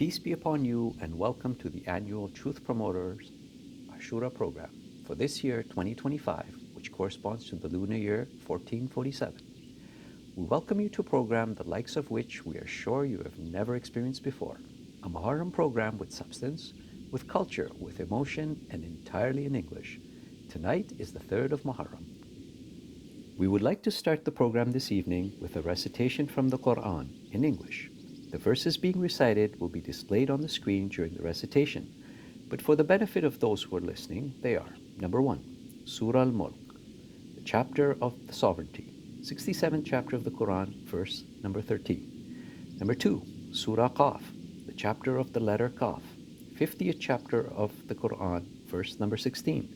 Peace be upon you and welcome to the annual Truth Promoters Ashura program for this year 2025, which corresponds to the lunar year 1447. We welcome you to a program the likes of which we are sure you have never experienced before. A Muharram program with substance, with culture, with emotion, and entirely in English. Tonight is the 3rd of Muharram. We would like to start the program this evening with a recitation from the Quran in English. The verses being recited will be displayed on the screen during the recitation, but for the benefit of those who are listening, they are: number 1, Surah Al-Mulk, the chapter of the sovereignty, 67th chapter of the Quran, verse number 13. Number 2, Surah Qaf, the chapter of the letter Qaf, 50th chapter of the Quran, verse number 16.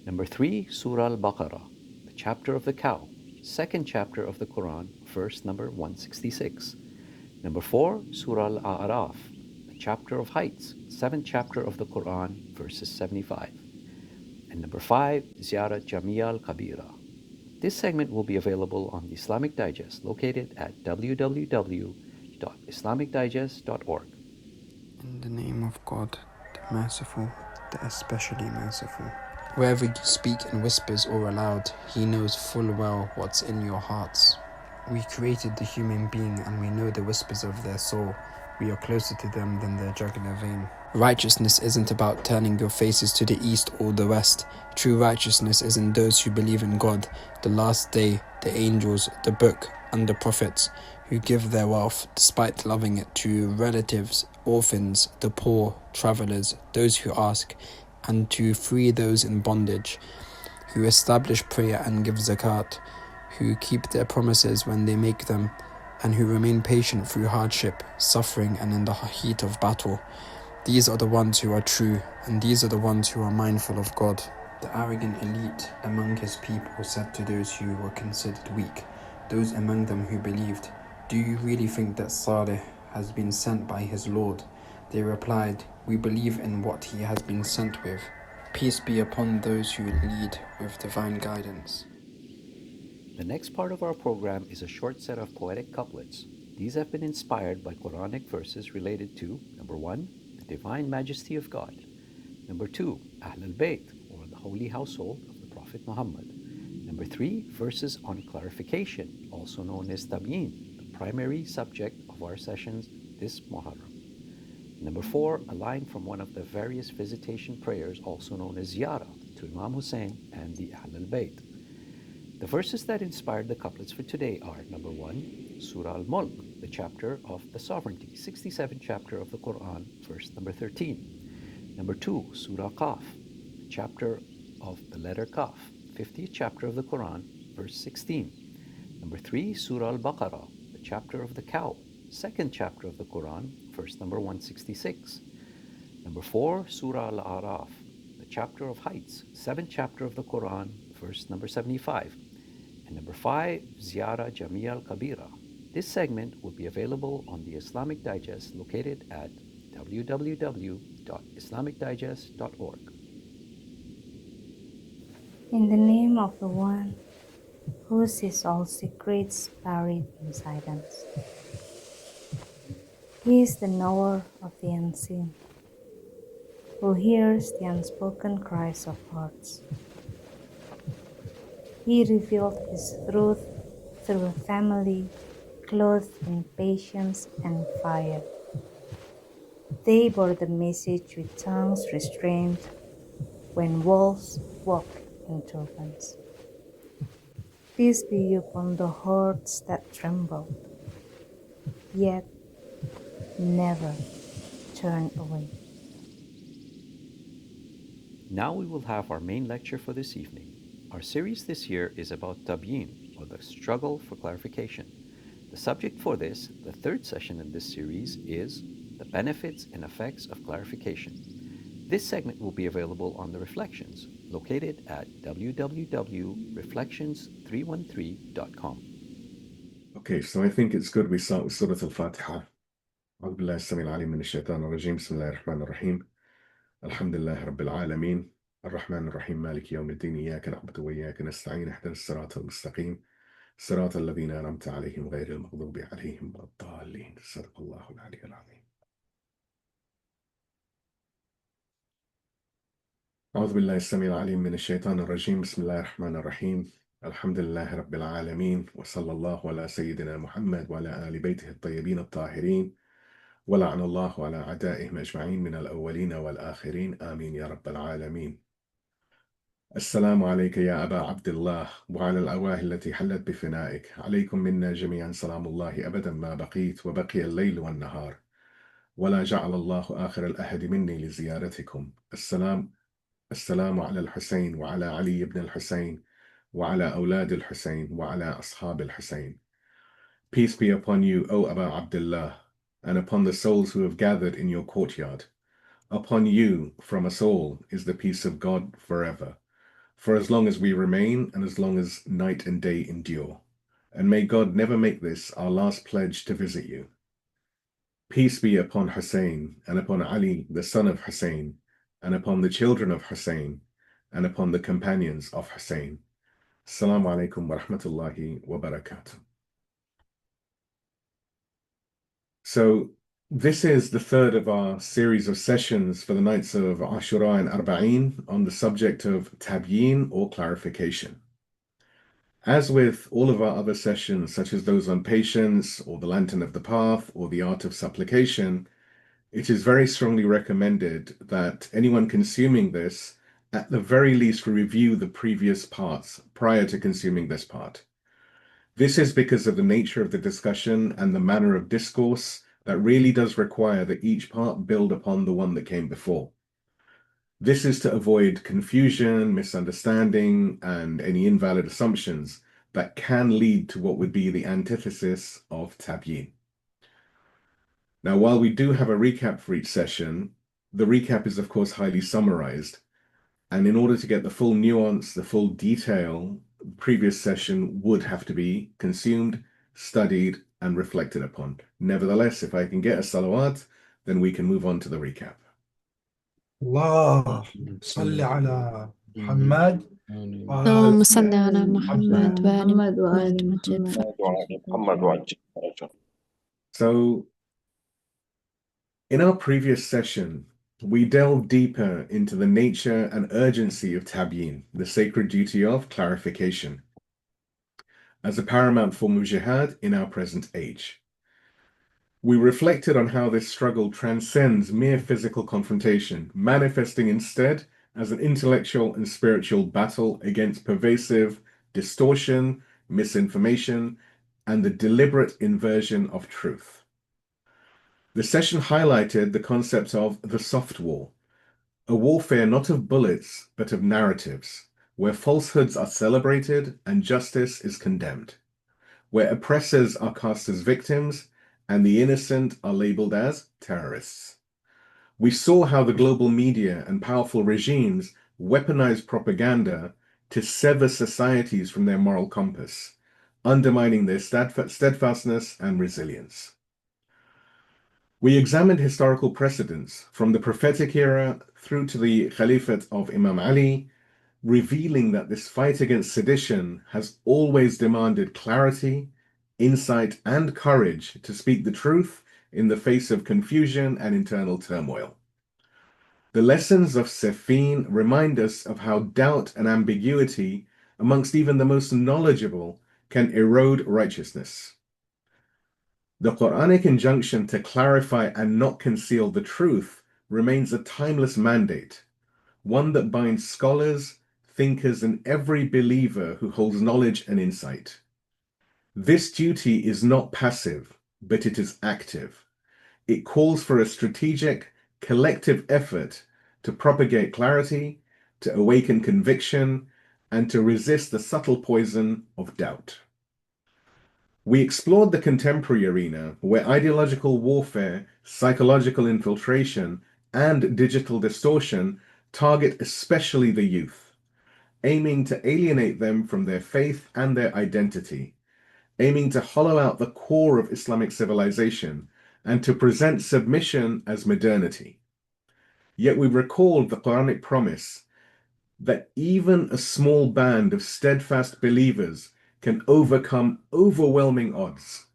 Number 3, Surah Al-Baqarah, the chapter of the cow, 2nd chapter of the Quran, verse number 166. Number 4, Surah Al-A'raf, the chapter of heights, 7th chapter of the Quran, verses 75. And number 5, Ziyarat Jamia al-Kabira. This segment will be available on the Islamic Digest, located at www.islamicdigest.org. In the name of God, the Merciful, the especially merciful. Wherever you speak in whispers or aloud, He knows full well what's in your hearts. We created the human being and we know the whispers of their soul. We are closer to them than their jugular vein. Righteousness isn't about turning your faces to the east or the west. True righteousness is in those who believe in God, the last day, the angels, the book, and the prophets, who give their wealth, despite loving it, to relatives, orphans, the poor, travelers, those who ask, and to free those in bondage, who establish prayer and give zakat, who keep their promises when they make them, and who remain patient through hardship, suffering, and in the heat of battle. These are the ones who are true, and these are the ones who are mindful of God. The arrogant elite among his people said to those who were considered weak, those among them who believed, "Do you really think that Salih has been sent by his Lord?" They replied, "We believe in what he has been sent with." Peace be upon those who lead with divine guidance. The next part of our program is a short set of poetic couplets. These have been inspired by Quranic verses related to, number 1, the divine majesty of God; number 2, Ahl al-Bayt, or the holy household of the Prophet Muhammad; number 3, verses on clarification, also known as Tabyeen, the primary subject of our sessions this Muharram; number 4, a line from one of the various visitation prayers, also known as Ziyarat, to Imam Husayn and the Ahl al-Bayt. The verses that inspired the couplets for today are: number 1, Surah Al-Mulk, the chapter of the sovereignty, 67th chapter of the Quran, verse number 13. Number 2, Surah Qaf, the chapter of the letter Qaf, 50th chapter of the Quran, verse 16. Number 3, Surah Al-Baqarah, the chapter of the cow, 2nd chapter of the Quran, verse number 166. Number 4, Surah Al-A'raf, the chapter of heights, 7th chapter of the Quran, verse number 75. And number 5, Ziyarat Jamia al-Kabira. This segment will be available on the Islamic Digest, located at www.islamicdigest.org. In the name of the One who sees all secrets buried in silence. He is the knower of the unseen, who hears the unspoken cries of hearts. He revealed his truth through a family clothed in patience and fire. They bore the message with tongues restrained when wolves walk in turbans. Peace be upon the hearts that trembled, yet never turn away. Now we will have our main lecture for this evening. Our series this year is about Tabyeen, or the struggle for clarification. The subject for this, the 3rd session in this series, is the benefits and effects of clarification. This segment will be available on the Reflections, located at www.reflections313.com. Okay, so I think it's good we start with Surah Al-Fatiha. أعوذ بالله السميع العليم من الشيطان الرجيم بسم الله الرحمن الرحيم الحمد لله رب العالمين الرحمن الرحيم مالك يوم الدين إياك نعبد وإياك نستعين اهدنا الصراط المستقيم صراط الذين أنعمت عليهم غير المغضوب عليهم ولا الضالين صدق الله العلي العظيم. أعوذ بالله السميع العليم من الشيطان الرجيم بسم الله الرحمن الرحيم الحمد لله رب العالمين وصلى الله على سيدنا محمد وعلى آل بيته الطيبين الطاهرين ولعن الله على أعدائهم أجمعين من الأولين والآخرين آمين يا رب العالمين. السلام عليك يا أبا عبد الله وعلى الأرواح التي حلت بفنائك عليكم منا جميعا سلام الله أبدا ما بقيت وبقي الليل والنهار ولا جعل الله آخر الأحد مني لزيارتكم. السلام على الحسين وعلى علي بن الحسين وعلى أولاد الحسين وعلى أصحاب الحسين. Peace be upon you, O Aba Abdullah, and upon the souls who have gathered in your courtyard. Upon you, from us all, is the peace of God forever, for as long as we remain and as long as night and day endure. And may God never make this our last pledge to visit you. Peace be upon Husayn and upon Ali, the son of Husayn, and upon the children of Husayn, and upon the companions of Husayn. Assalamu alaikum wa rahmatullahi wa barakatuh. So this is the third of our series of sessions for the nights of Ashura and Arba'een on the subject of Tabyeen or clarification. As with all of our other sessions, such as those on patience or the lantern of the path or the art of supplication, it is very strongly recommended that anyone consuming this, at the very least, review the previous parts prior to consuming this part. This is because of the nature of the discussion and the manner of discourse that really does require that each part build upon the one that came before. This is to avoid confusion, misunderstanding, and any invalid assumptions that can lead to what would be the antithesis of Tabyeen. Now, while we do have a recap for each session, the recap is, of course, highly summarized. And in order to get the full nuance, the full detail, the previous session would have to be consumed, studied, and reflected upon. Nevertheless, if I can get a salawat, then we can move on to the recap. اللهم صل على محمد اللهم صل على محمد وآل محمد وآل محمد وجل محمد. So, in our previous session, we delved deeper into the nature and urgency of Tabyeen, the sacred duty of clarification, as a paramount form of jihad in our present age. We reflected on how this struggle transcends mere physical confrontation, manifesting instead as an intellectual and spiritual battle against pervasive distortion, misinformation, and the deliberate inversion of truth. The session highlighted the concept of the soft war, a warfare not of bullets, but of narratives, where falsehoods are celebrated and justice is condemned, where oppressors are cast as victims and the innocent are labeled as terrorists. We saw how the global media and powerful regimes weaponize propaganda to sever societies from their moral compass, undermining their steadfastness and resilience. We examined historical precedents from the prophetic era through to the Caliphate of Imam Ali, revealing that this fight against sedition has always demanded clarity, insight, and courage to speak the truth in the face of confusion and internal turmoil. The lessons of Siffin remind us of how doubt and ambiguity amongst even the most knowledgeable can erode righteousness. The Quranic injunction to clarify and not conceal the truth remains a timeless mandate, one that binds scholars, thinkers, and every believer who holds knowledge and insight. This duty is not passive, but it is active. It calls for a strategic, collective effort to propagate clarity, to awaken conviction, and to resist the subtle poison of doubt. We explored the contemporary arena where ideological warfare, psychological infiltration, and digital distortion target especially the youth, aiming to alienate them from their faith and their identity, aiming to hollow out the core of Islamic civilization and to present submission as modernity. Yet we recalled the Quranic promise that even a small band of steadfast believers can overcome overwhelming odds.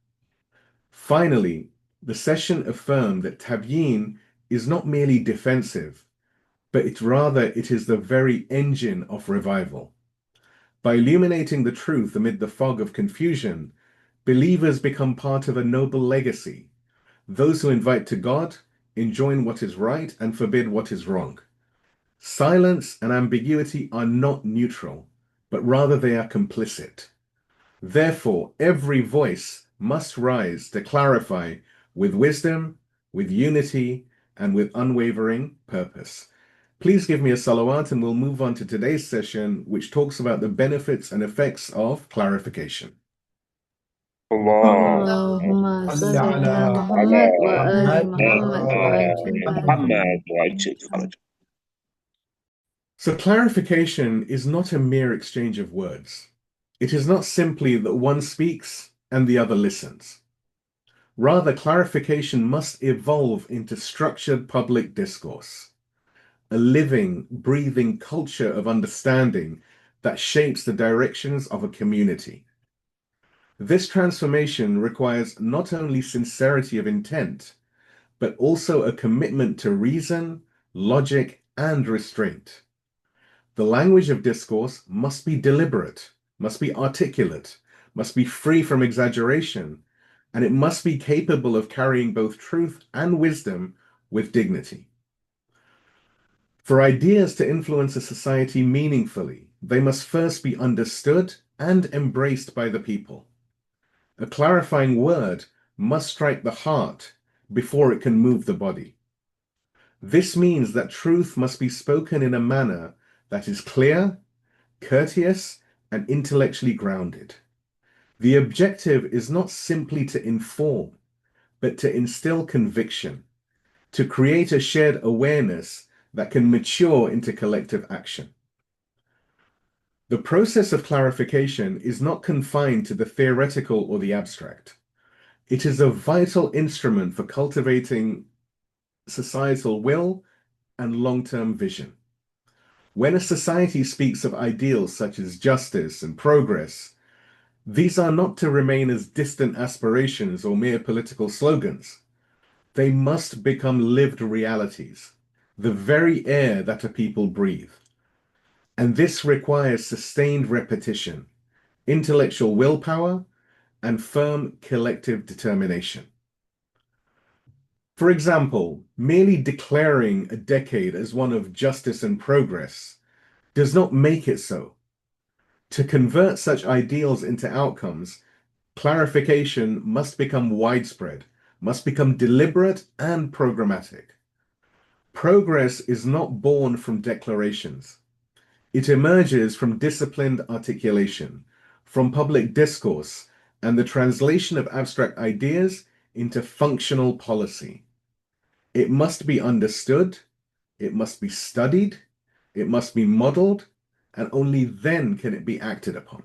Finally, the session affirmed that Tabyeen is not merely defensive, but it is the very engine of revival. By illuminating the truth amid the fog of confusion, believers become part of a noble legacy. Those who invite to God, enjoin what is right, and forbid what is wrong. Silence and ambiguity are not neutral, but rather they are complicit. Therefore, every voice must rise to clarify with wisdom, with unity, and with unwavering purpose. Please give me a salawat and we'll move on to today's session, which talks about the benefits and effects of clarification. اللهم صل صل على على محمد وآل محمد محمد وعجل فرجه. So clarification is not a mere exchange of words. It is not simply that one speaks and the other listens. Rather, clarification must evolve into structured public discourse, a living, breathing culture of understanding that shapes the directions of a community. This transformation requires not only sincerity of intent, but also a commitment to reason, logic, and restraint. The language of discourse must be deliberate, must be articulate, must be free from exaggeration, and it must be capable of carrying both truth and wisdom with dignity. For ideas to influence a society meaningfully, they must first be understood and embraced by the people. A clarifying word must strike the heart before it can move the body. This means that truth must be spoken in a manner that is clear, courteous, and intellectually grounded. The objective is not simply to inform, but to instill conviction, to create a shared awareness that can mature into collective action. The process of clarification is not confined to the theoretical or the abstract. It is a vital instrument for cultivating societal will and long-term vision. When a society speaks of ideals such as justice and progress, these are not to remain as distant aspirations or mere political slogans. They must become lived realities, the very air that a people breathe. And this requires sustained repetition, intellectual willpower, and firm collective determination. For example, merely declaring a decade as one of justice and progress does not make it so. To convert such ideals into outcomes, clarification must become widespread, must become deliberate and programmatic. Progress is not born from declarations. It emerges from disciplined articulation, from public discourse, and the translation of abstract ideas into functional policy. It must be understood, it must be studied, it must be modeled, and only then can it be acted upon.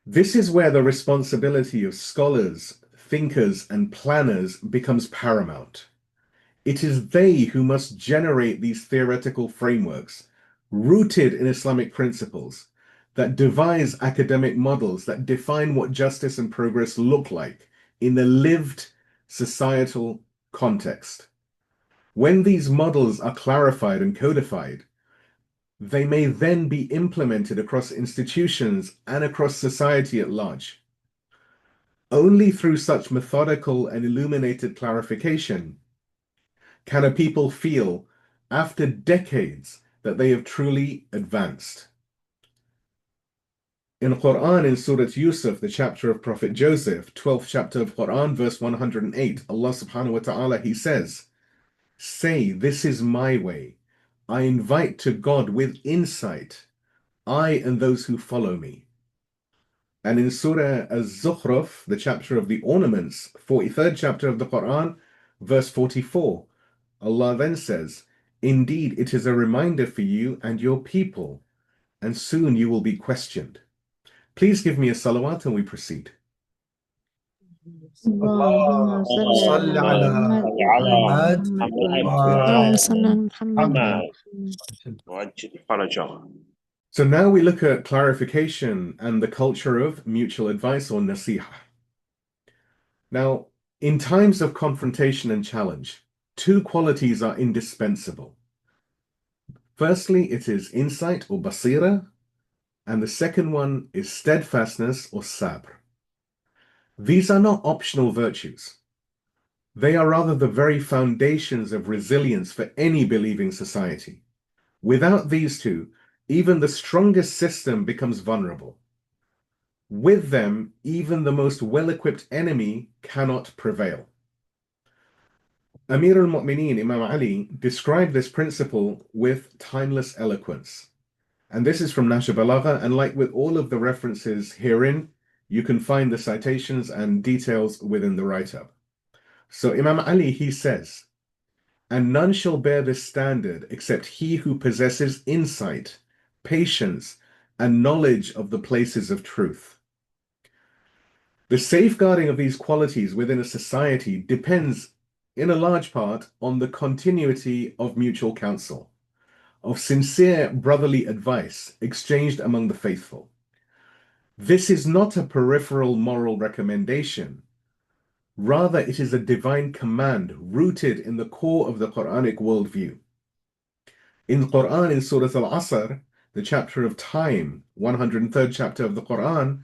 This is where the responsibility of scholars, thinkers, and planners becomes paramount. It is they who must generate these theoretical frameworks, rooted in Islamic principles, that devise academic models that define what justice and progress look like in a lived societal context. When these models are clarified and codified, they may then be implemented across institutions and across society at large. Only through such methodical and illuminated clarification can a people feel, after decades, that they have truly advanced. In Quran, in Surah Yusuf, the chapter of Prophet Joseph, 12th chapter of Quran, verse 108, Allah subhanahu wa ta'ala, He says, "Say, this is my way. I invite to God with insight, I and those who follow me." And in Surah Az-Zukhruf, the chapter of the ornaments, 43rd chapter of the Quran, verse 44, Allah then says, "Indeed, it is a reminder for you and your people, and soon you will be questioned." Please give me a salawat and we proceed. اللهم صل صل على على محمد محمد وآل محمد وعجل فرجه. So now we look at clarification and the culture of mutual advice or nasiha. Now, in times of confrontation and challenge, two qualities are indispensable: Firstly, it is insight or basira, and the second one is steadfastness or sabr. These are not optional virtues. They are rather the very foundations of resilience for any believing society. Without these two, even the strongest system becomes vulnerable. With them, even the most well-equipped enemy cannot prevail. Amir al-Mu'mineen, Imam Ali, described this principle with timeless eloquence. And this is from Nahj Balagha, and like with all of the references herein, you can find the citations and details within the write-up. So Imam Ali, he says, "And none shall bear this standard except he who possesses insight, patience, and knowledge of the places of truth." The safeguarding of these qualities within a society depends in a large part on the continuity of mutual counsel, of sincere brotherly advice exchanged among the faithful. This is not a peripheral moral recommendation. Rather, it is a divine command rooted in the core of the Quranic worldview. In the Quran, in Surah Al-Asr, the chapter of time, 103rd chapter of the Quran,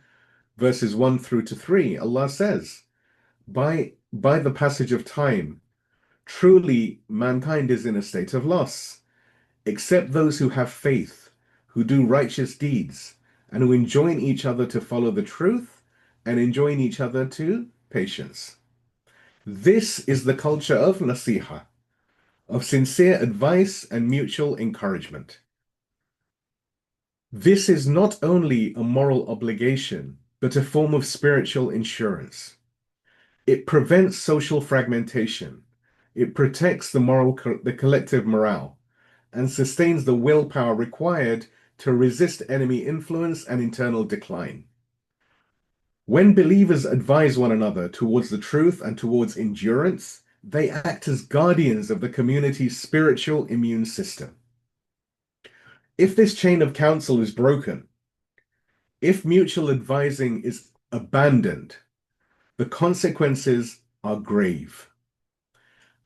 verses 1 through to 3, Allah says, by the passage of time, truly mankind is in a state of loss, except those who have faith, who do righteous deeds, and who enjoin each other to follow the truth, and enjoin each other to patience. This is the culture of nasiha, of sincere advice and mutual encouragement. This is not only a moral obligation, but a form of spiritual insurance. It prevents social fragmentation. It protects the collective morale, and sustains the willpower required to resist enemy influence and internal decline. When believers advise one another towards the truth and towards endurance, they act as guardians of the community's spiritual immune system. If this chain of counsel is broken, if mutual advising is abandoned, the consequences are grave.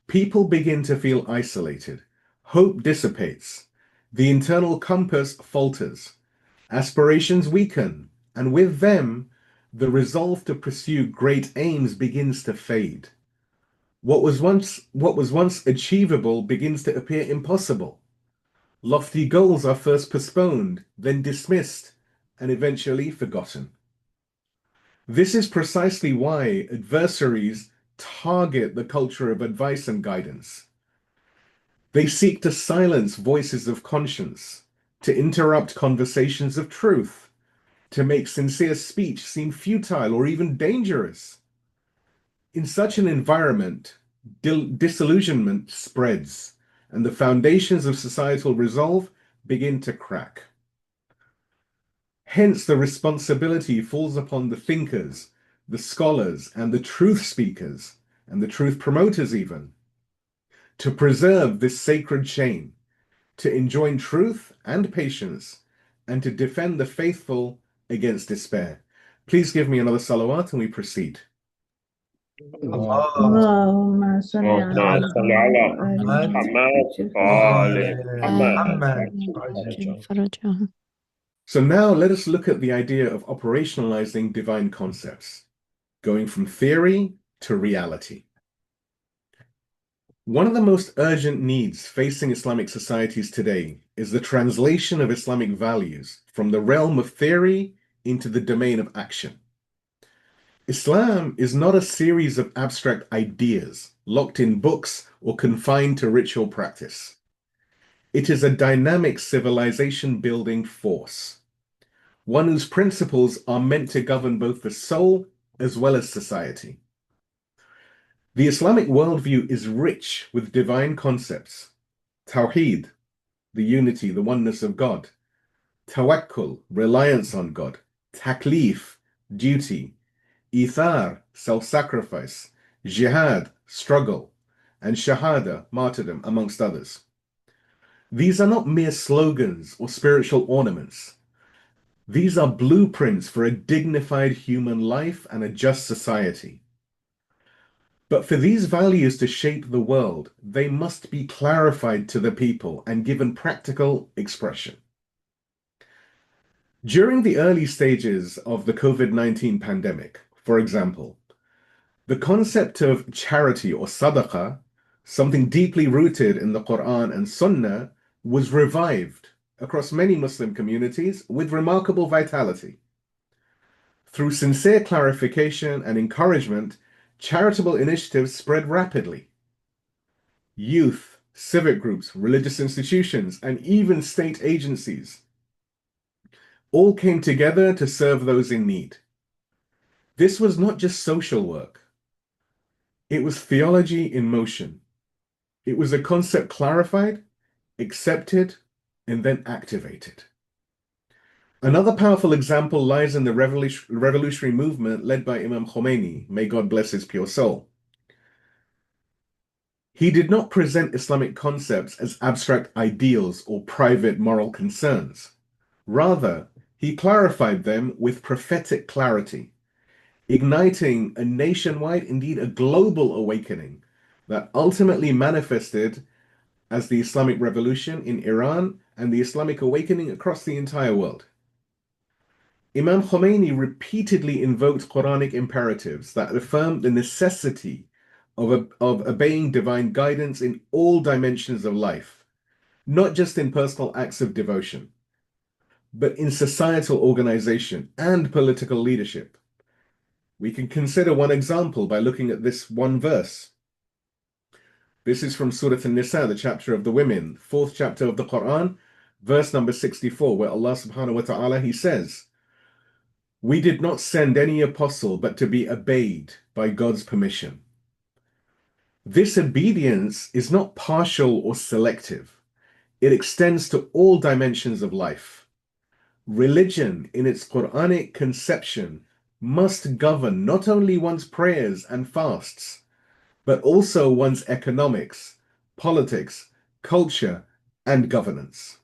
People begin to feel isolated, hope dissipates, the internal compass falters, aspirations weaken, and with them, the resolve to pursue great aims begins to fade. What was once achievable begins to appear impossible. Lofty goals are first postponed, then dismissed, and eventually forgotten. This is precisely why adversaries target the culture of advice and guidance. They seek to silence voices of conscience, to interrupt conversations of truth, to make sincere speech seem futile or even dangerous. In such an environment, disillusionment spreads, and the foundations of societal resolve begin to crack. Hence, the responsibility falls upon the thinkers, the scholars, and the truth speakers, and the truth promoters even, to preserve this sacred chain, to enjoin truth and patience, and to defend the faithful against despair. Please give me another salawat and we proceed. اللهم صل اللهم على صل على محمد محمد وآل محمد. فرجهم. So now let us look at the idea of operationalizing divine concepts, going from theory to reality. One of the most urgent needs facing Islamic societies today is the translation of Islamic values from the realm of theory into the domain of action. Islam is not a series of abstract ideas locked in books or confined to ritual practice. It is a dynamic civilization-building force, one whose principles are meant to govern both the soul as well as society. The Islamic worldview is rich with divine concepts: Tawheed, the unity, the oneness of God; Tawakkul, reliance on God; Taklif, duty; Ithar, self-sacrifice; Jihad, struggle; and Shahada, martyrdom, amongst others. These are not mere slogans or spiritual ornaments. These are blueprints for a dignified human life and a just society. But for these values to shape the world, they must be clarified to the people and given practical expression. During the early stages of the COVID-19 pandemic, for example, the concept of charity or sadaqah, something deeply rooted in the Quran and Sunnah, was revived across many Muslim communities with remarkable vitality. Through sincere clarification and encouragement, charitable initiatives spread rapidly. Youth, civic groups, religious institutions, and even state agencies all came together to serve those in need. This was not just social work. It was theology in motion. It was a concept clarified, accepted, and then activated. Another powerful example lies in the revolutionary movement led by Imam Khomeini, may God bless his pure soul. He did not present Islamic concepts as abstract ideals or private moral concerns. Rather, he clarified them with prophetic clarity, igniting a nationwide, indeed a global awakening that ultimately manifested as the Islamic Revolution in Iran and the Islamic awakening across the entire world. Imam Khomeini repeatedly invoked Quranic imperatives that affirmed the necessity of obeying divine guidance in all dimensions of life, not just in personal acts of devotion, but in societal organization and political leadership. We can consider one example by looking at this one verse. This is from Surah An-Nisa, the chapter of the women, 4th chapter of the Quran, verse number 64, where Allah subhanahu wa ta'ala, he says, "We did not send any apostle but to be obeyed by God's permission." This obedience is not partial or selective. It extends to all dimensions of life. Religion, in its Quranic conception, must govern not only one's prayers and fasts, but also one's economics, politics, culture, and governance.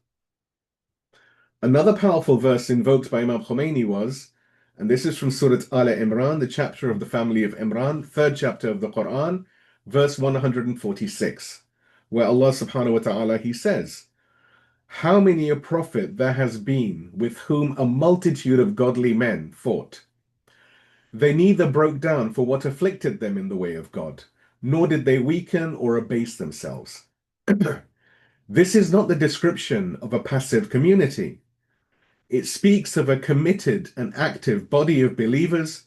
Another powerful verse invoked by Imam Khomeini was, and this is from Surah Al Imran, the chapter of the family of Imran, 3rd chapter of the Quran, verse 146, where Allah subhanahu wa ta'ala, he says, "How many a prophet there has been with whom a multitude of godly men fought. They neither broke down for what afflicted them in the way of God, nor did they weaken or abase themselves." This is not the description of a passive community. It speaks of a committed and active body of believers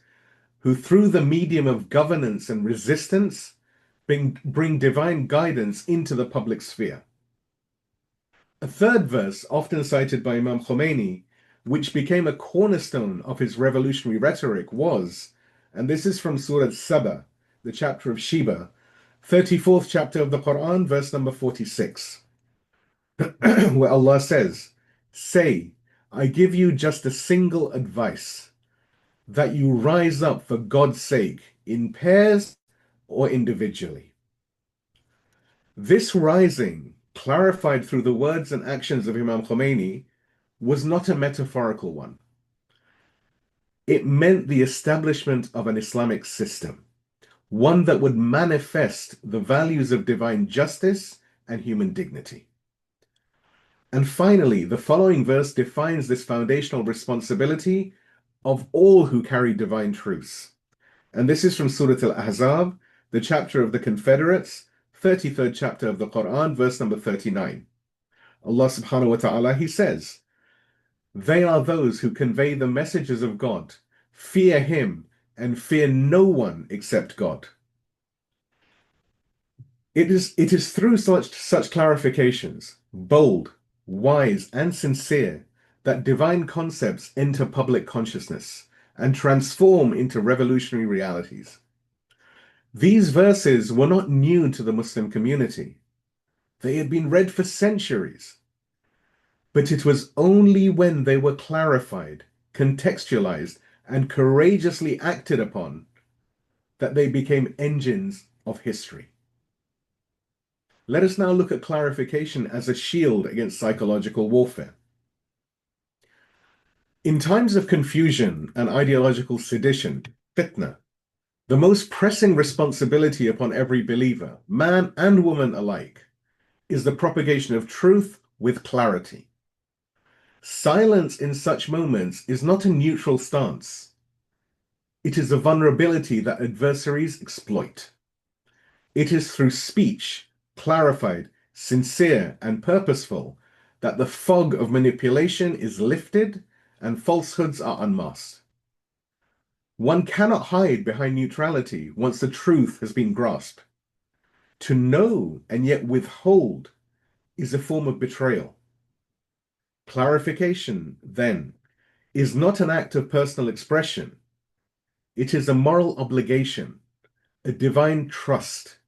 who, through the medium of governance and resistance, bring divine guidance into the public sphere. A third verse, often cited by Imam Khomeini, which became a cornerstone of his revolutionary rhetoric, was, and this is from Surah Saba, the chapter of Sheba, 34th chapter of the Quran, verse number 46, where Allah says, "Say, I give you just a single advice, that you rise up for God's sake in pairs or individually." This rising, clarified through the words and actions of Imam Khomeini, was not a metaphorical one. It meant the establishment of an Islamic system, one that would manifest the values of divine justice and human dignity. And finally, the following verse defines this foundational responsibility of all who carry divine truths. And this is from Surah Al-Ahzab, the chapter of the Confederates, 33rd chapter of the Quran, verse number 39. Allah subhanahu wa ta'ala, he says, "They are those who convey the messages of God, fear him and fear no one except God." It is through such clarifications, bold, wise, and sincere, that divine concepts enter public consciousness and transform into revolutionary realities. These verses were not new to the Muslim community. They had been read for centuries. But it was only when they were clarified, contextualized, and courageously acted upon that they became engines of history. Let us now look at clarification as a shield against psychological warfare. In times of confusion and ideological sedition, fitna, The most pressing responsibility upon every believer, man and woman alike, is the propagation of truth with clarity. Silence in such moments is not a neutral stance. It is a vulnerability that adversaries exploit. It is through speech, clarified, sincere, and purposeful, that the fog of manipulation is lifted and falsehoods are unmasked. One cannot hide behind neutrality once the truth has been grasped. To know and yet withhold is a form of betrayal. Clarification, then, is not an act of personal expression. It is a moral obligation, a divine trust.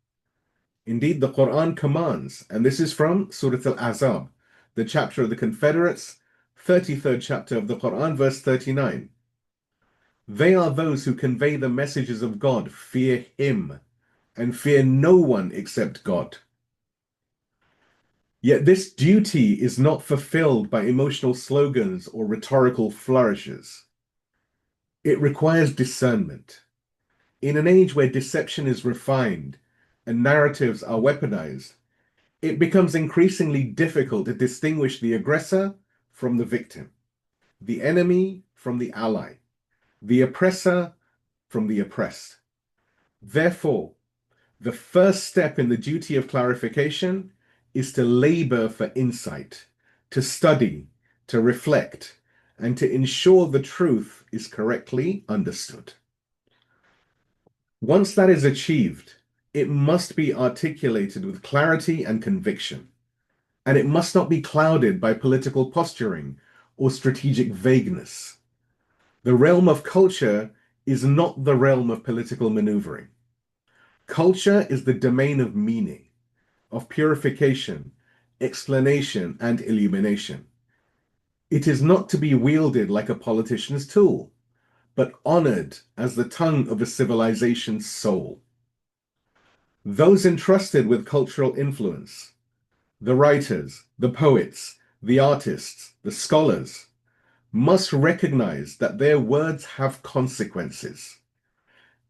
Indeed, the Quran commands, and this is from Surah Al-Ahzab, the chapter of the Confederates, 33rd chapter of the Quran, verse 39. They are those who convey the messages of God, fear Him, and fear no one except God. Yet this duty is not fulfilled by emotional slogans or rhetorical flourishes. It requires discernment. In an age where deception is refined and narratives are weaponized, it becomes increasingly difficult to distinguish the aggressor from the victim, the enemy from the ally, the oppressor from the oppressed. Therefore, the first step in the duty of clarification is to labor for insight, to study, to reflect, and to ensure the truth is correctly understood. Once that is achieved, it must be articulated with clarity and conviction, and it must not be clouded by political posturing or strategic vagueness. The realm of culture is not the realm of political maneuvering. Culture is the domain of meaning, of purification, explanation, and illumination. It is not to be wielded like a politician's tool, but honored as the tongue of a civilization's soul. Those entrusted with cultural influence, the writers, the poets, the artists, the scholars, must recognize that their words have consequences.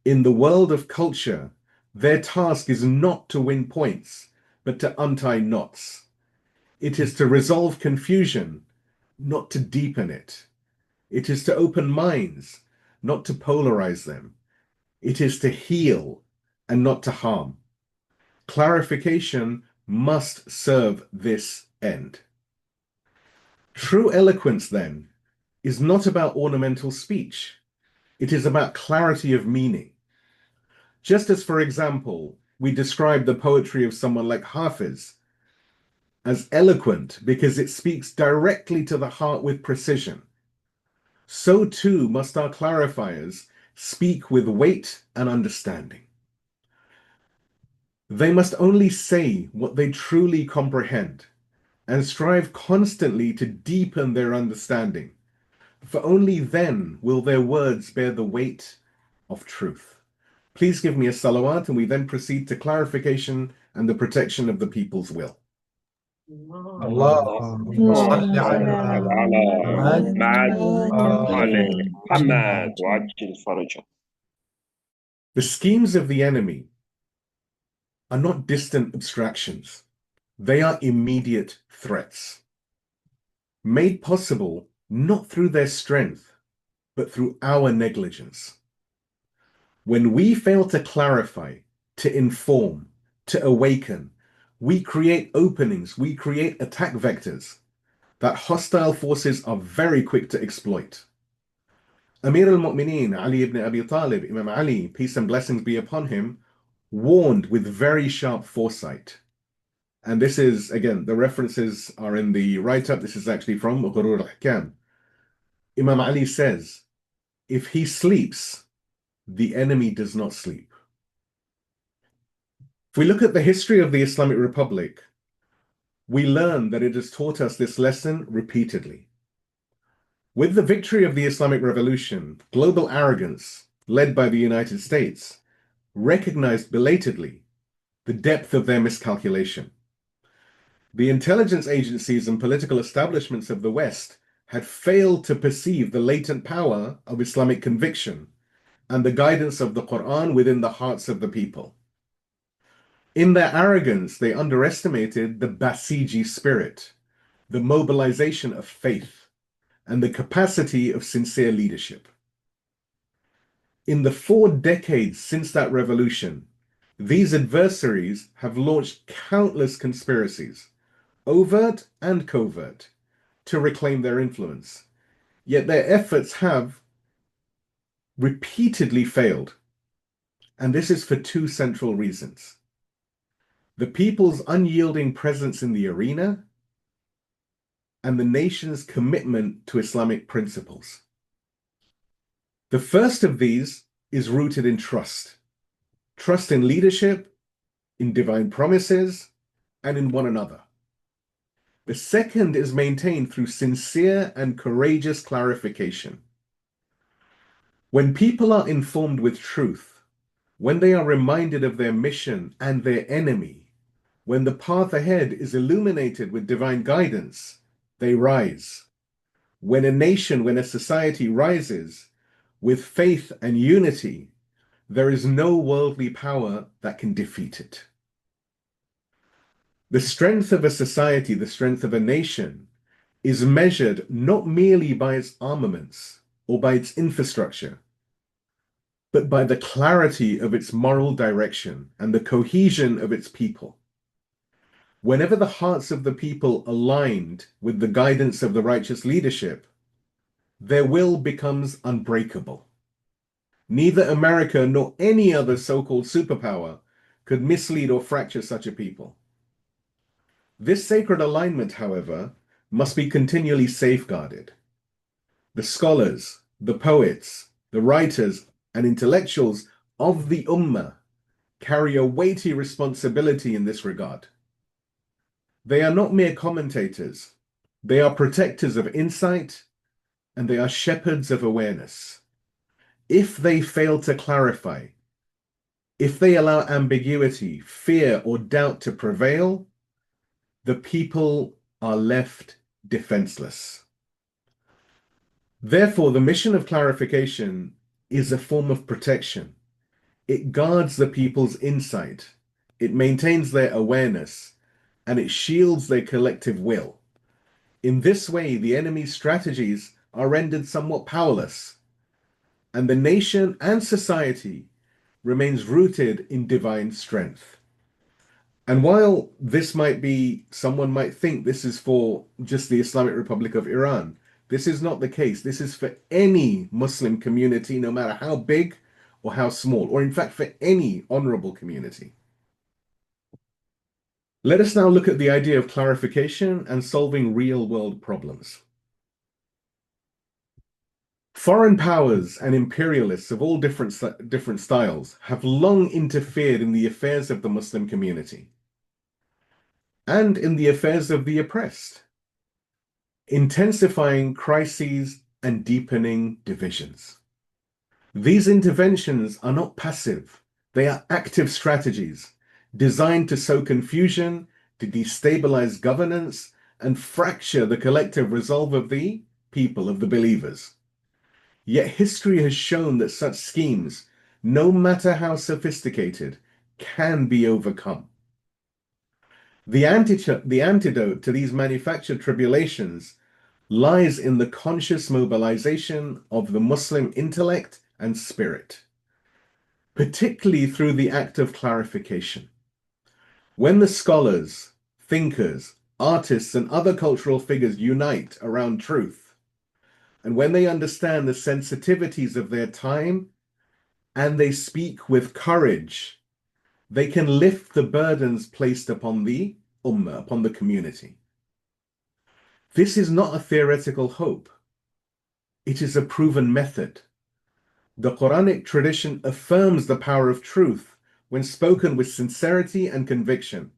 In the world of culture, their task is not to win points, but to untie knots. It is to resolve confusion, not to deepen it. It is to open minds, not to polarize them. It is to heal and not to harm. Clarification must serve this end. True eloquence, then, is not about ornamental speech. It is about clarity of meaning. Just as, for example, we describe the poetry of someone like Hafiz as eloquent because it speaks directly to the heart with precision, so too must our clarifiers speak with weight and understanding. They must only say what they truly comprehend and strive constantly to deepen their understanding, for only then will their words bear the weight of truth. Please give me a salawat, and we then proceed to clarification and the protection of the people's will. اللهم صل على محمد وآل محمد وعجل فرجه. The schemes of the enemy are not distant abstractions. They are immediate threats, made possible not through their strength, but through our negligence. When we fail to clarify, to inform, to awaken, we create openings, we create attack vectors that hostile forces are very quick to exploit. Amir al-Mu'mineen, Ali ibn Abi Talib, Imam Ali, peace and blessings be upon him, warned with very sharp foresight. And this is, again, the references are in the write-up. This is actually from Ghurur al-Hikam. Imam Ali says, if he sleeps, the enemy does not sleep. If we look at the history of the Islamic Republic, we learn that it has taught us this lesson repeatedly. With the victory of the Islamic Revolution, global arrogance, led by the United States, recognized belatedly the depth of their miscalculation. The intelligence agencies and political establishments of the West had failed to perceive the latent power of Islamic conviction and the guidance of the Quran within the hearts of the people. In their arrogance, they underestimated the Basiji spirit, the mobilization of faith, and the capacity of sincere leadership. In the 4 decades since that revolution, these adversaries have launched countless conspiracies, overt and covert, to reclaim their influence. Yet their efforts have repeatedly failed. And this is for 2 central reasons: the people's unyielding presence in the arena and the nation's commitment to Islamic principles. The first of these is rooted in trust. Trust in leadership, in divine promises, and in one another. The second is maintained through sincere and courageous clarification. When people are informed with truth, when they are reminded of their mission and their enemy, when the path ahead is illuminated with divine guidance, they rise. When a nation, when a society rises with faith and unity, there is no worldly power that can defeat it. The strength of a society, the strength of a nation, is measured not merely by its armaments or by its infrastructure, but by the clarity of its moral direction and the cohesion of its people. Whenever the hearts of the people aligned with the guidance of the righteous leadership, their will becomes unbreakable. Neither America nor any other so-called superpower could mislead or fracture such a people. This sacred alignment, however, must be continually safeguarded. The scholars, the poets, the writers, and intellectuals of the Ummah carry a weighty responsibility in this regard. They are not mere commentators. They are protectors of insight, and they are shepherds of awareness. If they fail to clarify, if they allow ambiguity, fear, or doubt to prevail, the people are left defenseless. Therefore, the mission of clarification is a form of protection. It guards the people's insight, it maintains their awareness, and it shields their collective will. In this way, the enemy's strategies are rendered somewhat powerless, and the nation and society remains rooted in divine strength. And while this might be, someone might think this is for just the Islamic Republic of Iran, this is not the case. This is for any Muslim community, no matter how big or how small, or in fact for any honorable community. Let us now look at the idea of clarification and solving real-world problems. Foreign powers and imperialists of all different styles have long interfered in the affairs of the Muslim community and in the affairs of the oppressed, intensifying crises and deepening divisions. These interventions are not passive, they are active strategies designed to sow confusion, to destabilize governance, and fracture the collective resolve of the people, of the believers. Yet history has shown that such schemes, no matter how sophisticated, can be overcome. The antidote to these manufactured tribulations lies in the conscious mobilization of the Muslim intellect and spirit, particularly through the act of clarification. When the scholars, thinkers, artists, and other cultural figures unite around truth, and when they understand the sensitivities of their time and they speak with courage, they can lift the burdens placed upon the Ummah, upon the community. This is not a theoretical hope. It is a proven method. The Quranic tradition affirms the power of truth when spoken with sincerity and conviction,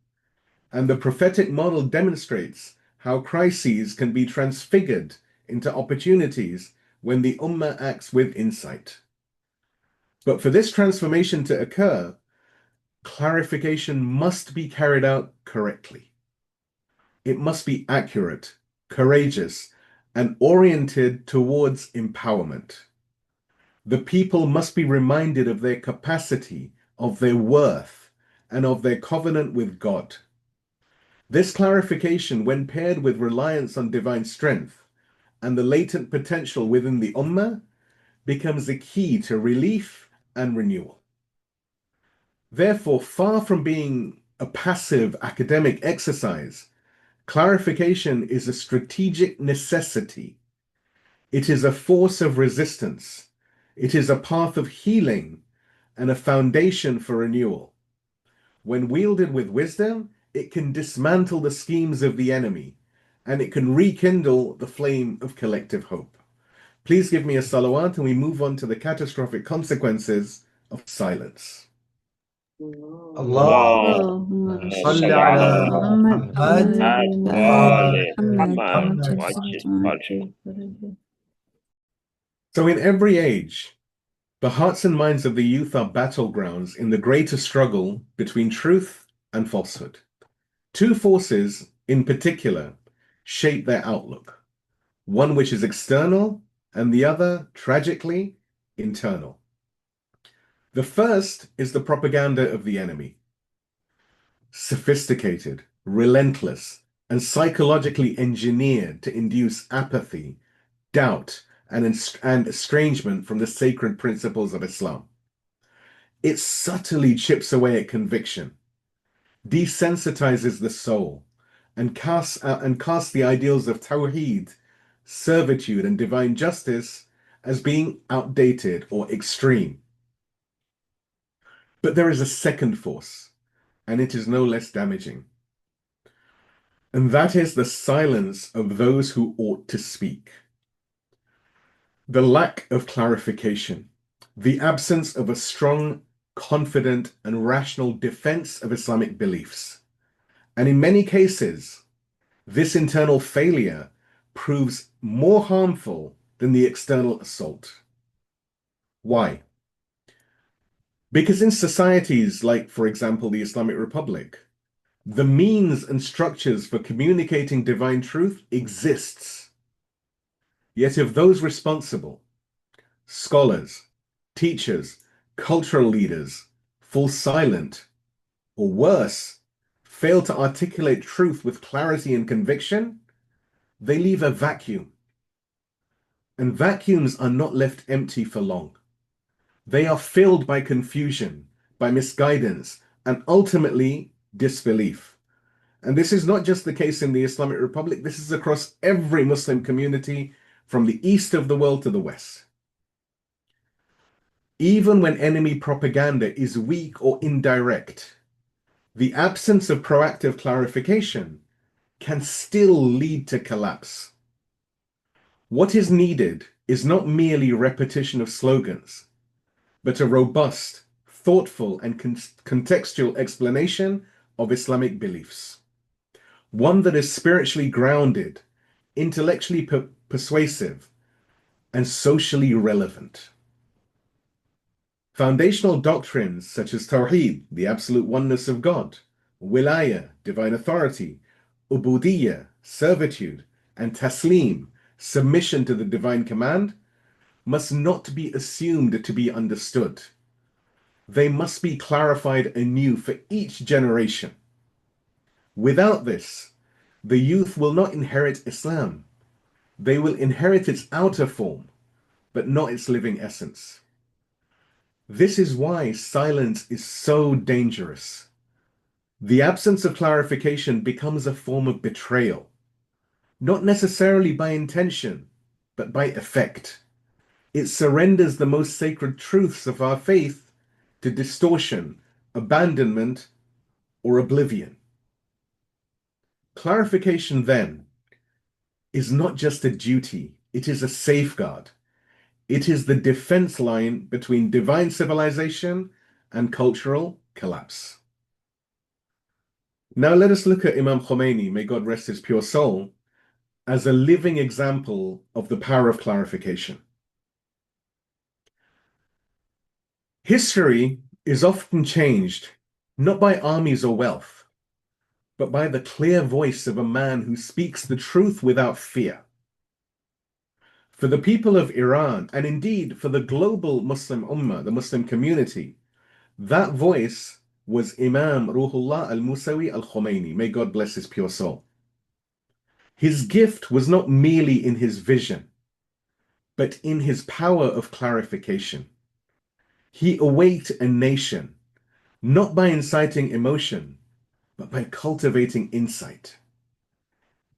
and the prophetic model demonstrates how crises can be transfigured into opportunities when the Ummah acts with insight. But for this transformation to occur, clarification must be carried out correctly. It must be accurate, courageous, and oriented towards empowerment. The people must be reminded of their capacity, of their worth, and of their covenant with God. This clarification, when paired with reliance on divine strength and the latent potential within the Ummah, becomes the key to relief and renewal. Therefore, far from being a passive academic exercise, clarification is a strategic necessity. It is a force of resistance. It is a path of healing and a foundation for renewal. When wielded with wisdom, it can dismantle the schemes of the enemy, and it can rekindle the flame of collective hope. Please give me a salawat and we move on to the catastrophic consequences of silence. اللهم صل على محمد وعلى محمد وعجل فرجه. So in every age, the hearts and minds of the youth are battlegrounds in the greater struggle between truth and falsehood. Two forces in particular shape their outlook, one which is external and the other, tragically, internal. The first is the propaganda of the enemy. Sophisticated, relentless, and psychologically engineered to induce apathy, doubt, and estrangement from the sacred principles of Islam. It subtly chips away at conviction, desensitizes the soul, and casts the ideals of tawheed, servitude, and divine justice as being outdated or extreme. But there is a second force, and it is no less damaging. And that is the silence of those who ought to speak. The lack of clarification, the absence of a strong, confident, and rational defense of Islamic beliefs. And in many cases, this internal failure proves more harmful than the external assault. Why? Because in societies like, for example, the Islamic Republic, the means and structures for communicating divine truth exists. Yet if those responsible, scholars, teachers, cultural leaders, fall silent, or worse, fail to articulate truth with clarity and conviction, they leave a vacuum. And vacuums are not left empty for long. They are filled by confusion, by misguidance, and ultimately disbelief. And this is not just the case in the Islamic Republic, this is across every Muslim community from the east of the world to the west. Even when enemy propaganda is weak or indirect, the absence of proactive clarification can still lead to collapse. What is needed is not merely repetition of slogans, but a robust, thoughtful, and contextual explanation of Islamic beliefs. One that is spiritually grounded, intellectually persuasive, and socially relevant. Foundational doctrines such as Tawheed, the absolute oneness of God, Wilaya, divine authority, Ubudiyya, servitude, and Taslim, submission to the divine command, must not be assumed to be understood. They must be clarified anew for each generation. Without this, the youth will not inherit Islam. They will inherit its outer form, but not its living essence. This is why silence is so dangerous. The absence of clarification becomes a form of betrayal, not necessarily by intention, but by effect. It surrenders the most sacred truths of our faith to distortion, abandonment, or oblivion. Clarification, then, is not just a duty, it is a safeguard. It is the defense line between divine civilization and cultural collapse. Now let us look at Imam Khomeini, may God rest his pure soul, as a living example of the power of clarification. History is often changed not by armies or wealth, but by the clear voice of a man who speaks the truth without fear. For the people of Iran, and indeed for the global Muslim Ummah, the Muslim community, that voice was Imam Ruhullah al-Musawi al-Khomeini. May God bless his pure soul. His gift was not merely in his vision, but in his power of clarification. He awaked a nation, not by inciting emotion, but by cultivating insight.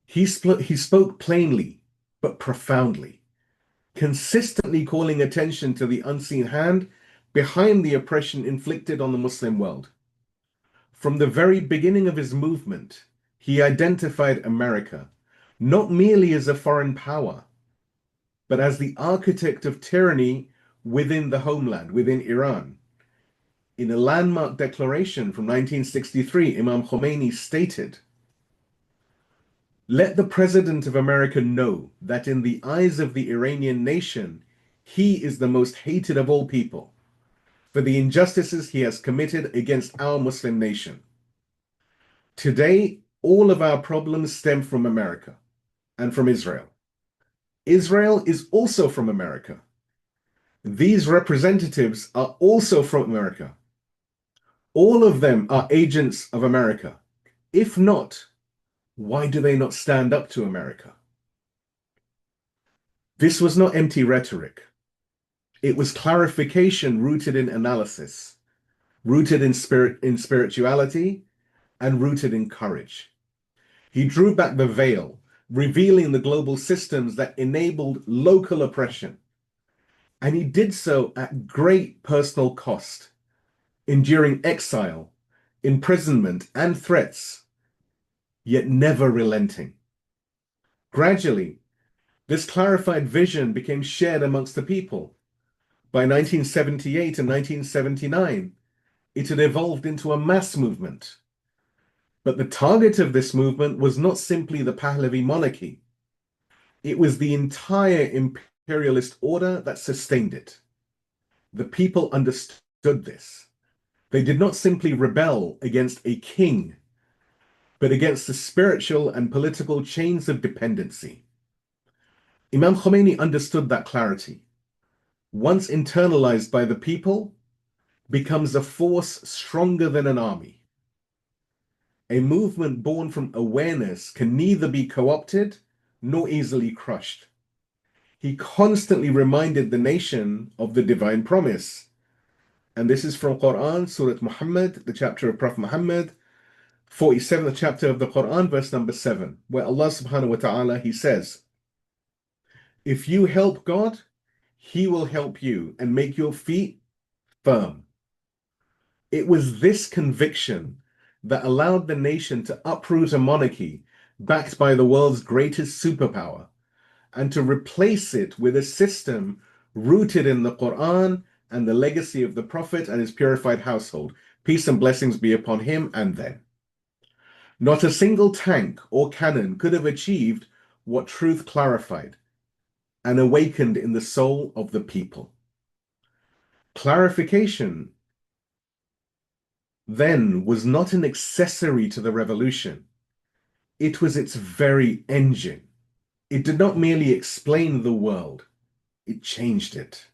He spoke plainly, but profoundly, consistently calling attention to the unseen hand behind the oppression inflicted on the Muslim world. From the very beginning of his movement, he identified America not merely as a foreign power, but as the architect of tyranny within the homeland, within Iran. In a landmark declaration from 1963, Imam Khomeini stated, "Let the President of America know that in the eyes of the Iranian nation, he is the most hated of all people for the injustices he has committed against our Muslim nation. Today, all of our problems stem from America and from Israel. Israel is also from America. These representatives are also from America. All of them are agents of America. If not, why do they not stand up to America?" This was not empty rhetoric. It was clarification rooted in analysis, rooted in spirituality, and rooted in courage. He drew back the veil, revealing the global systems that enabled local oppression. And he did so at great personal cost, enduring exile, imprisonment, and threats, yet never relenting. Gradually, this clarified vision became shared amongst the people. By 1978 and 1979, it had evolved into a mass movement. But the target of this movement was not simply the Pahlavi monarchy. It was the entire imperialist order that sustained it. The people understood this. They did not simply rebel against a king, but against the spiritual and political chains of dependency. Imam Khomeini understood that clarity. Once internalized by the people, becomes a force stronger than an army. A movement born from awareness can neither be co-opted nor easily crushed. He constantly reminded the nation of the divine promise. And this is from Quran, Surah Muhammad, the chapter of Prophet Muhammad, 47th chapter of the Quran, verse number 7, where Allah subhanahu wa ta'ala, he says, "If you help God, he will help you and make your feet firm." It was this conviction that allowed the nation to uproot a monarchy backed by the world's greatest superpower and to replace it with a system rooted in the Quran and the legacy of the Prophet and his purified household. Peace and blessings be upon him and them. Not a single tank or cannon could have achieved what truth clarified and awakened in the soul of the people. Clarification then was not an accessory to the revolution. It was its very engine. It did not merely explain the world, it changed it.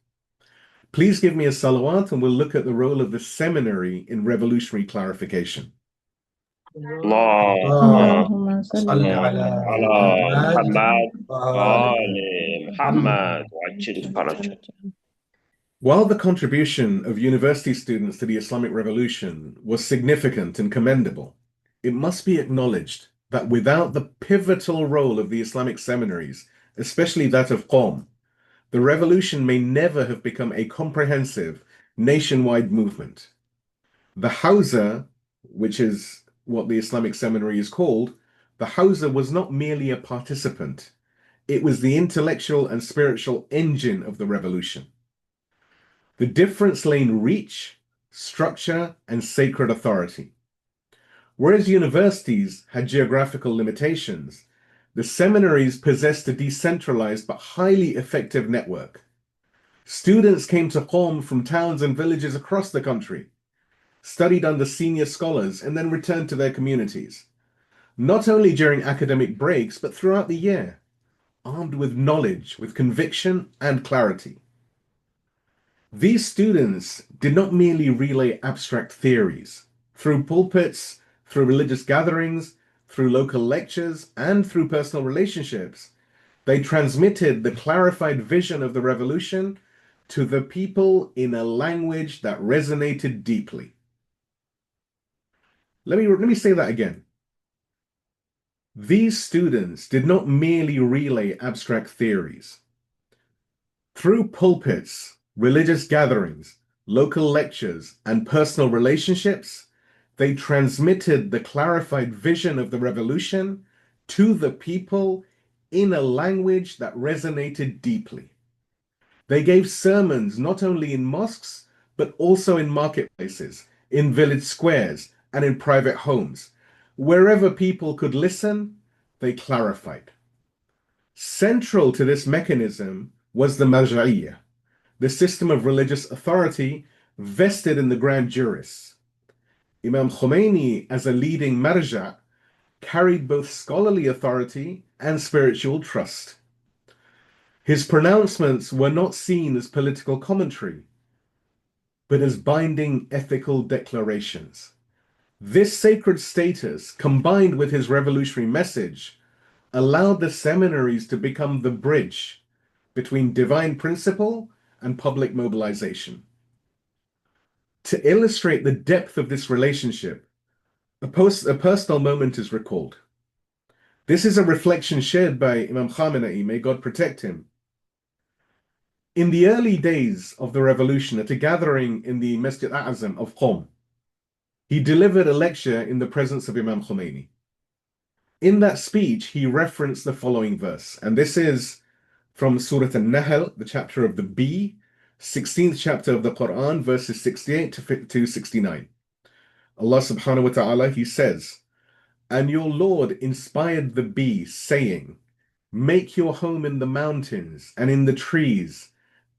Please give me a salawat and we'll look at the role of the seminary in revolutionary clarification. اللهم صل على محمد محمد محمد وعجل فرجه. While the contribution of university students to the Islamic Revolution was significant and commendable, it must be acknowledged that without the pivotal role of the Islamic seminaries, especially that of Qom, the revolution may never have become a comprehensive nationwide movement. The Hawza, which is what the Islamic seminary is called, the Hawza was not merely a participant. It was the intellectual and spiritual engine of the revolution. The difference lay in reach, structure, and sacred authority. Whereas universities had geographical limitations, the seminaries possessed a decentralized but highly effective network. Students came to Qom from towns and villages across the country, studied under senior scholars, and then returned to their communities, not only during academic breaks, but throughout the year. armed with knowledge, with conviction and clarity. These students did not merely relay abstract theories. Through pulpits, through religious gatherings, through local lectures, and through personal relationships, they transmitted the clarified vision of the revolution to the people in a language that resonated deeply. Let me say that again. These students did not merely relay abstract theories. Through pulpits, religious gatherings, local lectures, and personal relationships, they transmitted the clarified vision of the revolution to the people in a language that resonated deeply. They gave sermons not only in mosques, but also in marketplaces, in village squares, and in private homes. Wherever people could listen, they clarified. Central to this mechanism was the marja'iyya, the system of religious authority vested in the grand jurists. Imam Khomeini, as a leading marja', carried both scholarly authority and spiritual trust. His pronouncements were not seen as political commentary, but as binding ethical declarations. This sacred status, combined with his revolutionary message, allowed the seminaries to become the bridge between divine principle and public mobilization. To illustrate the depth of this relationship, a personal moment is recalled. This is a reflection shared by Imam Khamenei, may God protect him. In the early days of the revolution, at a gathering in the Masjid A'azam of Qom, he delivered a lecture in the presence of Imam Khomeini. In that speech, he referenced the following verse, and this is from Surah An-Nahl, the chapter of the bee, 16th chapter of the Quran, verses 68 to 69. Allah subhanahu wa ta'ala, he says, "And your Lord inspired the bee, saying, make your home in the mountains and in the trees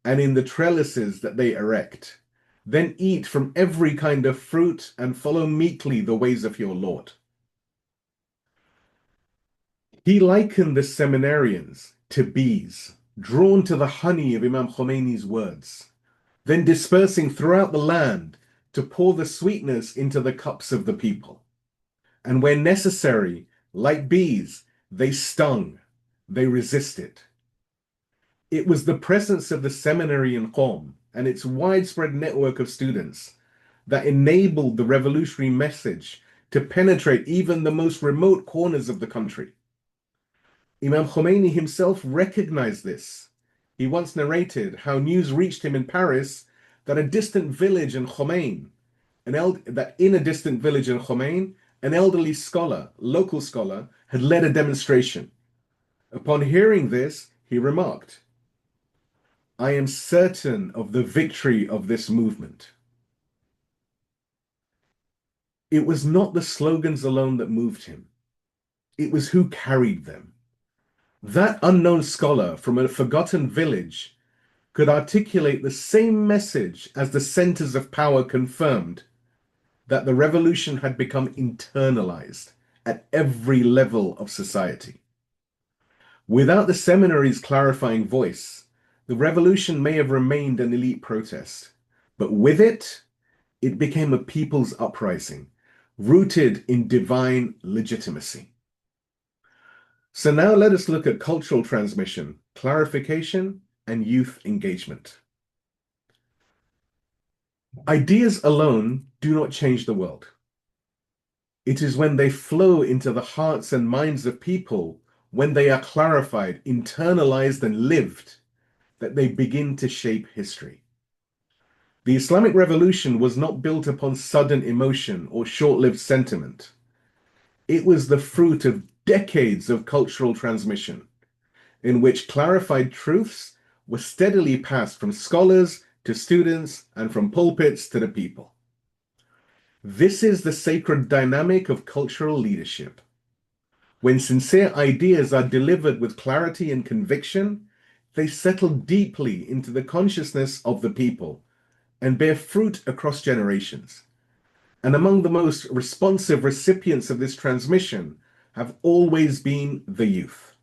and in the trellises that they erect. Then eat from every kind of fruit and follow meekly the ways of your Lord." He likened the seminarians to bees, drawn to the honey of Imam Khomeini's words, then dispersing throughout the land to pour the sweetness into the cups of the people. And where necessary, like bees, they stung, they resisted. It was the presence of the seminary in Qom and its widespread network of students that enabled the revolutionary message to penetrate even the most remote corners of the country. Imam Khomeini himself recognized this. He once narrated how news reached him in Paris that in a distant village in Khomein, an elderly scholar, local scholar, had led a demonstration. Upon hearing this, he remarked, "I am certain of the victory of this movement." It was not the slogans alone that moved him. It was who carried them. That unknown scholar from a forgotten village could articulate the same message as the centers of power confirmed, that the revolution had become internalized at every level of society. Without the seminary's clarifying voice, the revolution may have remained an elite protest, but with it, it became a people's uprising, rooted in divine legitimacy. So now let us look at cultural transmission, clarification, and youth engagement. Ideas alone do not change the world. It is when they flow into the hearts and minds of people, when they are clarified, internalized, and lived, that they begin to shape history. The Islamic revolution was not built upon sudden emotion or short-lived sentiment. It was the fruit of decades of cultural transmission, in which clarified truths were steadily passed from scholars to students and from pulpits to the people. This is the sacred dynamic of cultural leadership. When sincere ideas are delivered with clarity and conviction, they settle deeply into the consciousness of the people and bear fruit across generations. And among the most responsive recipients of this transmission have always been the youth.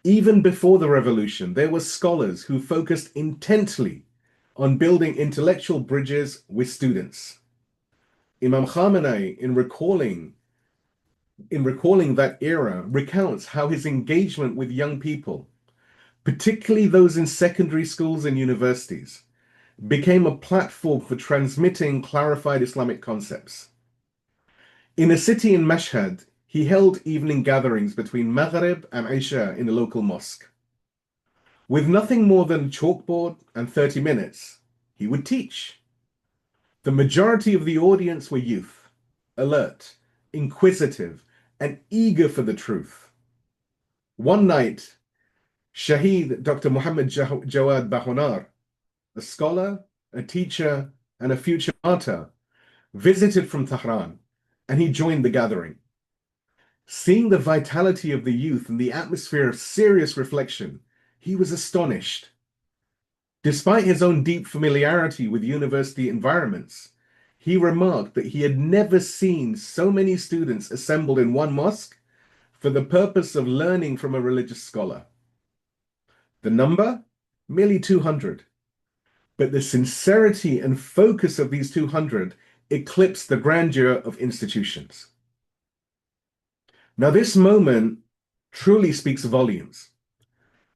Even before the revolution, there were scholars who focused intently on building intellectual bridges with students. Imam Khamenei, in recalling that era, recounts how his engagement with young people, particularly those in secondary schools and universities, became a platform for transmitting clarified Islamic concepts. In a city in Mashhad, he held evening gatherings between Maghrib and Isha in a local mosque. With nothing more than a chalkboard and 30 minutes, he would teach. The majority of the audience were youth, alert, inquisitive, and eager for the truth. One night, Shaheed Dr. Muhammad Jawad Bahonar, a scholar, a teacher, and a future martyr, visited from Tehran, and he joined the gathering. Seeing the vitality of the youth and the atmosphere of serious reflection, he was astonished. Despite his own deep familiarity with university environments, he remarked that he had never seen so many students assembled in one mosque for the purpose of learning from a religious scholar. The number? Merely 200. But the sincerity and focus of these 200 eclipsed the grandeur of institutions. Now, this moment truly speaks volumes.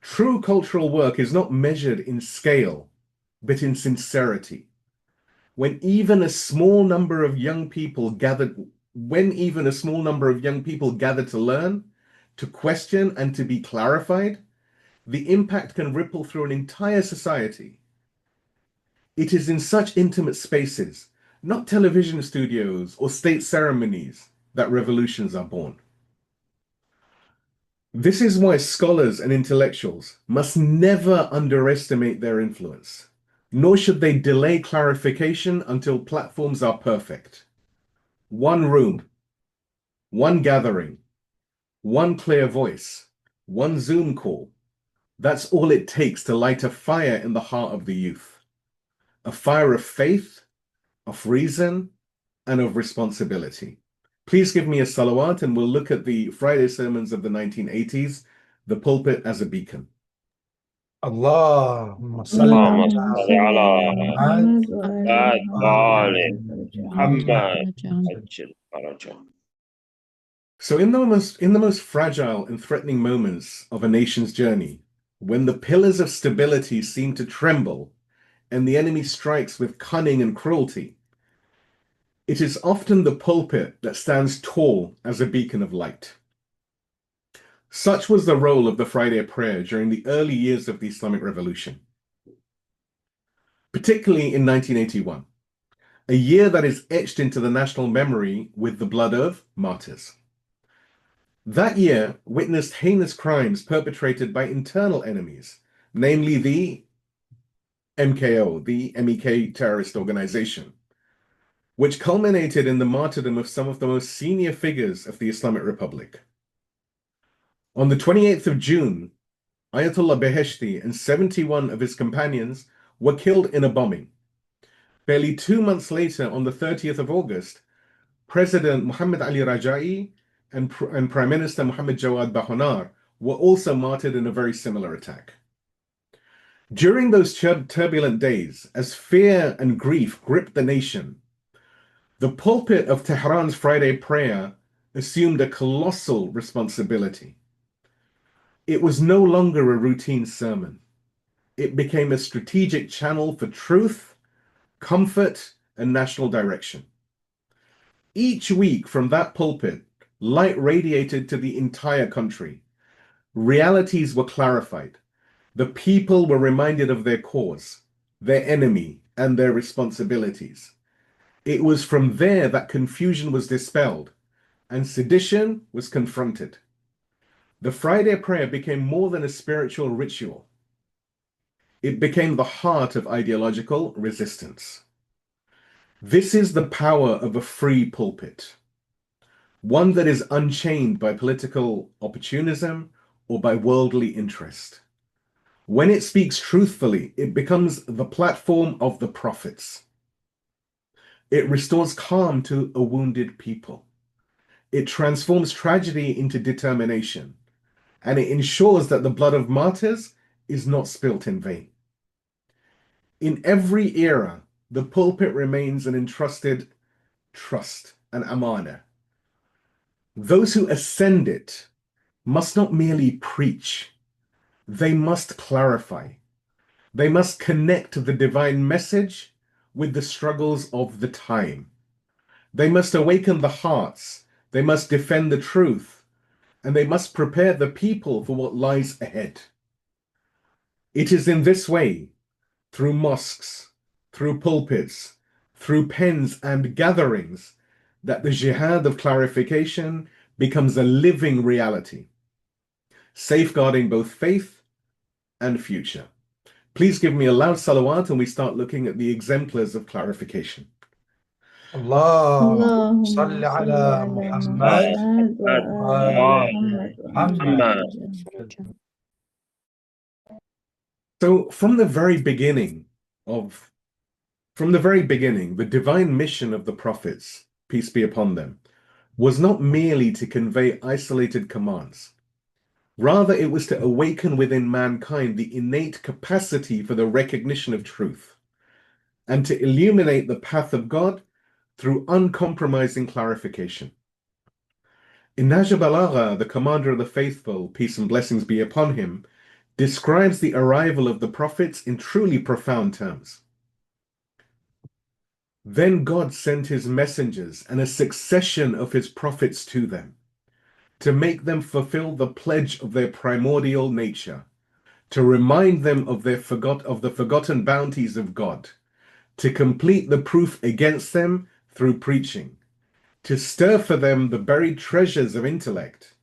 True cultural work is not measured in scale, but in sincerity. When even a small number of young people gather to learn, to question, and to be clarified, the impact can ripple through an entire society. It is in such intimate spaces, not television studios or state ceremonies, that revolutions are born. This is why scholars and intellectuals must never underestimate their influence, nor should they delay clarification until platforms are perfect. One room, one gathering, one clear voice, one Zoom call. That's all it takes to light a fire in the heart of the youth. A fire of faith, of reason, and of responsibility. Please give me a salawat and we'll look at the Friday sermons of the 1980s, the pulpit as a beacon. اللهم صل اللهم اللهم صل صل على على محمد وآل آل محمد محمد فرجهم. عجل فرجهم. So in the most fragile and threatening moments of a nation's journey, when the pillars of stability seem to tremble and the enemy strikes with cunning and cruelty, it is often the pulpit that stands tall as a beacon of light. Such was the role of the Friday prayer during the early years of the Islamic Revolution, particularly in 1981, a year that is etched into the national memory with the blood of martyrs. That year witnessed heinous crimes perpetrated by internal enemies, namely the MKO, the MEK terrorist organization, which culminated in the martyrdom of some of the most senior figures of the Islamic Republic. On the 28th of June, Ayatollah Beheshti and 71 of his companions were killed in a bombing. Barely 2 months later, on the 30th of August, President Muhammad Ali Rajai and Prime Minister Muhammad Jawad Bahonar were also martyred in a very similar attack. During those turbulent days, as fear and grief gripped the nation, the pulpit of Tehran's Friday prayer assumed a colossal responsibility. It was no longer a routine sermon. It became a strategic channel for truth, comfort, and national direction. Each week from that pulpit, light radiated to the entire country. Realities were clarified. The people were reminded of their cause, their enemy, and their responsibilities. It was from there that confusion was dispelled and sedition was confronted. The Friday prayer became more than a spiritual ritual. It became the heart of ideological resistance. This is the power of a free pulpit, one that is unchained by political opportunism or by worldly interest. When it speaks truthfully, it becomes the platform of the prophets. It restores calm to a wounded people. It transforms tragedy into determination. and it ensures that the blood of martyrs is not spilt in vain. In every era, the pulpit remains an entrusted trust, an amana. Those who ascend it must not merely preach, they must clarify. They must connect the divine message with the struggles of the time. They must awaken the hearts, they must defend the truth, and they must prepare the people for what lies ahead. It is in this way, through mosques, through pulpits, through pens and gatherings, that the jihad of clarification becomes a living reality, safeguarding both faith and future. Please give me a loud salawat and we start looking at the exemplars of clarification. اللهم اللهم صل صل على على محمد محمد وآل محمد محمد. So from the very beginning, the divine mission of the prophets, peace be upon them, was not merely to convey isolated commands. Rather, it was to awaken within mankind the innate capacity for the recognition of truth and to illuminate the path of God through uncompromising clarification. In Nahj Balagha, the commander of the faithful, peace and blessings be upon him, describes the arrival of the prophets in truly profound terms. Then God sent his messengers and a succession of his prophets to them, to make them fulfill the pledge of their primordial nature, to remind them of the forgotten bounties of God, to complete the proof against them through preaching, to stir for them the buried treasures of intellect,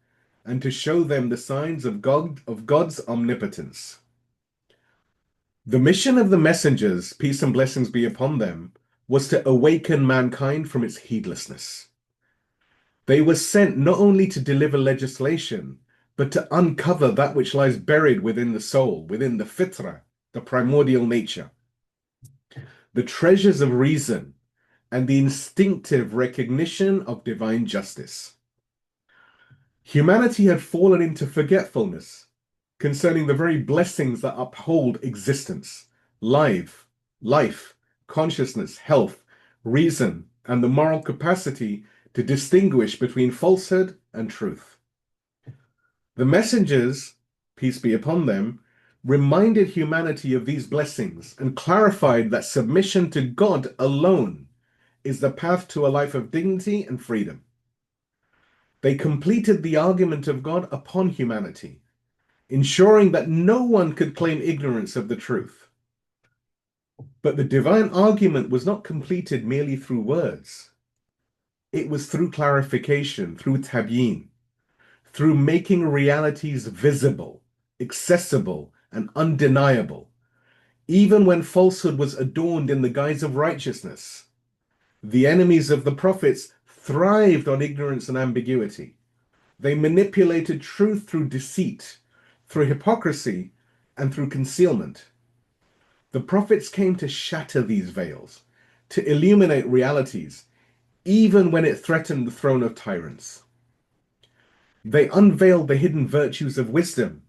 and to show them the signs of God's omnipotence. The mission of the messengers, peace and blessings be upon them, was to awaken mankind from its heedlessness. They were sent not only to deliver legislation, but to uncover that which lies buried within the soul, within the fitra, the primordial nature, the treasures of reason, and the instinctive recognition of divine justice. Humanity had fallen into forgetfulness concerning the very blessings that uphold existence, life, consciousness, health, reason, and the moral capacity to distinguish between falsehood and truth. The messengers, peace be upon them, reminded humanity of these blessings and clarified that submission to God alone is the path to a life of dignity and freedom. They completed the argument of God upon humanity, ensuring that no one could claim ignorance of the truth. But the divine argument was not completed merely through words. It was through clarification, through Tabyeen, through making realities visible, accessible, and undeniable, even when falsehood was adorned in the guise of righteousness. The enemies of the prophets thrived on ignorance and ambiguity. They manipulated truth through deceit, through hypocrisy, and through concealment. The prophets came to shatter these veils, to illuminate realities, even when it threatened the throne of tyrants. They unveiled the hidden virtues of wisdom,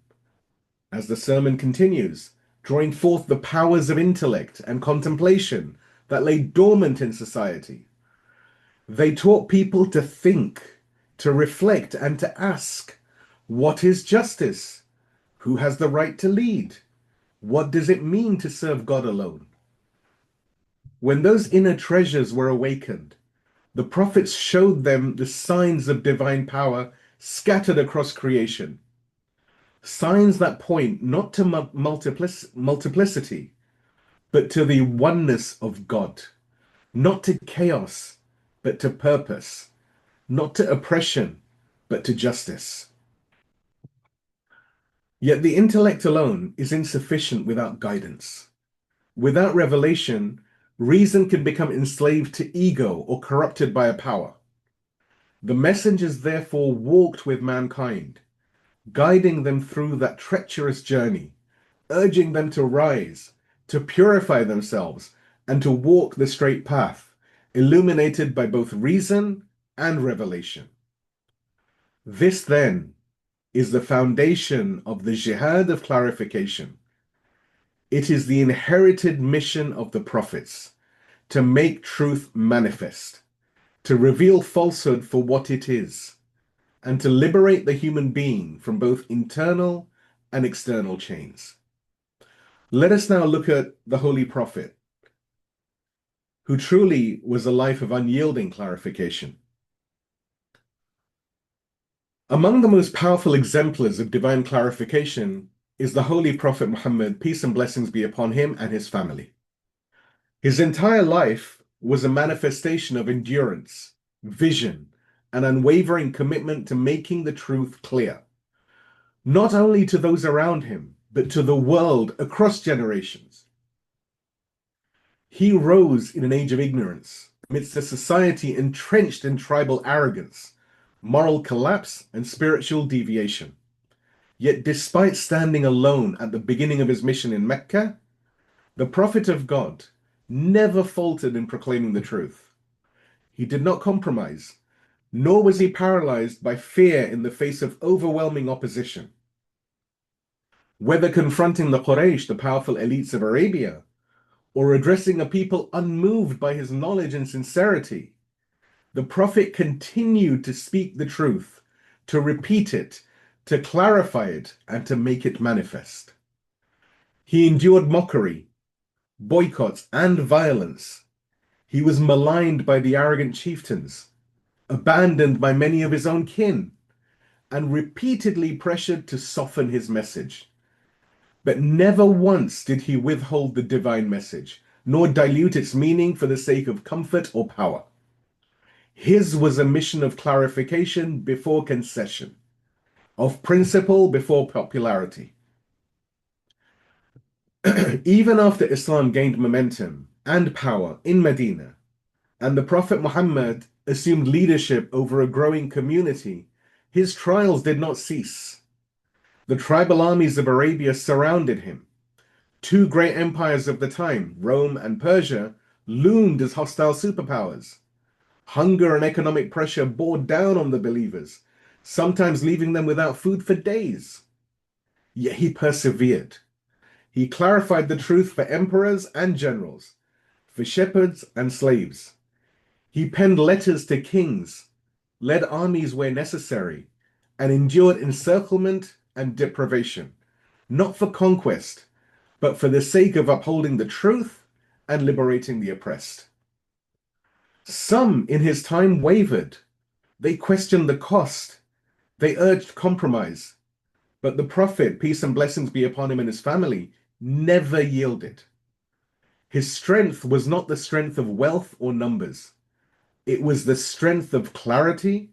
as the sermon continues, drawing forth the powers of intellect and contemplation that lay dormant in society. They taught people to think, to reflect, and to ask, what is justice? Who has the right to lead? What does it mean to serve God alone? When those inner treasures were awakened, the prophets showed them the signs of divine power scattered across creation. Signs that point not to multiplicity, but to the oneness of God, not to chaos, but to purpose, not to oppression, but to justice. Yet the intellect alone is insufficient without guidance. Without revelation, reason can become enslaved to ego or corrupted by a power. The messengers therefore walked with mankind, guiding them through that treacherous journey, urging them to rise, to purify themselves, and to walk the straight path, illuminated by both reason and revelation. This, then, is the foundation of the jihad of clarification. It is the inherited mission of the prophets to make truth manifest, to reveal falsehood for what it is, and to liberate the human being from both internal and external chains. Let us now look at the Holy Prophet, who truly was a life of unyielding clarification. Among the most powerful exemplars of divine clarification is the Holy Prophet Muhammad, peace and blessings be upon him and his family. His entire life was a manifestation of endurance, vision, and unwavering commitment to making the truth clear, not only to those around him, but to the world across generations. He rose in an age of ignorance, amidst a society entrenched in tribal arrogance, moral collapse, and spiritual deviation. Yet despite standing alone at the beginning of his mission in Mecca, the Prophet of God never faltered in proclaiming the truth. He did not compromise, nor was he paralyzed by fear in the face of overwhelming opposition. Whether confronting the Quraysh, the powerful elites of Arabia, or addressing a people unmoved by his knowledge and sincerity, the Prophet continued to speak the truth, to repeat it, to clarify it, and to make it manifest. He endured mockery, boycotts, and violence. He was maligned by the arrogant chieftains, abandoned by many of his own kin, and repeatedly pressured to soften his message. But never once did he withhold the divine message, nor dilute its meaning for the sake of comfort or power. His was a mission of clarification before concession, of principle before popularity. Even after Islam gained momentum and power in Medina, and the Prophet Muhammad assumed leadership over a growing community, his trials did not cease. The tribal armies of Arabia surrounded him. Two great empires of the time, Rome and Persia, loomed as hostile superpowers. Hunger and economic pressure bore down on the believers, sometimes leaving them without food for days. Yet he persevered. He clarified the truth for emperors and generals, for shepherds and slaves. He penned letters to kings, led armies where necessary, and endured encirclement and deprivation, not for conquest, but for the sake of upholding the truth and liberating the oppressed. Some in his time wavered. They questioned the cost. They urged compromise. But the Prophet, peace and blessings be upon him and his family, never yielded. His strength was not the strength of wealth or numbers. It was the strength of clarity,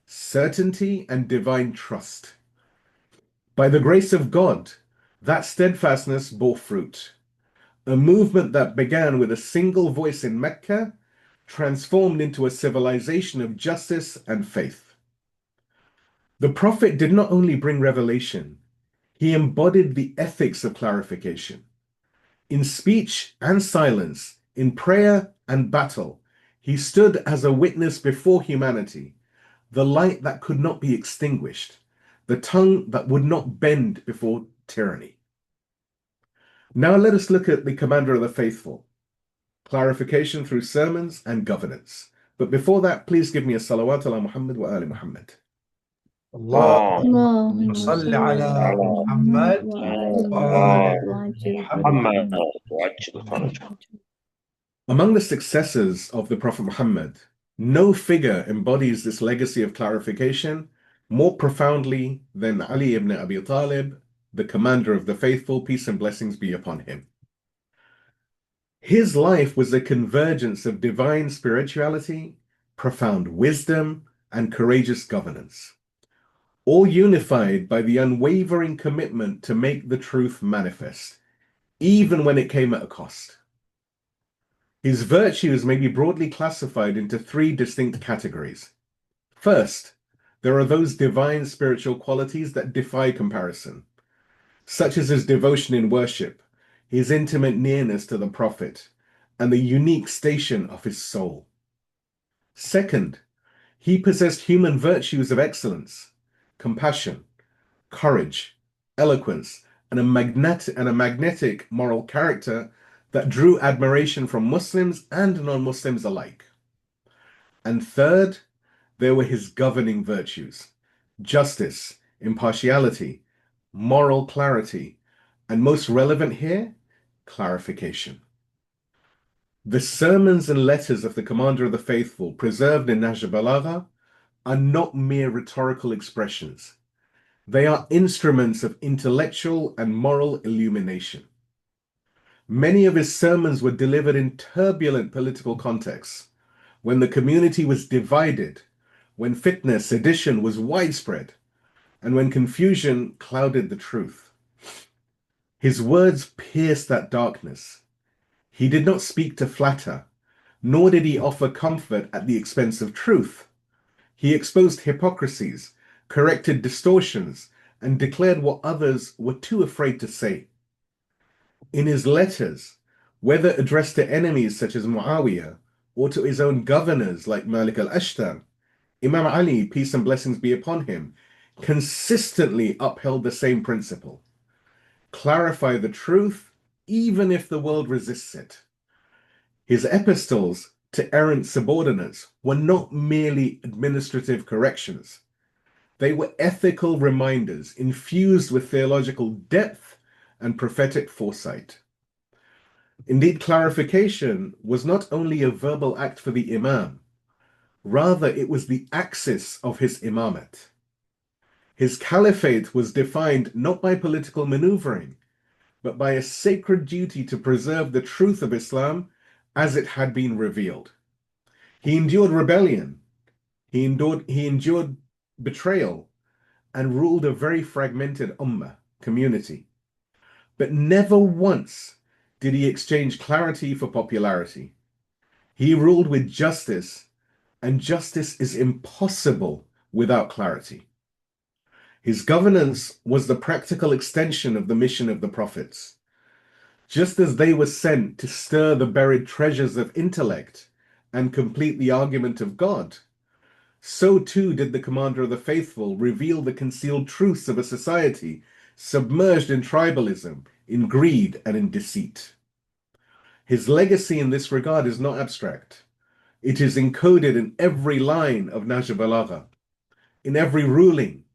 certainty, and divine trust. By the grace of God, that steadfastness bore fruit. A movement that began with a single voice in Mecca transformed into a civilization of justice and faith. The Prophet did not only bring revelation, he embodied the ethics of clarification. In speech and silence, in prayer and battle, he stood as a witness before humanity, the light that could not be extinguished, the tongue that would not bend before tyranny. Now let us look at the commander of the faithful, clarification through sermons and governance. But before that, please give me a salawat ala Muhammad wa ali Muhammad. اللهم صل صل على على محمد محمد وآل وعجل محمد فرجه. وعجل فرجه. Among the successors of the Prophet Muhammad, no figure embodies this legacy of clarification more profoundly than Ali ibn Abi Talib, the commander of the faithful, peace and blessings be upon him. His life was a convergence of divine spirituality, profound wisdom, and courageous governance, all unified by the unwavering commitment to make the truth manifest, even when it came at a cost. His virtues may be broadly classified into three distinct categories. First, there are those divine spiritual qualities that defy comparison, such as his devotion in worship, his intimate nearness to the Prophet, and the unique station of his soul. Second, he possessed human virtues of excellence, compassion, courage, eloquence, and a magnetic moral character that drew admiration from Muslims and non-Muslims alike. And third, there were his governing virtues: justice, impartiality, moral clarity, and most relevant here, clarification. The sermons and letters of the Commander of the Faithful preserved in Nahj al-Balagha are not mere rhetorical expressions. They are instruments of intellectual and moral illumination. Many of his sermons were delivered in turbulent political contexts, when the community was divided, when fitna, sedition was widespread, and when confusion clouded the truth. His words pierced that darkness. He did not speak to flatter, nor did he offer comfort at the expense of truth. He exposed hypocrisies, corrected distortions, and declared what others were too afraid to say. In his letters, whether addressed to enemies such as Muawiyah or to his own governors like Malik al-Ashtar, Imam Ali, peace and blessings be upon him, consistently upheld the same principle: clarify the truth even if the world resists it. His epistles to errant subordinates were not merely administrative corrections. They were ethical reminders infused with theological depth and prophetic foresight. Indeed, clarification was not only a verbal act for the Imam, rather it was the axis of his imamate. His caliphate was defined not by political maneuvering, but by a sacred duty to preserve the truth of Islam as it had been revealed. He endured rebellion, he endured betrayal, and ruled a very fragmented ummah community. But never once did he exchange clarity for popularity. He ruled with justice, and justice is impossible without clarity. His governance was the practical extension of the mission of the prophets. Just as they were sent to stir the buried treasures of intellect and complete the argument of God, so too did the Commander of the Faithful reveal the concealed truths of a society submerged in tribalism, in greed, and in deceit. His legacy in this regard is not abstract. It is encoded in every line of Nahj al-Balagha, in every ruling,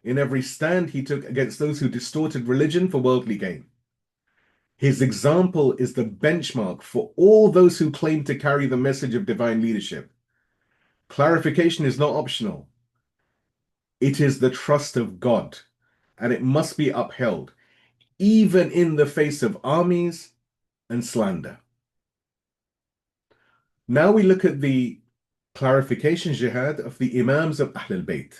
in every stand he took against those who distorted religion for worldly gain. His example is the benchmark for all those who claim to carry the message of divine leadership. Clarification is not optional. It is the trust of God, and it must be upheld, even in the face of armies and slander. Now we look at the clarification jihad of the Imams of Ahl al-Bayt.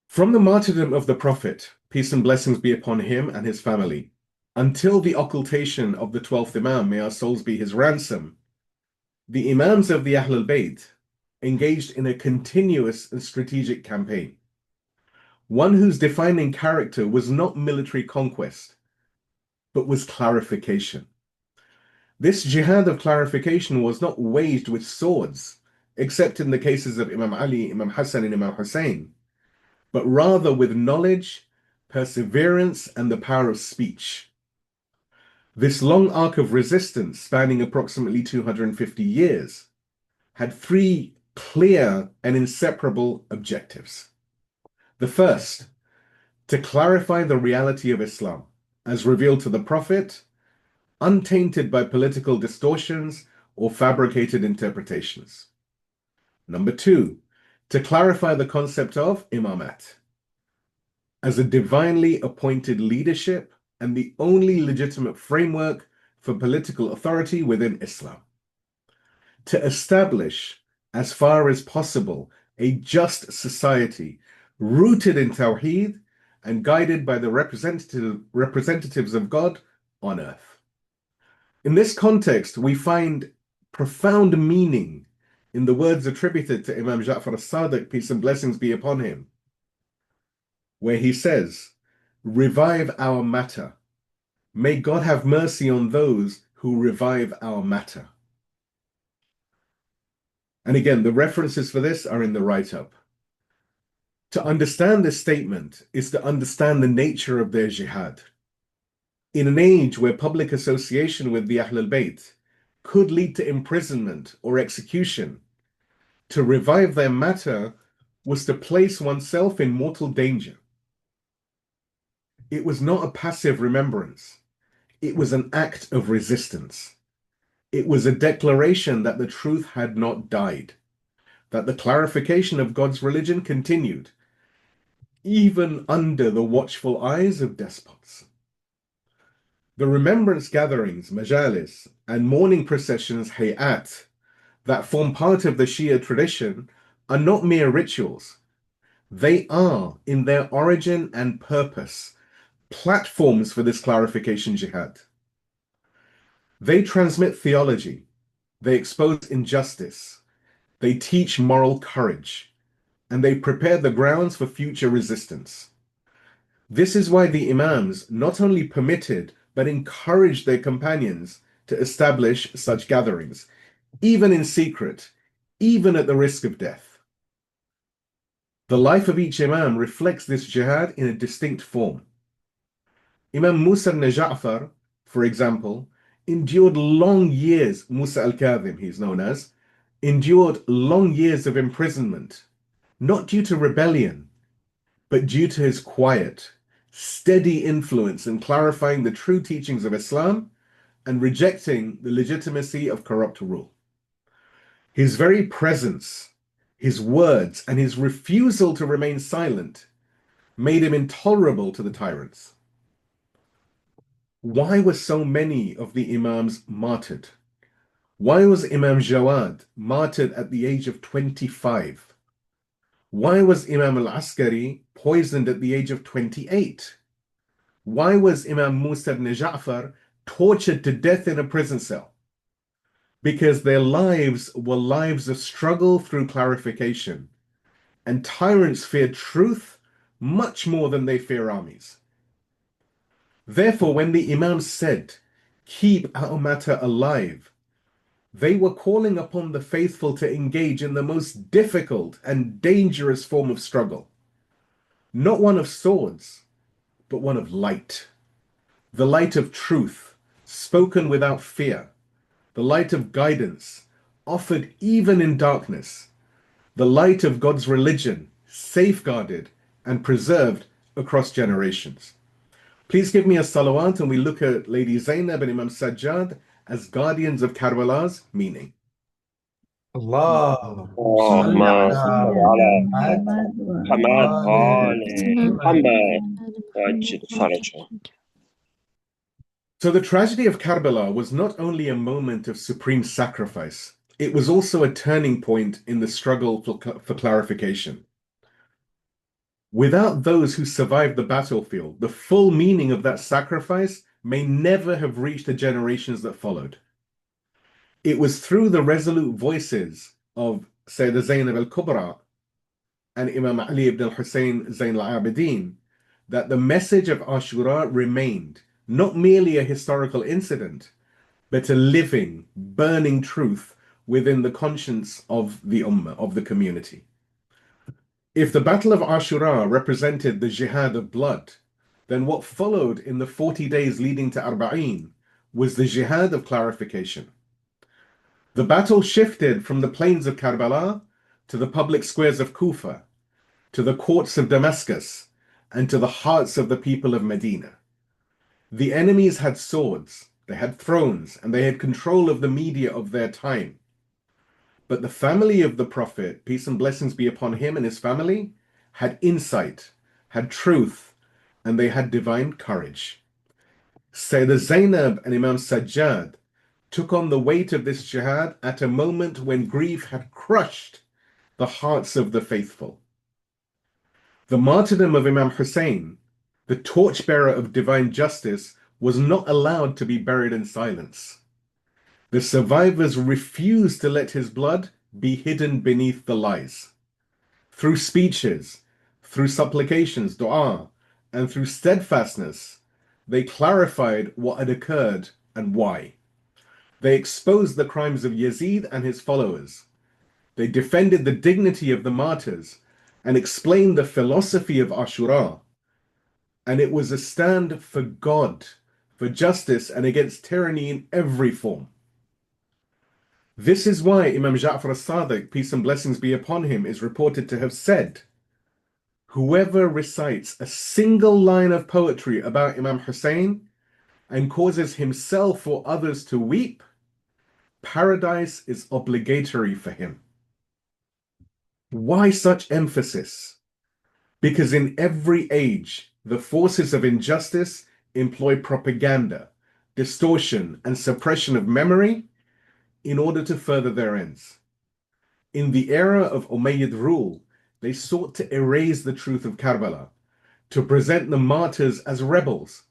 From the martyrdom of the Prophet, peace and blessings be upon him and his family, until the occultation of the 12th Imam, may our souls be his ransom, the Imams of the Ahl al-Bayt engaged in a continuous and strategic campaign, one whose defining character was not military conquest, but was clarification. This jihad of clarification was not waged with swords, except in the cases of Imam Ali, Imam Hassan, and Imam Husayn, but rather with knowledge, perseverance, and the power of speech. This long arc of resistance, spanning approximately 250 years, had three clear and inseparable objectives. The first, to clarify the reality of Islam, as revealed to the Prophet, untainted by political distortions or fabricated interpretations. Number two, to clarify the concept of imamat, as a divinely appointed leadership and the only legitimate framework for political authority within Islam. To establish, as far as possible, a just society rooted in Tawheed and guided by the representatives of God on earth. In this context, we find profound meaning in the words attributed to Imam Ja'far as-Sadiq, peace and blessings be upon him, where he says, "Revive our matter. May God have mercy on those who revive our matter." And again, the references for this are in the write-up. To understand this statement is to understand the nature of their jihad. In an age where public association with the Ahl al-Bayt could lead to imprisonment or execution, to revive their matter was to place oneself in mortal danger. It was not a passive remembrance. It was an act of resistance. It was a declaration that the truth had not died, that the clarification of God's religion continued, even under the watchful eyes of despots. The remembrance gatherings, majalis, and mourning processions, hayat, that form part of the Shia tradition are not mere rituals. They are, in their origin and purpose, platforms for this clarification jihad. They transmit theology, they expose injustice, they teach moral courage, and they prepare the grounds for future resistance. This is why the Imams not only permitted but encouraged their companions to establish such gatherings, even in secret, even at the risk of death. The life of each Imam reflects this jihad in a distinct form. Imam Musa ibn Ja'far, for example, endured long years, Musa al-Kadhim he's known as, endured long years of imprisonment, not due to rebellion, but due to his quiet, steady influence in clarifying the true teachings of Islam and rejecting the legitimacy of corrupt rule. His very presence, his words, and his refusal to remain silent made him intolerable to the tyrants. Why were so many of the Imams martyred? Why was Imam Jawad martyred at the age of 25? Why was Imam al-Askari poisoned at the age of 28? Why was Imam Musa ibn Ja'far tortured to death in a prison cell? Because their lives were lives of struggle through clarification, and tyrants fear truth much more than they fear armies. Therefore, when the Imams said, "Keep our matter alive," they were calling upon the faithful to engage in the most difficult and dangerous form of struggle. Not one of swords, but one of light. The light of truth, spoken without fear. The light of guidance, offered even in darkness. The light of God's religion, safeguarded and preserved across generations. Please give me a salawat and we look at Lady Zainab and Imam Sajjad as guardians of Karbala's meaning. Allah. اللهم صل على محمد وآل محمد وعجل فرجهم. So the tragedy of Karbala was not only a moment of supreme sacrifice, it was also a turning point in the struggle for clarification. Without those who survived the battlefield, the full meaning of that sacrifice may never have reached the generations that followed. It was through the resolute voices of Sayyidah Zainab al-Kubra and Imam Ali ibn al-Husayn Zain al-Abidin that the message of Ashura remained not merely a historical incident, but a living, burning truth within the conscience of the Ummah, of the community. If the Battle of Ashura represented the jihad of blood, then what followed in the 40 days leading to Arba'een was the jihad of clarification. The battle shifted from the plains of Karbala to the public squares of Kufa, to the courts of Damascus, and to the hearts of the people of Medina. The enemies had swords, they had thrones, and they had control of the media of their time. But the family of the Prophet, peace and blessings be upon him and his family, had insight, had truth, and they had divine courage. Sayyidah Zainab and Imam Sajjad took on the weight of this jihad at a moment when grief had crushed the hearts of the faithful. The martyrdom of Imam Husayn, the torchbearer of divine justice, was not allowed to be buried in silence. The survivors refused to let his blood be hidden beneath the lies. Through speeches, through supplications, dua, and through steadfastness, they clarified what had occurred and why. They exposed the crimes of Yazid and his followers. They defended the dignity of the martyrs and explained the philosophy of Ashura. And it was a stand for God, for justice, and against tyranny in every form. This is why Imam Ja'far as-Sadiq, peace and blessings be upon him, is reported to have said, whoever recites a single line of poetry about Imam Husayn and causes himself or others to weep, paradise is obligatory for him. Why such emphasis? Because in every age, the forces of injustice employ propaganda, distortion, and suppression of memory in order to further their ends. In the era of Umayyad rule, they sought to erase the truth of Karbala, to present the martyrs as rebels,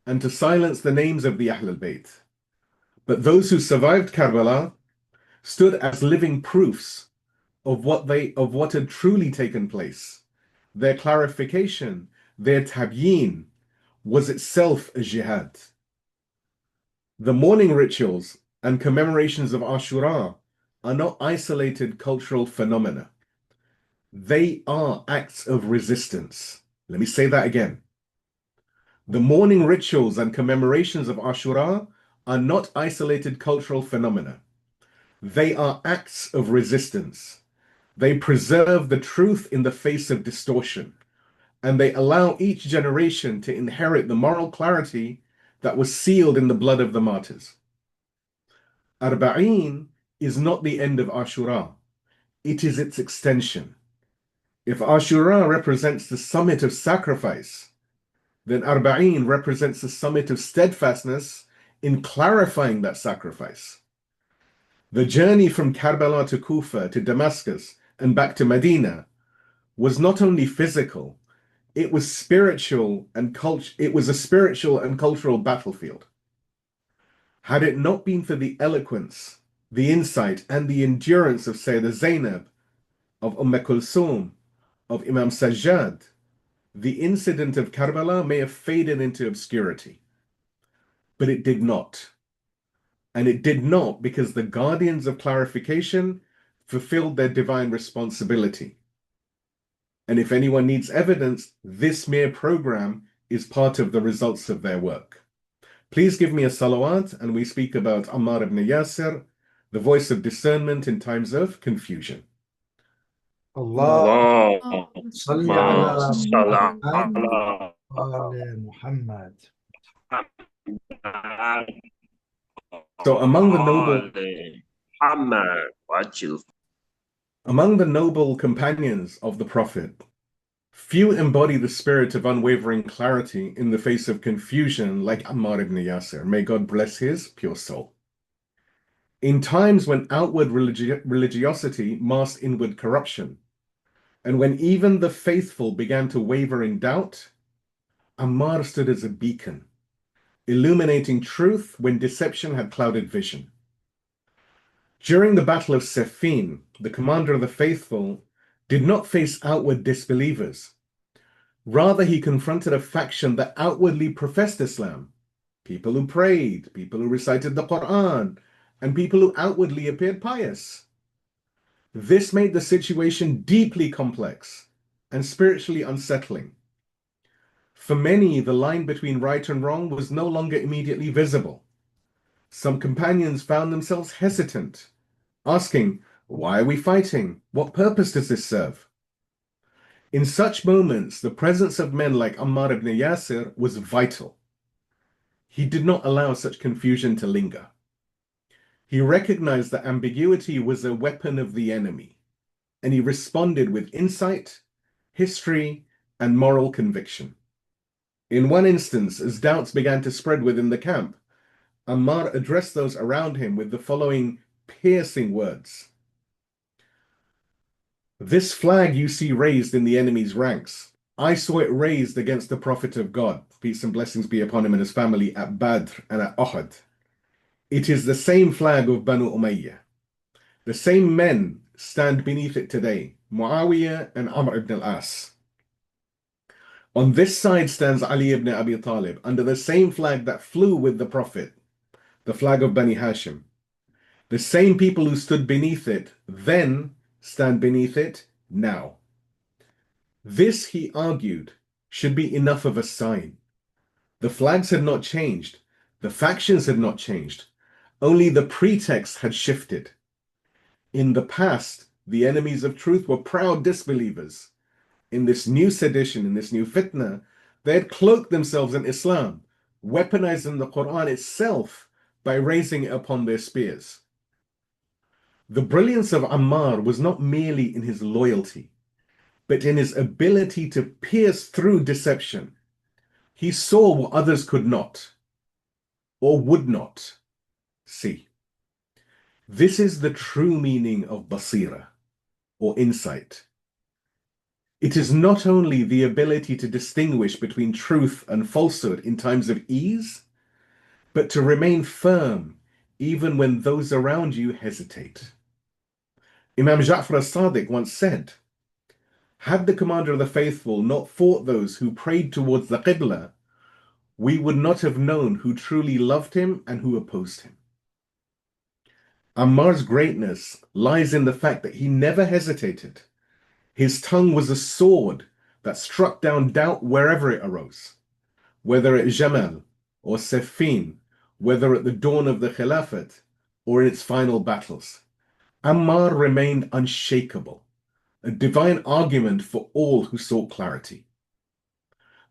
and to silence the names of the Ahl al-Bayt. But those who survived Karbala stood as living proofs of what had truly taken place. Their clarification, their tabyeen, was itself a jihad. The mourning rituals and commemorations of Ashura are not isolated cultural phenomena. They are acts of resistance. Let me say that again. The mourning rituals and commemorations of Ashura are not isolated cultural phenomena. They are acts of resistance. They preserve the truth in the face of distortion, and they allow each generation to inherit the moral clarity that was sealed in the blood of the martyrs. Arba'een is not the end of Ashura. It is its extension. If Ashura represents the summit of sacrifice, then Arba'een represents the summit of steadfastness in clarifying that sacrifice. The journey from Karbala to Kufa to Damascus and back to Medina was not only physical, it was spiritual and it was a spiritual and cultural battlefield. Had it not been for the eloquence, the insight, and the endurance of Sayyidah Zainab, of Kulthum, of Imam Sajjad, the incident of Karbala may have faded into obscurity. But it did not. And it did not because the guardians of clarification fulfilled their divine responsibility. And if anyone needs evidence, this mere program is part of the results of their work. Please give me a salawat, and we speak about Ammar ibn Yasir, the voice of discernment in times of confusion. اللهم صل على محمد. So among the noble companions of the Prophet, few embody the spirit of unwavering clarity in the face of confusion like Ammar ibn Yasir. May God bless his pure soul. In times when outward religiosity masked inward corruption, and when even the faithful began to waver in doubt, Ammar stood as a beacon, illuminating truth when deception had clouded vision. During the Battle of Siffin, the commander of the faithful did not face outward disbelievers. Rather, he confronted a faction that outwardly professed Islam, people who prayed, people who recited the Quran, and people who outwardly appeared pious. This made the situation deeply complex and spiritually unsettling. For many, the line between right and wrong was no longer immediately visible. Some companions found themselves hesitant, asking, why are we fighting? What purpose does this serve? In such moments, the presence of men like Ammar ibn Yasir was vital. He did not allow such confusion to linger. He recognized that ambiguity was a weapon of the enemy, and he responded with insight, history, and moral conviction. In one instance, as doubts began to spread within the camp, Ammar addressed those around him with the following piercing words. This flag you see raised in the enemy's ranks, I saw it raised against the Prophet of God, peace and blessings be upon him and his family, at Badr and at Uhud. It is the same flag of Banu Umayyah. The same men stand beneath it today, Muawiyah and Amr ibn al-As. On this side stands Ali ibn Abi Talib, under the same flag that flew with the Prophet, the flag of Bani Hashim. The same people who stood beneath it then stand beneath it now. This, he argued, should be enough of a sign. The flags had not changed. The factions had not changed. Only the pretext had shifted. In the past, the enemies of truth were proud disbelievers. In this new sedition, in this new fitna, they had cloaked themselves in Islam, weaponizing the Quran itself by raising it upon their spears. The brilliance of Ammar was not merely in his loyalty, but in his ability to pierce through deception. He saw what others could not or would not see. This is the true meaning of basira, or insight. It is not only the ability to distinguish between truth and falsehood in times of ease, but to remain firm even when those around you hesitate. Imam Ja'far as-Sadiq once said, "Had the commander of the faithful not fought those who prayed towards the Qibla, we would not have known who truly loved him and who opposed him." Ammar's greatness lies in the fact that he never hesitated. His tongue was a sword that struck down doubt wherever it arose, whether at Jamal or Siffin, whether at the dawn of the Khilafat or in its final battles. Ammar remained unshakable, a divine argument for all who sought clarity.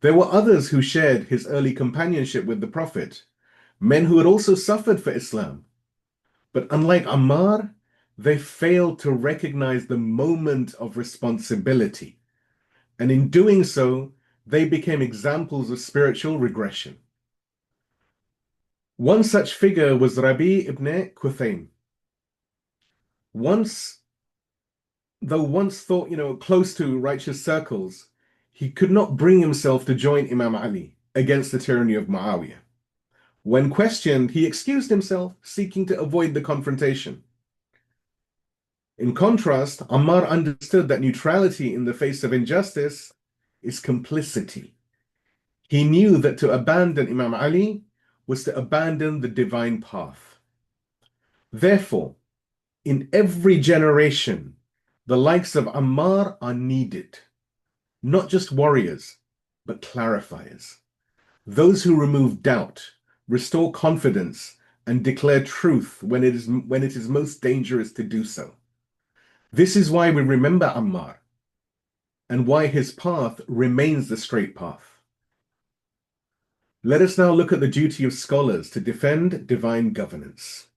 There were others who shared his early companionship with the Prophet, men who had also suffered for Islam. But unlike Ammar, they failed to recognize the moment of responsibility. And in doing so, they became examples of spiritual regression. One such figure was Rabi ibn Quthaym. Once thought, close to righteous circles, he could not bring himself to join Imam Ali against the tyranny of Muawiyah. When questioned, he excused himself, seeking to avoid the confrontation. In contrast, Ammar understood that neutrality in the face of injustice is complicity. He knew that to abandon Imam Ali was to abandon the divine path. Therefore, in every generation, the likes of Ammar are needed. Not just warriors, but clarifiers. Those who remove doubt, restore confidence, and declare truth when it is most dangerous to do so. This is why we remember Ammar, and why his path remains the straight path. Let us now look at the duty of scholars to defend divine governance.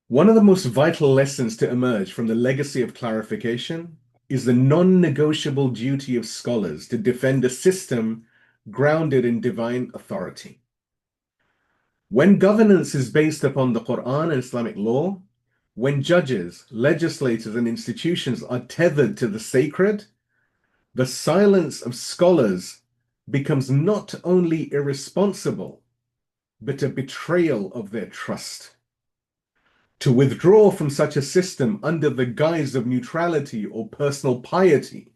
One of the most vital lessons to emerge from the legacy of clarification is the non-negotiable duty of scholars to defend a system grounded in divine authority. When governance is based upon the Quran and Islamic law, when judges, legislators, and institutions are tethered to the sacred, the silence of scholars becomes not only irresponsible, but a betrayal of their trust. To withdraw from such a system under the guise of neutrality or personal piety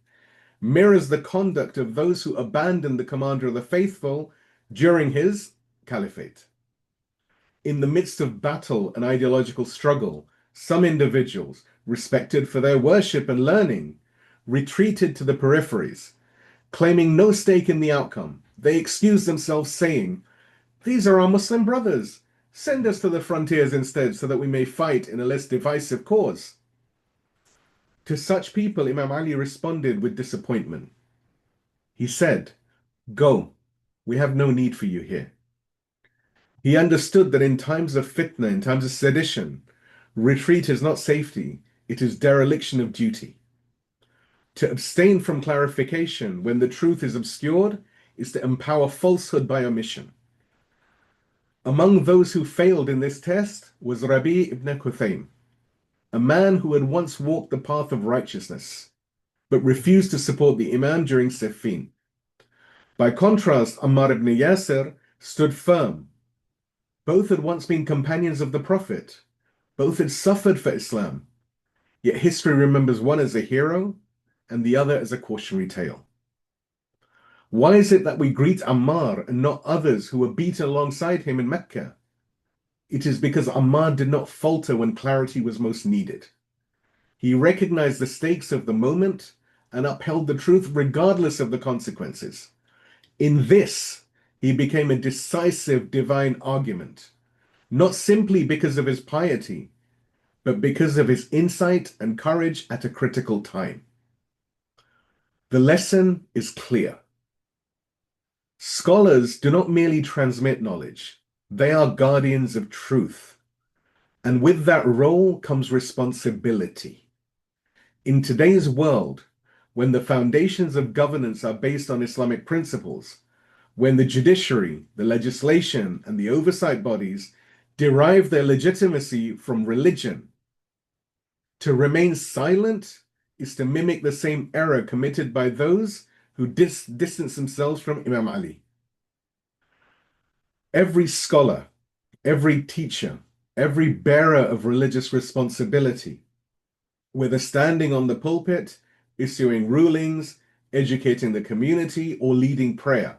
mirrors the conduct of those who abandoned the commander of the faithful during his caliphate. In the midst of battle and ideological struggle, some individuals, respected for their worship and learning, retreated to the peripheries, claiming no stake in the outcome. They excused themselves, saying, "These are our Muslim brothers. Send us to the frontiers instead so that we may fight in a less divisive cause." To such people, Imam Ali responded with disappointment. He said, "Go, we have no need for you here." He understood that in times of fitna, in times of sedition, retreat is not safety, it is dereliction of duty. To abstain from clarification when the truth is obscured is to empower falsehood by omission. Among those who failed in this test was Rabi ibn Quthaym, a man who had once walked the path of righteousness, but refused to support the Imam during Siffin. By contrast, Ammar ibn Yasir stood firm. Both had once been companions of the Prophet. Both had suffered for Islam. Yet history remembers one as a hero and the other as a cautionary tale. Why is it that we greet Ammar and not others who were beaten alongside him in Mecca? It is because Ammar did not falter when clarity was most needed. He recognized the stakes of the moment and upheld the truth regardless of the consequences. In this, he became a decisive divine argument, not simply because of his piety, but because of his insight and courage at a critical time. The lesson is clear. Scholars do not merely transmit knowledge, they are guardians of truth. And with that role comes responsibility. In today's world, when the foundations of governance are based on Islamic principles, when the judiciary, the legislation, and the oversight bodies derive their legitimacy from religion, to remain silent is to mimic the same error committed by those who distance themselves from Imam Ali. Every scholar, every teacher, every bearer of religious responsibility, whether standing on the pulpit, issuing rulings, educating the community, or leading prayer,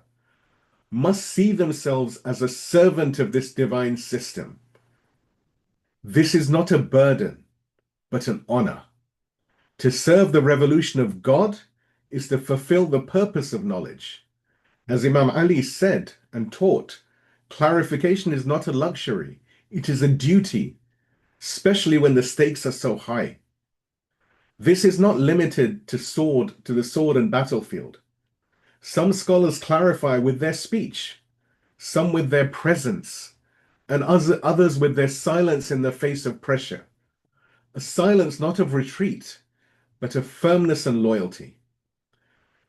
must see themselves as a servant of this divine system. This is not a burden, but an honor. To serve the revolution of God is to fulfill the purpose of knowledge. As Imam Ali said and taught, clarification is not a luxury, it is a duty, especially when the stakes are so high. This is not limited to the sword and battlefield. Some scholars clarify with their speech, some with their presence, and others with their silence in the face of pressure. A silence not of retreat, but of firmness and loyalty.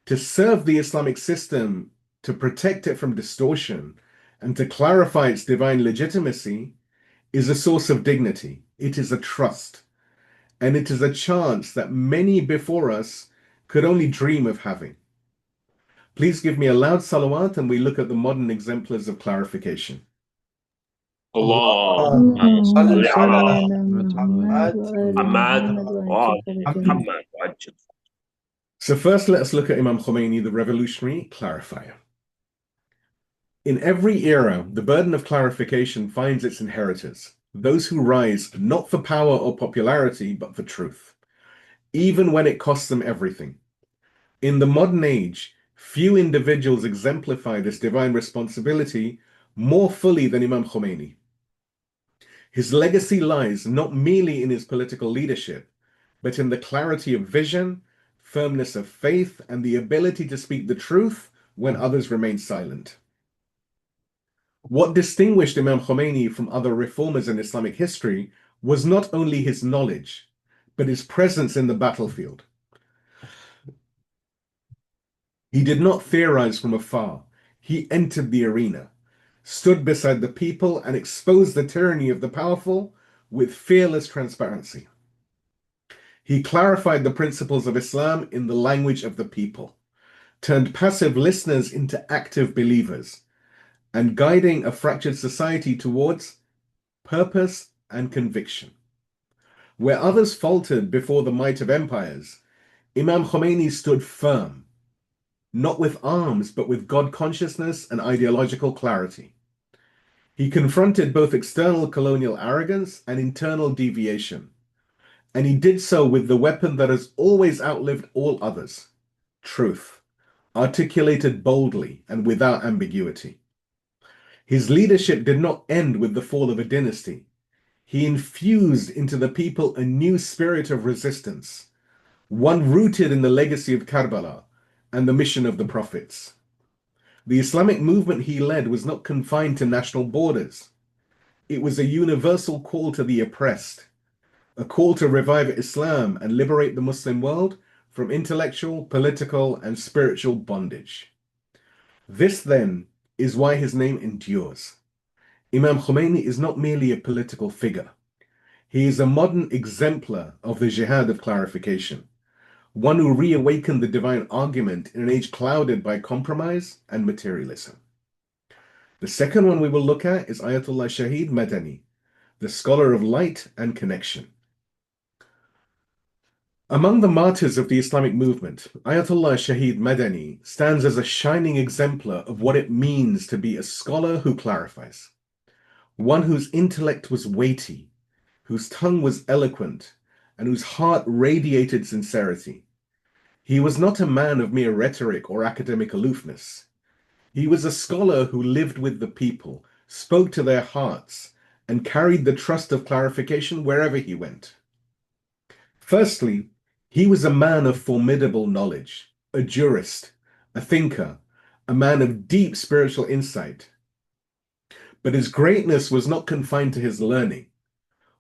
To serve the Islamic system, to protect it from distortion, and to clarify its divine legitimacy is a source of dignity. It is a trust. And it is a chance that many before us could only dream of having. Please give me a loud salawat and we look at the modern exemplars of clarification. اللهم صل صل على على محمد وآل محمد محمد وآل وعجل فرجهم. محمد وعجل. So first, let us look at Imam Khomeini, the revolutionary clarifier. In every era, the burden of clarification finds its inheritors, those who rise not for power or popularity, but for truth, even when it costs them everything. In the modern age, few individuals exemplify this divine responsibility more fully than Imam Khomeini. His legacy lies not merely in his political leadership, but in the clarity of vision, firmness of faith, and the ability to speak the truth when others remain silent. What distinguished Imam Khomeini from other reformers in Islamic history was not only his knowledge, but his presence in the battlefield. He did not theorize from afar. He entered the arena, stood beside the people, and exposed the tyranny of the powerful with fearless transparency. He clarified the principles of Islam in the language of the people, turned passive listeners into active believers, and guiding a fractured society towards purpose and conviction. Where others faltered before the might of empires, Imam Khomeini stood firm, not with arms, but with God consciousness and ideological clarity. He confronted both external colonial arrogance and internal deviation, and he did so with the weapon that has always outlived all others, truth, articulated boldly and without ambiguity. His leadership did not end with the fall of a dynasty. He infused into the people a new spirit of resistance, one rooted in the legacy of Karbala and the mission of the prophets. The Islamic movement he led was not confined to national borders. It was a universal call to the oppressed, a call to revive Islam and liberate the Muslim world from intellectual, political, and spiritual bondage. This, then, is why his name endures. Imam Khomeini is not merely a political figure. He is a modern exemplar of the jihad of clarification, one who reawakened the divine argument in an age clouded by compromise and materialism. The second one we will look at is Ayatollah Shahid Madani, the scholar of light and connection. Among the martyrs of the Islamic movement, Ayatollah Shahid Madani stands as a shining exemplar of what it means to be a scholar who clarifies, one whose intellect was weighty, whose tongue was eloquent, and whose heart radiated sincerity. He was not a man of mere rhetoric or academic aloofness. He was a scholar who lived with the people, spoke to their hearts, and carried the trust of clarification wherever he went. Firstly, he was a man of formidable knowledge, a jurist, a thinker, a man of deep spiritual insight. But his greatness was not confined to his learning.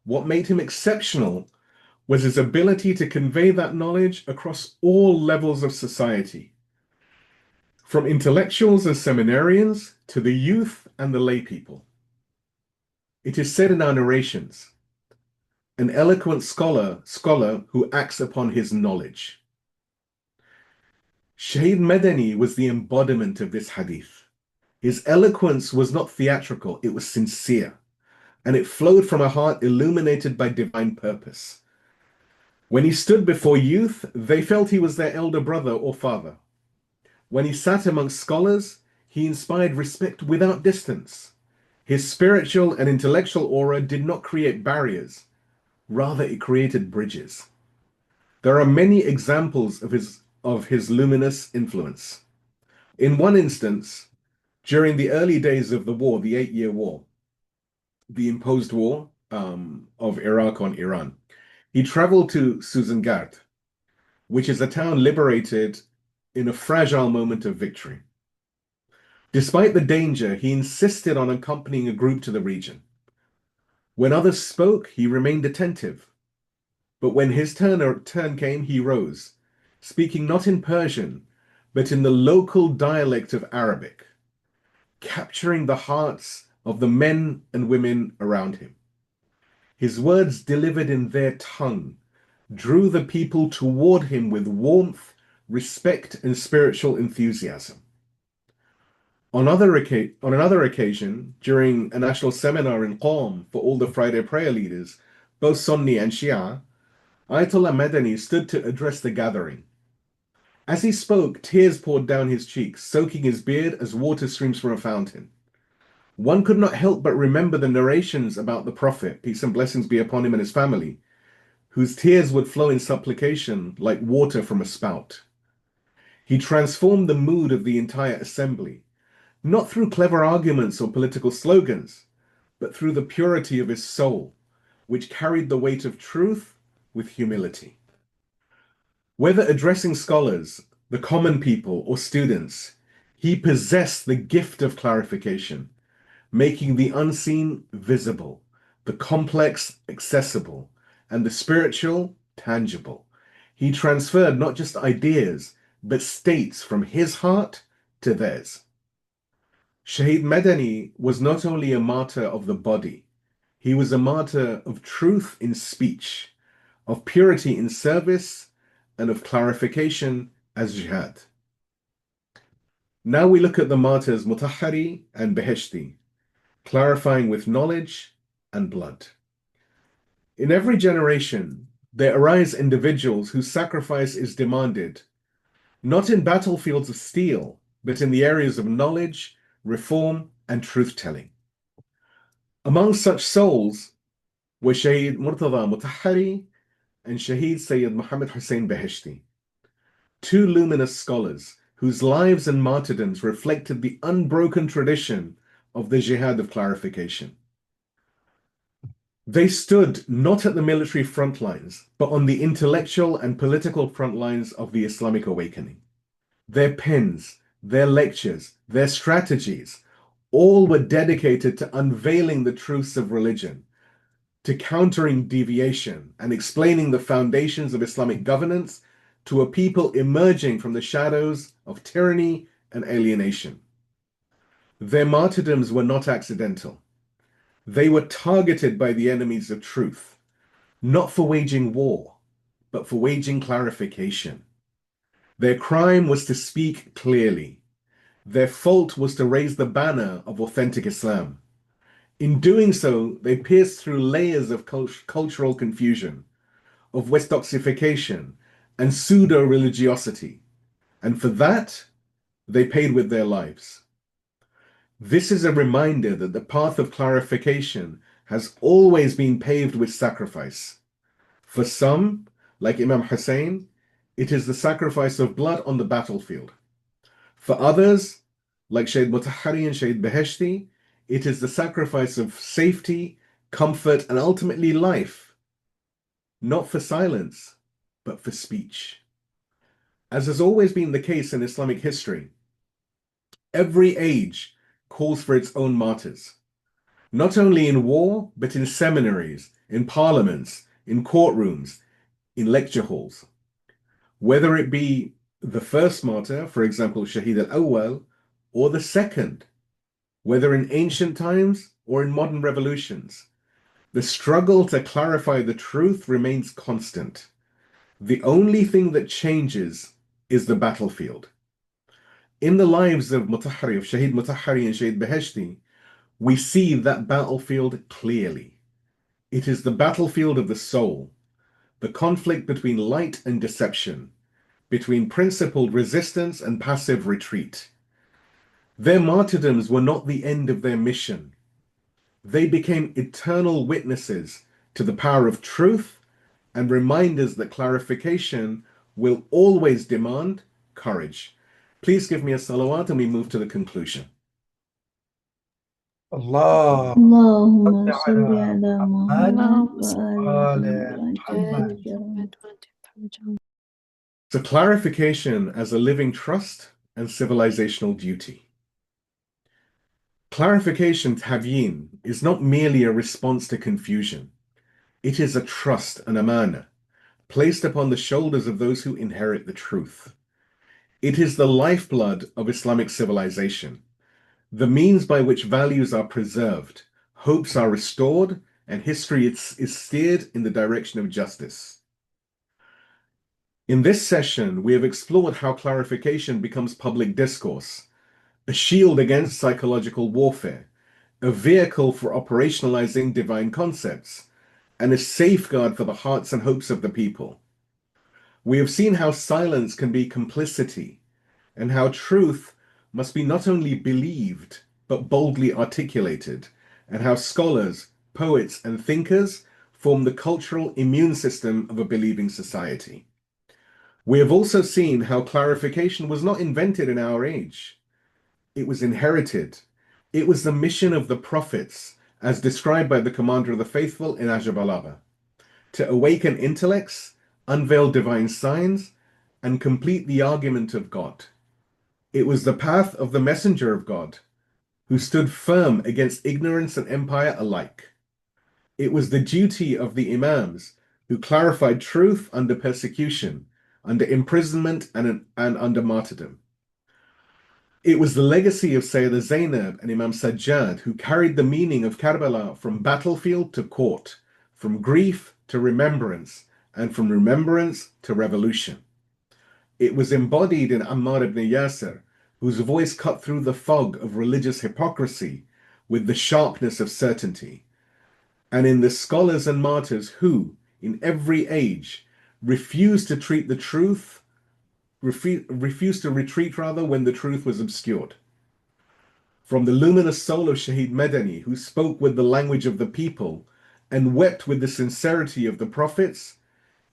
What made him exceptional was his ability to convey that knowledge across all levels of society, from intellectuals and seminarians to the youth and the lay people. It is said in our narrations, an eloquent scholar who acts upon his knowledge. Shaheed Madani was the embodiment of this hadith. His eloquence was not theatrical, it was sincere, and it flowed from a heart illuminated by divine purpose. When he stood before youth, they felt he was their elder brother or father. When he sat amongst scholars, he inspired respect without distance. His spiritual and intellectual aura did not create barriers, rather it created bridges. There are many examples of his luminous influence. In one instance, during the early days of the war, the 8-year war, the imposed war of Iraq on Iran, he traveled to Suzangard, which is a town liberated in a fragile moment of victory. Despite the danger, he insisted on accompanying a group to the region. When others spoke, he remained attentive. But when his turn came, he rose, speaking not in Persian, but in the local dialect of Arabic, capturing the hearts of the men and women around him. His words delivered in their tongue drew the people toward him with warmth, respect, and spiritual enthusiasm. On another occasion, during a national seminar in Qom for all the Friday prayer leaders, both Sunni and Shia, Ayatollah Madani stood to address the gathering. As he spoke, tears poured down his cheeks, soaking his beard as water streams from a fountain. One could not help but remember the narrations about the Prophet, peace and blessings be upon him and his family, whose tears would flow in supplication like water from a spout. He transformed the mood of the entire assembly, not through clever arguments or political slogans, but through the purity of his soul, which carried the weight of truth with humility. Whether addressing scholars, the common people, or students, he possessed the gift of clarification, making the unseen visible, the complex accessible, and the spiritual tangible. He transferred not just ideas, but states from his heart to theirs. Shaheed Madani was not only a martyr of the body, he was a martyr of truth in speech, of purity in service, and of clarification as jihad. Now we look at the martyrs Mutahhari and Beheshti, clarifying with knowledge and blood. In every generation, there arise individuals whose sacrifice is demanded, not in battlefields of steel, but in the areas of knowledge, reform, and truth-telling. Among such souls were Shaheed Murtada Mutahhari and Shaheed Sayyid Muhammad Husayn Beheshti, two luminous scholars whose lives and martyrdoms reflected the unbroken tradition of the jihad of clarification. They stood not at the military front lines, but on the intellectual and political front lines of the Islamic awakening. Their pens, their lectures, their strategies, all were dedicated to unveiling the truths of religion, to countering deviation and explaining the foundations of Islamic governance to a people emerging from the shadows of tyranny and alienation. Their martyrdoms were not accidental. They were targeted by the enemies of truth, not for waging war, but for waging clarification. Their crime was to speak clearly. Their fault was to raise the banner of authentic Islam. In doing so, they pierced through layers of cultural confusion, of Westoxification, and pseudo-religiosity. And for that, they paid with their lives. This is a reminder that the path of clarification has always been paved with sacrifice. For some, like Imam Husayn, it is the sacrifice of blood on the battlefield. For others, like Shaykh Mutahari and Shaykh Beheshti, it is the sacrifice of safety, comfort, and ultimately life, not for silence, but for speech. As has always been the case in Islamic history, every age calls for its own martyrs, not only in war, but in seminaries, in parliaments, in courtrooms, in lecture halls. Whether it be the first martyr, for example, Shahid al-Awwal, or the second, whether in ancient times or in modern revolutions, the struggle to clarify the truth remains constant. The only thing that changes is the battlefield. In the lives of Mutahari, of Shahid Mutahari and Shahid Beheshti, we see that battlefield clearly. It is the battlefield of the soul, the conflict between light and deception, between principled resistance and passive retreat. Their martyrdoms were not the end of their mission. They became eternal witnesses to the power of truth and reminders that clarification will always demand courage. Please give me a salawat and we move to the conclusion. اللهم صل على محمد وآل محمد. So clarification as a living trust and civilizational duty. Clarification, Tabyeen, is not merely a response to confusion. It is a trust, an amana, placed upon the shoulders of those who inherit the truth. It is the lifeblood of Islamic civilization, the means by which values are preserved, hopes are restored, and history is steered in the direction of justice. In this session, we have explored how clarification becomes public discourse, a shield against psychological warfare, a vehicle for operationalizing divine concepts, and a safeguard for the hearts and hopes of the people. We have seen how silence can be complicity, and how truth must be not only believed, but boldly articulated, and how scholars, poets, and thinkers form the cultural immune system of a believing society. We have also seen how clarification was not invented in our age. It was inherited. It was the mission of the prophets, as described by the commander of the faithful in Balagha, to awaken intellects, unveil divine signs, and complete the argument of God. It was the path of the messenger of God, who stood firm against ignorance and empire alike. It was the duty of the Imams, who clarified truth under persecution, under imprisonment, and under martyrdom. It was the legacy of Sayyidah Zainab and Imam Sajjad, who carried the meaning of Karbala from battlefield to court, from grief to remembrance, and from remembrance to revolution. It was embodied in Ammar ibn Yasir, whose voice cut through the fog of religious hypocrisy with the sharpness of certainty, and in the scholars and martyrs who, in every age, refused to retreat when the truth was obscured. From the luminous soul of Shahid Madani, who spoke with the language of the people and wept with the sincerity of the prophets,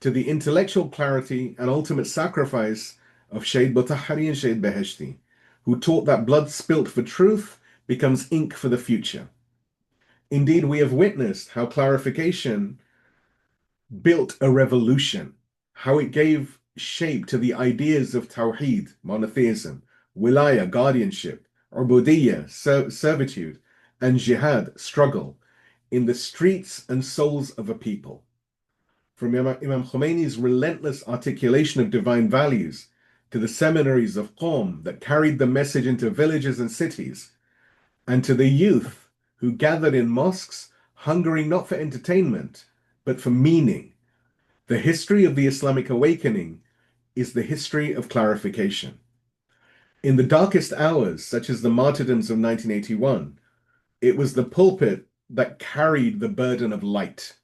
to the intellectual clarity and ultimate sacrifice of Shahid Mutahari and Shahid Beheshti, who taught that blood spilt for truth becomes ink for the future. Indeed, we have witnessed how clarification built a revolution, how it gave shape to the ideas of Tawheed, monotheism, Wilaya, guardianship, Ubudiyya, servitude, and Jihad, struggle, in the streets and souls of a people. From Imam Khomeini's relentless articulation of divine values to the seminaries of Qom that carried the message into villages and cities, and to the youth who gathered in mosques, hungering not for entertainment, but for meaning. The history of the Islamic awakening is the history of clarification. In the darkest hours, such as the martyrdoms of 1981, it was the pulpit that carried the burden of light,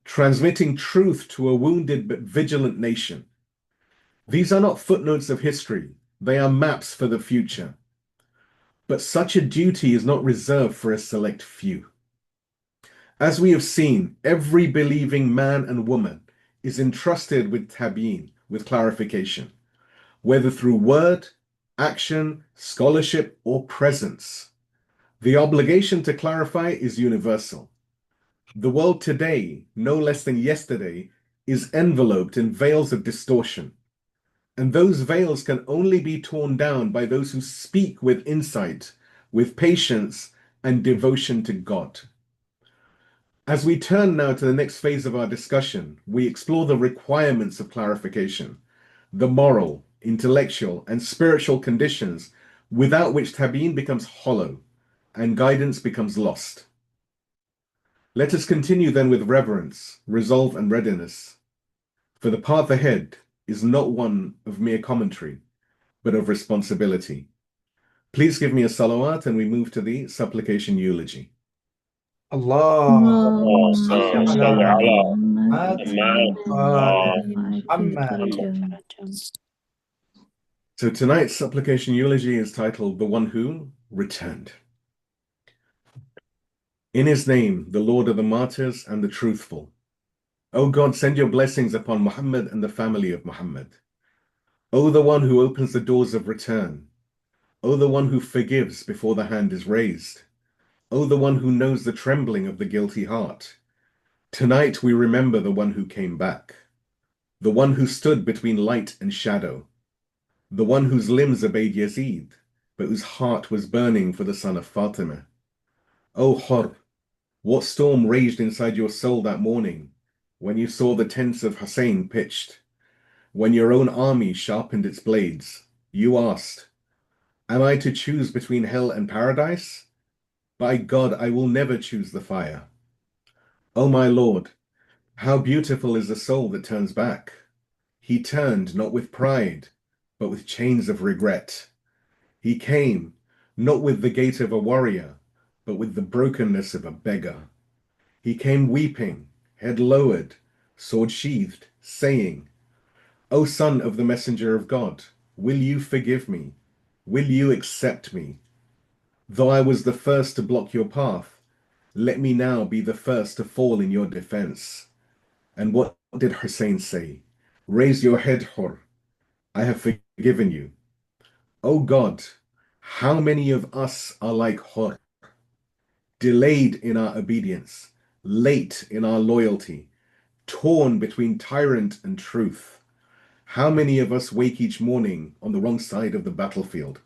transmitting truth to a wounded but vigilant nation. These are not footnotes of history, they are maps for the future. But such a duty is not reserved for a select few. As we have seen, every believing man and woman, is entrusted with Tabyeen, with clarification, whether through word, action, scholarship, or presence. The obligation to clarify is universal. The world today, no less than yesterday, is enveloped in veils of distortion. And those veils can only be torn down by those who speak with insight, with patience, and devotion to God. As we turn now to the next phase of our discussion, we explore the requirements of clarification, the moral, intellectual, and spiritual conditions without which Tabyeen becomes hollow and guidance becomes lost. Let us continue then with reverence, resolve, and readiness, for the path ahead is not one of mere commentary, but of responsibility. Please give me a salawat and we move to the supplication eulogy. اللهم صل صل على على محمد محمد الفاتح. So tonight's supplication eulogy is titled The One Who Returned. In his name, the Lord of the martyrs and the truthful. O God, send your blessings upon Muhammad and the family of Muhammad. O the one who opens the doors of return. O the one who forgives before the hand is raised. O the one who knows the trembling of the guilty heart. Tonight we remember the one who came back. The one who stood between light and shadow. The one whose limbs obeyed Yazid, but whose heart was burning for the son of Fatima. O Hurr, what storm raged inside your soul that morning when you saw the tents of Husayn pitched? When your own army sharpened its blades, you asked, am I to choose between hell and paradise? By God, I will never choose the fire. O my Lord, how beautiful is the soul that turns back. He turned not with pride, but with chains of regret. He came not with the gait of a warrior, but with the brokenness of a beggar. He came weeping, head lowered, sword sheathed, saying, O son of the messenger of God, will you forgive me? Will you accept me? Though I was the first to block your path, let me now be the first to fall in your defense. And what did Husayn say? Raise your head, Hurr. I have forgiven you. O God, how many of us are like Hurr? Delayed in our obedience, late in our loyalty, torn between tyrant and truth. How many of us wake each morning on the wrong side of the battlefield?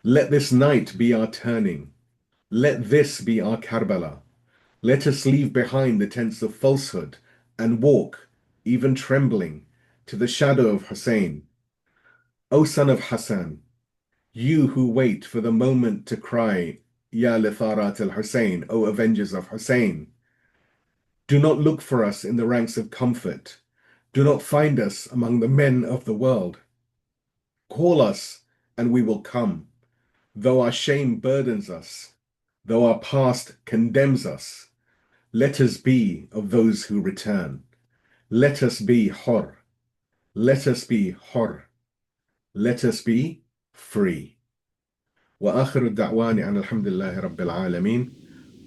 Let this night be our turning. Let this be our Karbala. Let us leave behind the tents of falsehood and walk, even trembling, to the shadow of Husayn. O son of Hassan, you who wait for the moment to cry, Ya Litharat al-Husayn, O avengers of Husayn, do not look for us in the ranks of comfort. Do not find us among the men of the world. Call us and we will come. Though our shame burdens us, though our past condemns us, let us be of those who return. Let us be Hurr. Let us be Hurr. Let us be free. وآخر الدعوان أن الحمد لله رب العالمين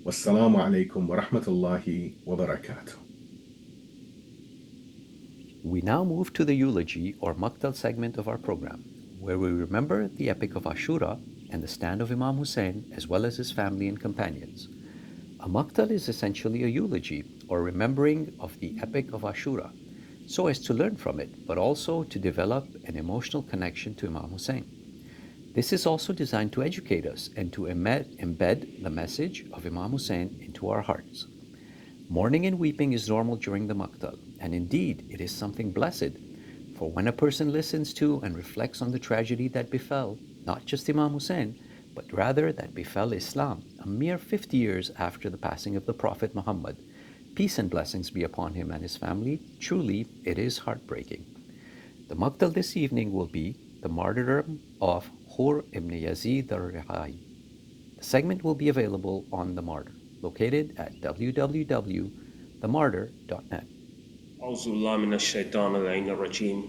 والسلام عليكم ورحمة الله وبركاته. We now move to the eulogy or Maqtal segment of our program, where we remember the epic of Ashura and the stand of Imam Husayn as well as his family and companions. A Maqtal is essentially a eulogy or remembering of the epic of Ashura, so as to learn from it, but also to develop an emotional connection to Imam Husayn. This is also designed to educate us and to embed the message of Imam Husayn into our hearts. Mourning and weeping is normal during the Maqtal, and indeed it is something blessed, for when a person listens to and reflects on the tragedy that befell, not just Imam Husayn, but rather that befell Islam a mere 50 years after the passing of the Prophet Muhammad, peace and blessings be upon him and his family, truly it is heartbreaking. The Maqtal this evening will be the martyrdom of Hurr ibn Yazid ar-Riyahi. The segment will be available on The Martyr, located at www.themartyr.net. أعوذ بالله من الشيطان اللعين الرجيم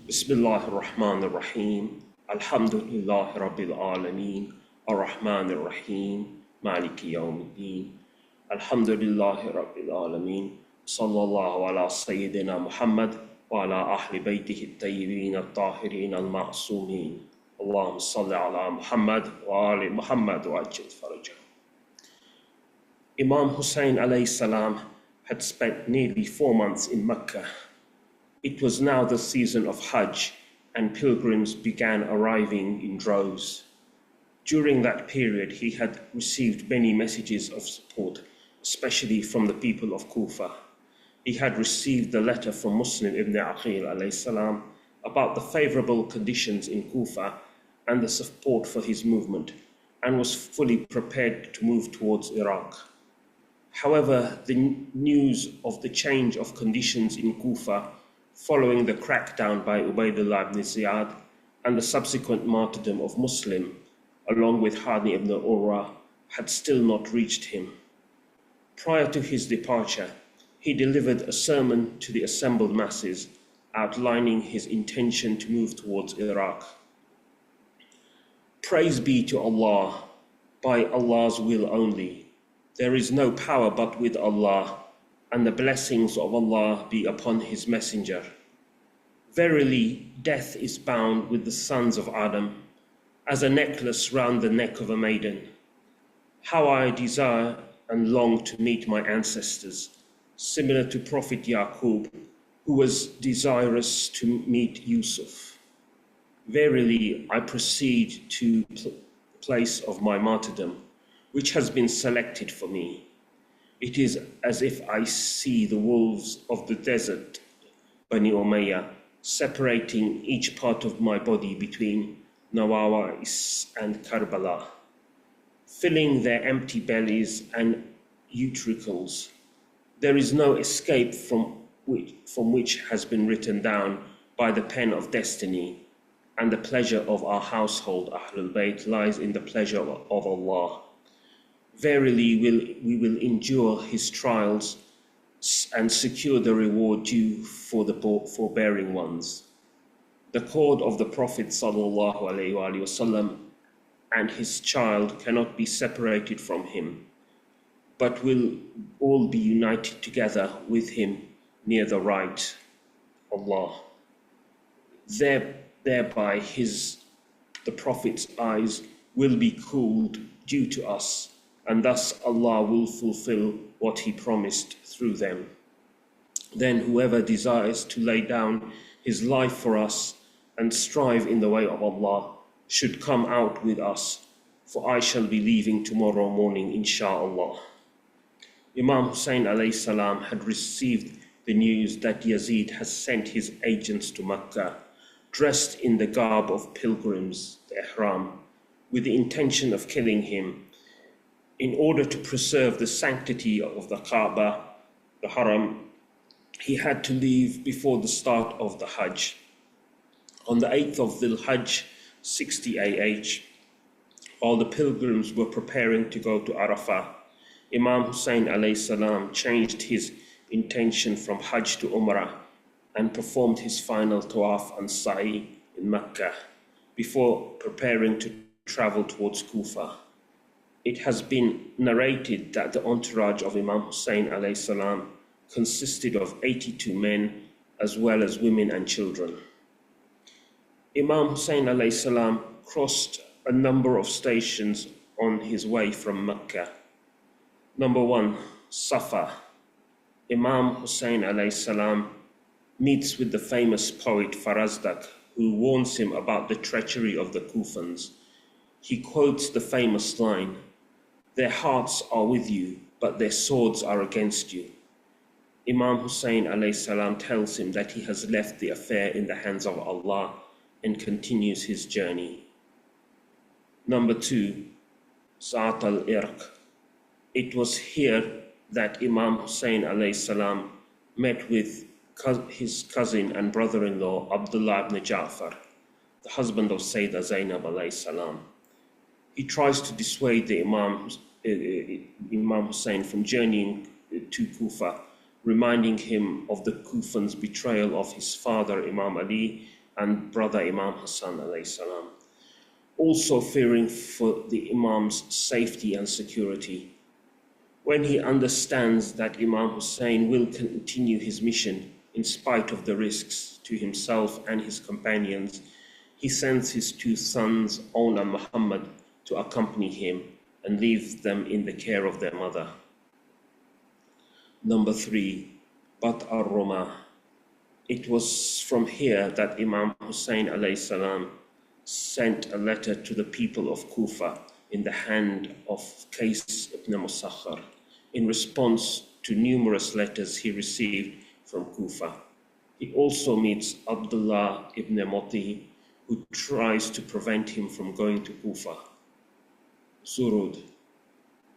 بسم الله الرحمن الرحيم الحمد لله رب العالمين الرحمن الرحيم مالك يوم الدين الحمد لله رب العالمين Sallallahu ala Sayyidina Muhammad wa ala ahli baytihi at-tayyibin at-tahirin al-ma'sumin. Allahumma salli ala Muhammad wa ali Muhammad wa ajil farajah. Imam Husayn alayhi salam had spent nearly 4 months in Mecca. It was now the season of Hajj, and pilgrims began arriving in droves. During that period, he had received many messages of support, especially from the people of Kufa. He had received a letter from Muslim ibn Aqil alayhi salam about the favorable conditions in Kufa and the support for his movement, and was fully prepared to move towards Iraq. However, the news of the change of conditions in Kufa following the crackdown by Ubaydullah ibn Ziyad and the subsequent martyrdom of Muslim, along with Hani ibn Urwa, had still not reached him. Prior to his departure, he delivered a sermon to the assembled masses, outlining his intention to move towards Iraq. Praise be to Allah, by Allah's will only. There is no power but with Allah, and the blessings of Allah be upon His Messenger. Verily, death is bound with the sons of Adam, as a necklace round the neck of a maiden. How I desire and long to meet my ancestors, similar to Prophet Yaqub, who was desirous to meet Yusuf. Verily, I proceed to the place of my martyrdom, which has been selected for me. It is as if I see the wolves of the desert, Bani Umayyah, separating each part of my body between Nawawais and Karbala, filling their empty bellies and utricles. There is no escape from which has been written down by the pen of destiny, and the pleasure of our household, Ahlul Bayt, lies in the pleasure of Allah. Verily, we will endure his trials and secure the reward due for the forbearing ones. The cord of the Prophet ﷺ and his child cannot be separated from him, but will all be united together with him near the right, Allah. Thereby the Prophet's eyes will be cooled due to us, and thus Allah will fulfill what He promised through them. Then whoever desires to lay down his life for us and strive in the way of Allah should come out with us, for I shall be leaving tomorrow morning, insha'Allah. Imam Husayn alayhi salam had received the news that Yazid has sent his agents to Mecca, dressed in the garb of pilgrims, the ihram, with the intention of killing him. In order to preserve the sanctity of the Kaaba, the Haram, he had to leave before the start of the Hajj. On the 8th of Dhul Hajj, 60 AH, while the pilgrims were preparing to go to Arafah, Imam Husayn alayhi salam changed his intention from Hajj to Umrah and performed his final tawaf and sa'i in Mecca before preparing to travel towards Kufa. It has been narrated that the entourage of Imam Husayn alayhi salam consisted of 82 men as well as women and children. Imam Husayn alayhi salam crossed a number of stations on his way from Mecca. Number 1, Safa. Imam Husayn alayhi salam meets with the famous poet Farazdak, who warns him about the treachery of the Kufans. He quotes the famous line, "Their hearts are with you, but their swords are against you." Imam Husayn alayhi salam tells him that he has left the affair in the hands of Allah and continues his journey. Number 2, Zat al-Irq. It was here that Imam Husayn alayhi salam met with his cousin and brother-in-law Abdullah ibn Ja'far, the husband of Sayyidah Zainab alayhi salam. He tries to dissuade the Imam Husayn from journeying to Kufa, reminding him of the Kufans' betrayal of his father Imam Ali and brother Imam Hassan alayhi salam. Also fearing for the Imam's safety and security. When he understands that Imam Husayn will continue his mission in spite of the risks to himself and his companions, he sends his two sons, Aun and Muhammad, to accompany him and leave them in the care of their mother. Number 3, Bat ar-Roma. It was from here that Imam Husayn alayhi salam sent a letter to the people of Kufa in the hand of Qais ibn Musakhar in response to numerous letters he received from Kufa. He also meets Abdullah ibn Moti, who tries to prevent him from going to Kufa. Zurud.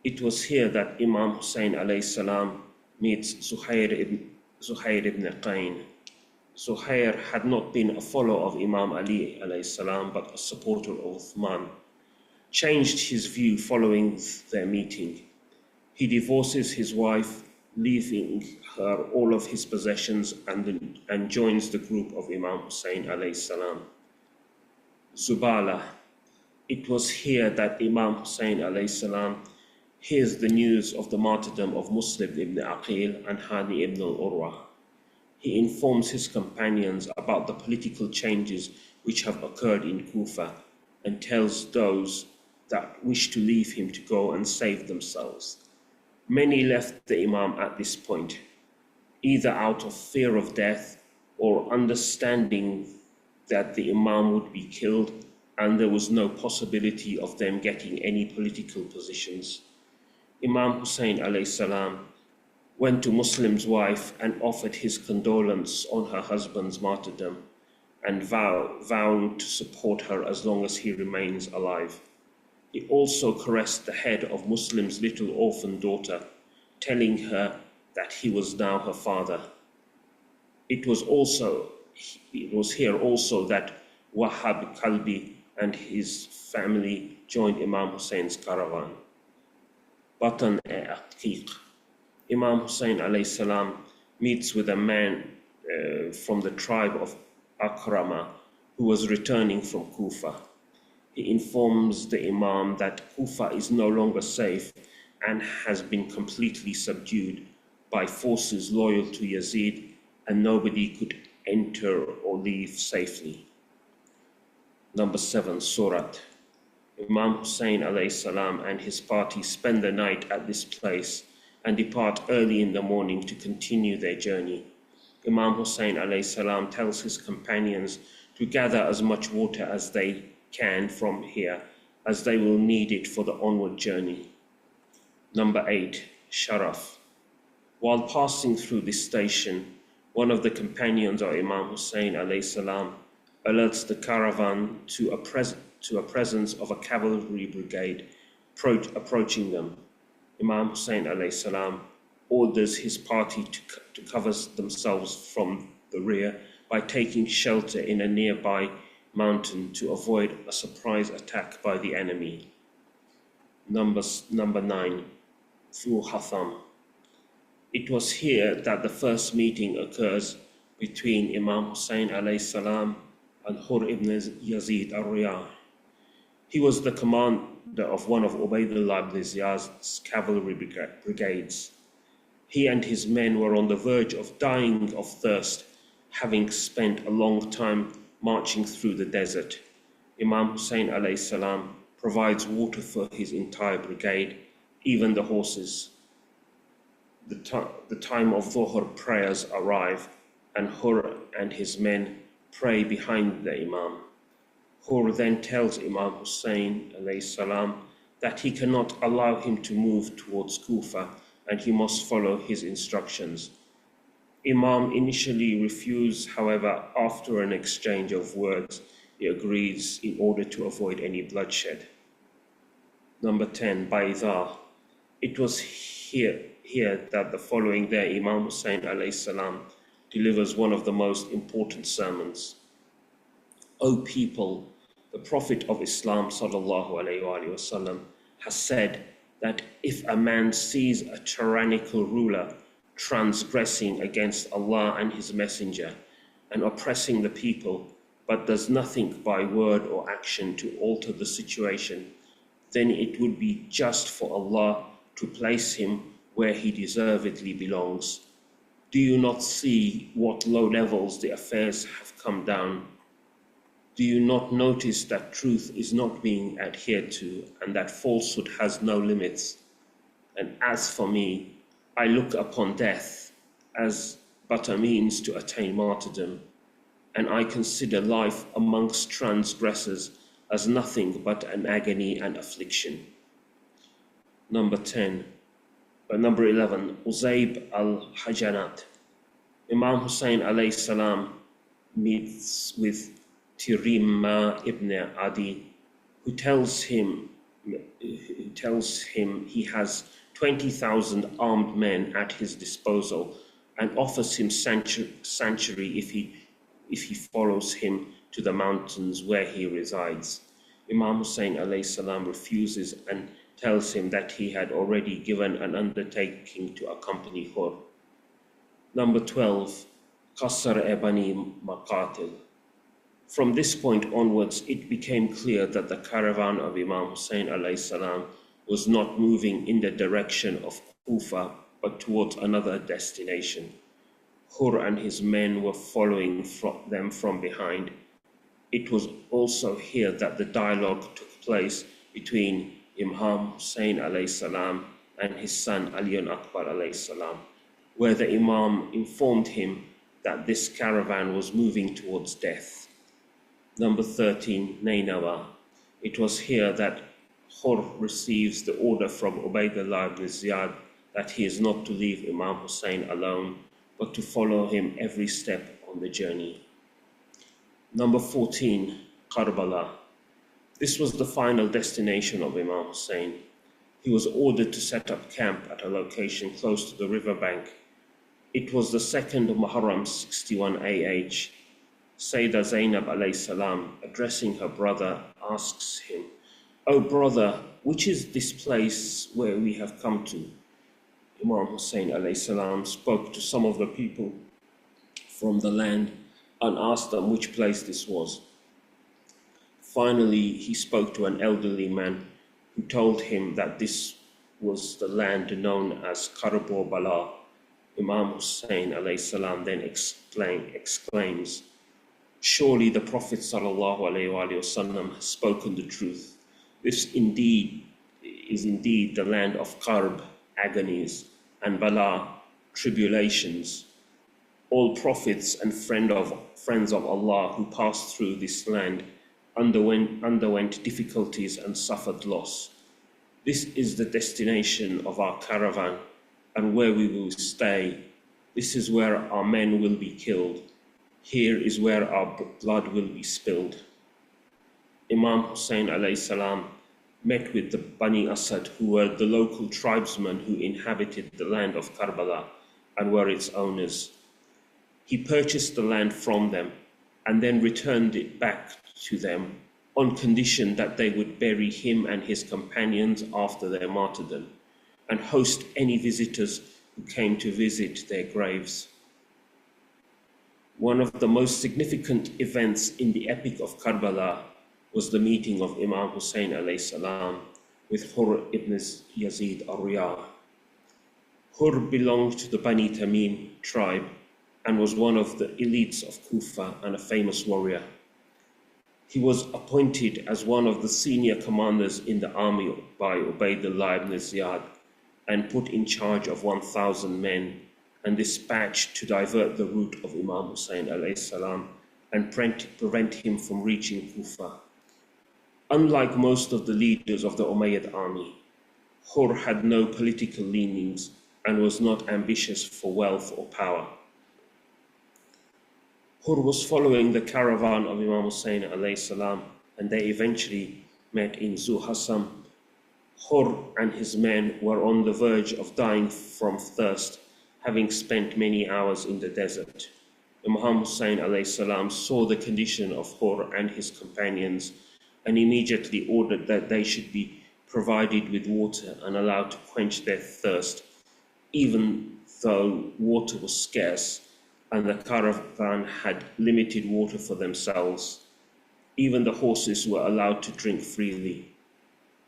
It was here that Imam Husayn alayhi salam meets Zuhair ibn Qayn. Zuhair had not been a follower of Imam Ali alayhi salam, but a supporter of Uthman. Changed his view following their meeting. He divorces his wife, leaving her all of his possessions, and joins the group of Imam Husayn alayhi salam. Zubala. It was here that Imam Husayn alayhi salam hears the news of the martyrdom of Muslim ibn Aqil and Hani ibn al-Urwa. He informs his companions about the political changes which have occurred in Kufa and tells those that wish to leave him to go and save themselves. Many left the Imam at this point, either out of fear of death or understanding that the Imam would be killed and there was no possibility of them getting any political positions. Imam Husayn alayhi salam went to Muslim's wife and offered his condolence on her husband's martyrdom and vowing to support her as long as he remains alive. He also caressed the head of Muslim's little orphan daughter, telling her that he was now her father. It was here also that Wahab Kalbi and his family joined Imam Husayn's caravan. Batan-e-Aqiq. Imam Husayn alayhi salam meets with a man from the tribe of Akrama who was returning from Kufa. He informs the Imam that Kufa is no longer safe and has been completely subdued by forces loyal to Yazid, and nobody could enter or leave safely. Number 7, Surat. Imam Husayn alayhi salam and his party spend the night at this place and depart early in the morning to continue their journey. Imam Husayn alayhi salam tells his companions to gather as much water as they can from here, as they will need it for the onward journey. Number 8, Sharaf. While passing through this station, one of the companions of Imam Husayn alayhi salam alerts the caravan to a presence of a cavalry brigade approaching them. Imam Husayn alayhi salam orders his party to cover themselves from the rear by taking shelter in a nearby mountain to avoid a surprise attack by the enemy. Number 9, Thu Hatham. It was here that the first meeting occurs between Imam Husayn alayhi salam and Hurr ibn Yazid ar-Riyahi. He was the commander of one of Ubaydullah ibn Ziyad's cavalry brigades. He and his men were on the verge of dying of thirst, having spent a long time marching through the desert. Imam Husayn alayhi salam provides water for his entire brigade, even the horses. The time of Dhuhr prayers arrive, and Hurr and his men pray behind the Imam. Hurr then tells Imam Husayn alayhi salam that he cannot allow him to move towards Kufa and he must follow his instructions. Imam initially refused, however, after an exchange of words, he agrees in order to avoid any bloodshed. Number 10, Bayda. It was here that the following day Imam Husayn alayhi salam delivers one of the most important sermons. O people, the Prophet of Islam sallallahu alayhi wasallam has said that if a man sees a tyrannical ruler transgressing against Allah and His Messenger and oppressing the people, but does nothing by word or action to alter the situation, then it would be just for Allah to place him where he deservedly belongs. Do you not see what low levels the affairs have come down? Do you not notice that truth is not being adhered to and that falsehood has no limits? And as for me, I look upon death as but a means to attain martyrdom, and I consider life amongst transgressors as nothing but an agony and affliction. Number 11, Uzayb al-Hajanat. Imam Husayn alayhi salam meets with Tirima ibn Adi, who tells him he has 20,000 armed men at his disposal and offers him sanctuary if he follows him to the mountains where he resides. Imam Husayn alayhi salam refuses and tells him that he had already given an undertaking to accompany Hurr. Number 12, Qasr Bani Maqatil. From this point onwards, it became clear that the caravan of Imam Husayn alayhi salam was not moving in the direction of Kufa, but towards another destination. Hurr and his men were following them from behind. It was also here that the dialogue took place between Imam Husayn alayhi salam and his son Ali Akbar alayhi salam, where the Imam informed him that this caravan was moving towards death. Number 13, Nainawa. It was here that Hurr receives the order from Ubaydullah ibn Ziyad that he is not to leave Imam Husayn alone, but to follow him every step on the journey. Number 14, Karbala. This was the final destination of Imam Husayn. He was ordered to set up camp at a location close to the riverbank. It was the 2nd of Muharram 61 AH. Sayyidah Zainab alayhi salam, addressing her brother, asks him, "O brother, which is this place where we have come to?" Imam Husayn alayhi salam spoke to some of the people from the land and asked them which place this was. Finally, he spoke to an elderly man who told him that this was the land known as Karbala. Imam Husayn alayhi salam then exclaims, "Surely the Prophet sallallahu alayhi wasallam has spoken the truth. This is indeed the land of Karb, agonies, and Bala, tribulations. All prophets and friends of Allah who passed through this land underwent difficulties and suffered loss. This is the destination of our caravan and where we will stay. This is where our men will be killed. Here is where our blood will be spilled." Imam Husayn alayhi salam met with the Bani Asad, who were the local tribesmen who inhabited the land of Karbala and were its owners. He purchased the land from them and then returned it back to them on condition that they would bury him and his companions after their martyrdom and host any visitors who came to visit their graves. One of the most significant events in the epic of Karbala was the meeting of Imam Husayn alayhi salam with Hurr ibn Yazid ar-Riyahi. Hurr belonged to the Bani Tamim tribe and was one of the elites of Kufa and a famous warrior. He was appointed as one of the senior commanders in the army by Ubaydullah ibn Ziyad and put in charge of 1,000 men and dispatched to divert the route of Imam Husayn alayhi salam and prevent him from reaching Kufa. Unlike most of the leaders of the Umayyad army, Hurr had no political leanings and was not ambitious for wealth or power. Hurr was following the caravan of Imam Husayn alayhi salam, and they eventually met in Zuhasam. Hurr and his men were on the verge of dying from thirst, having spent many hours in the desert. Imam Husayn alayhi salam saw the condition of Hurr and his companions and immediately ordered that they should be provided with water and allowed to quench their thirst, even though water was scarce and the caravan had limited water for themselves. Even the horses were allowed to drink freely.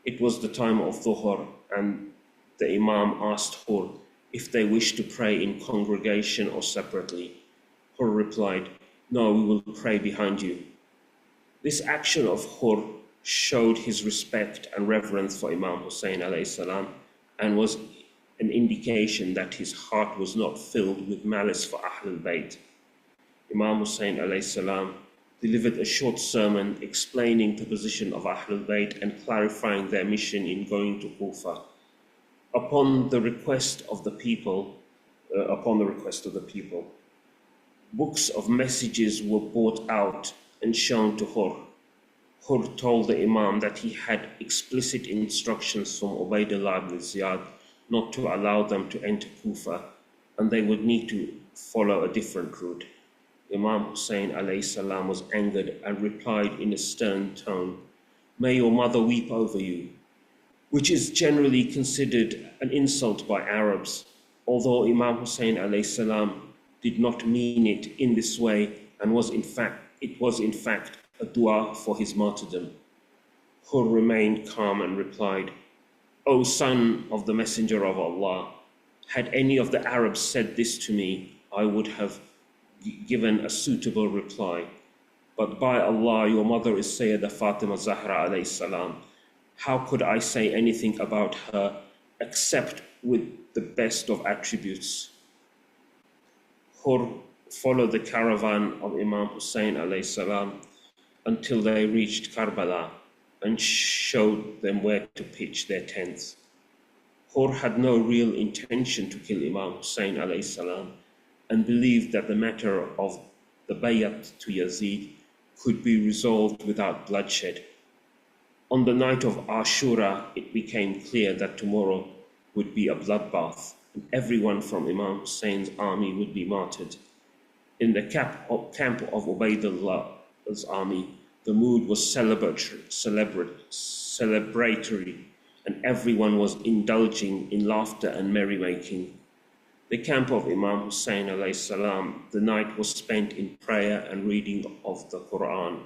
It was the time of Dhuhr, and the Imam asked Hurr if they wished to pray in congregation or separately. Hurr replied, "No, we will pray behind you." This action of Hurr showed his respect and reverence for Imam Husayn alayhi salam and was an indication that his heart was not filled with malice for Ahlul Bayt. Imam Husayn alayhi salam delivered a short sermon explaining the position of Ahlul Bayt and clarifying their mission in going to Kufa. Upon the request of the people, books of messages were brought out and shown to Hurr. Hurr told the Imam that he had explicit instructions from Ubaydullah ibn Ziyad not to allow them to enter Kufa, and they would need to follow a different route. Imam Husayn alayhi salam was angered and replied in a stern tone, "May your mother weep over you," which is generally considered an insult by Arabs, although Imam Husayn alayhi salam did not mean it in this way and it was in fact a dua for his martyrdom. Hurr remained calm and replied, "O son of the Messenger of Allah, had any of the Arabs said this to me, I would have given a suitable reply. But by Allah, your mother is Sayyidah Fatima Zahra alayhi salam. How could I say anything about her except with the best of attributes?" Hurr followed the caravan of Imam Husayn alayhi salam until they reached Karbala and showed them where to pitch their tents. Hurr had no real intention to kill Imam Husayn alayhi salam and believed that the matter of the bayat to Yazid could be resolved without bloodshed. On the night of Ashura, it became clear that tomorrow would be a bloodbath, and everyone from Imam Husayn's army would be martyred. In the camp of Ubaidullah's army, the mood was celebratory, and everyone was indulging in laughter and merrymaking. The camp of Imam Husayn alayhi salam, the night was spent in prayer and reading of the Quran.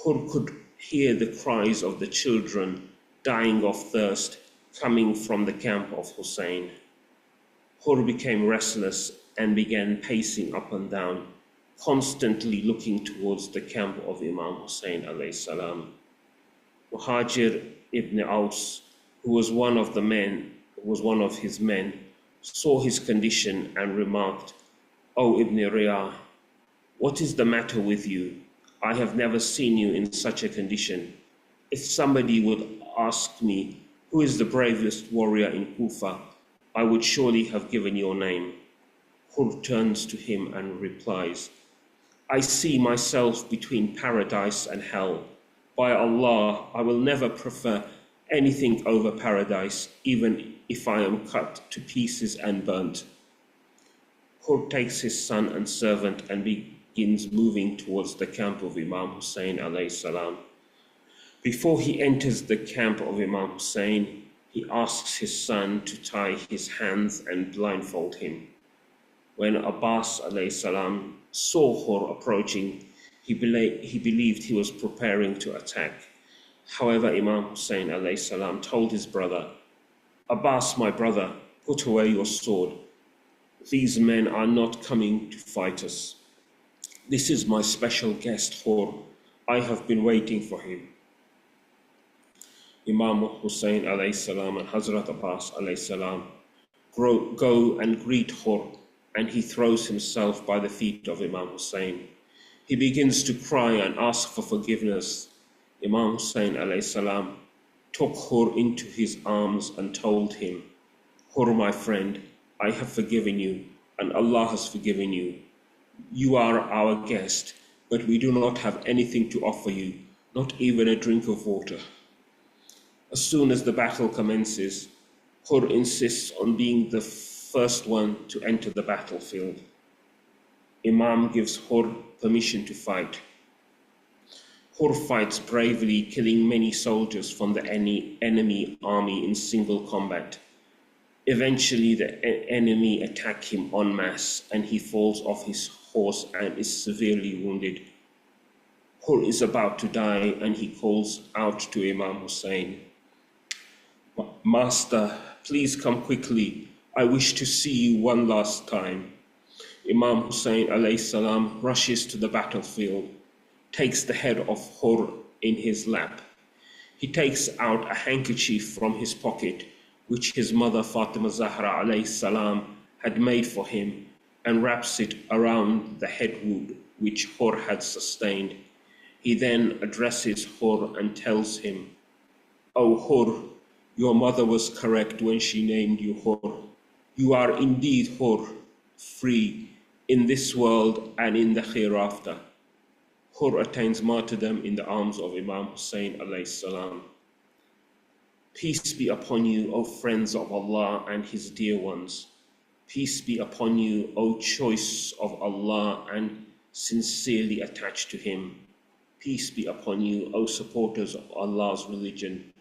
Hurr could hear the cries of the children dying of thirst coming from the camp of Husayn. Hurr became restless and began pacing up and down, constantly looking towards the camp of Imam Husayn alayhi salam. Muhajir ibn Aus, who was one of his men, saw his condition and remarked, "O Ibn Riyah, what is the matter with you? I have never seen you in such a condition. If somebody would ask me, who is the bravest warrior in Kufa, I would surely have given your name." Hurr turns to him and replies, "I see myself between paradise and hell. By Allah, I will never prefer anything over paradise, even if I am cut to pieces and burnt." Hurr takes his son and servant and begins moving towards the camp of Imam Husayn alayhi salam. Before he enters the camp of Imam Husayn, he asks his son to tie his hands and blindfold him. When Abbas alayhi salam saw Hurr approaching, he believed he was preparing to attack. However, Imam Husayn alayhi salam told his brother, "Abbas, my brother, put away your sword. These men are not coming to fight us. This is my special guest, Hurr. I have been waiting for him." Imam Husayn alayhi salam and Hazrat Abbas alayhi salam go and greet Hurr, and he throws himself by the feet of Imam Husayn. He begins to cry and ask for forgiveness. Imam Husayn alayhi salam took Hurr into his arms and told him, "Hurr, my friend, I have forgiven you, and Allah has forgiven you. You are our guest, but we do not have anything to offer you, not even a drink of water." As soon as the battle commences, Hurr insists on being the first one to enter the battlefield. Imam gives Hurr permission to fight. Hurr fights bravely, killing many soldiers from the enemy army in single combat. Eventually, the enemy attack him en masse, and he falls off his horse and is severely wounded. Hurr is about to die, and he calls out to Imam Husayn, "Master, Please come quickly. I wish to see you one last time. Imam Husayn alayhi salam rushes to the battlefield, takes the head of Hurr in his lap. He takes out a handkerchief from his pocket, which his mother Fatima Zahra alayhi salam had made for him, and wraps it around the head wound which Hurr had sustained. He then addresses Hurr and tells him, "O Hurr, your mother was correct when she named you Hurr. You are indeed Hurr, free in this world and in the hereafter." Hurr attains martyrdom in the arms of Imam Husayn alayhi salam. Peace be upon you, O friends of Allah and His dear ones. Peace be upon you, O choice of Allah and sincerely attached to Him. Peace be upon you, O supporters of Allah's religion.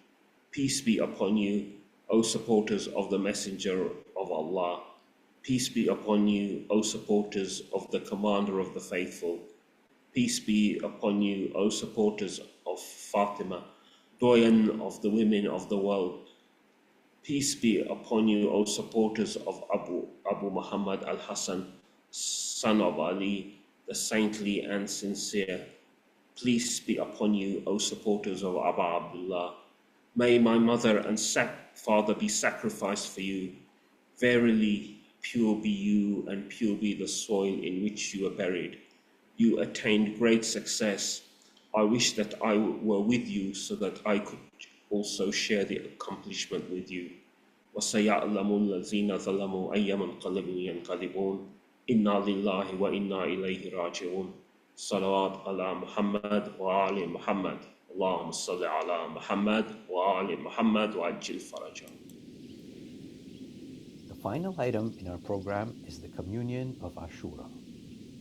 Peace be upon you, O supporters of the Messenger of Allah. Peace be upon you, O supporters of the Commander of the Faithful. Peace be upon you, O supporters of Fatima, doyen of the women of the world. Peace be upon you, O supporters of Abu Muhammad al-Hassan, son of Ali, the saintly and sincere. Peace be upon you, O supporters of Abu Abdullah. May my mother and father be sacrificed for you. Verily, pure be you and pure be the soil in which you are buried. You attained great success. I wish that I were with you so that I could also share the accomplishment with you. وَسَيَعْلَمُ الَّذِينَ ظَلَمُوا أَيَّ مَنْقَلِبٍ يَنْقَلِبُونَ إِنَّا لِلَّهِ وَإِنَّا إِلَيْهِ رَاجِعُونَ صلوات على محمد وآل محمد اللهم صل على محمد وآل محمد وعجل فرجه. The final item in our program is the communion of Ashura.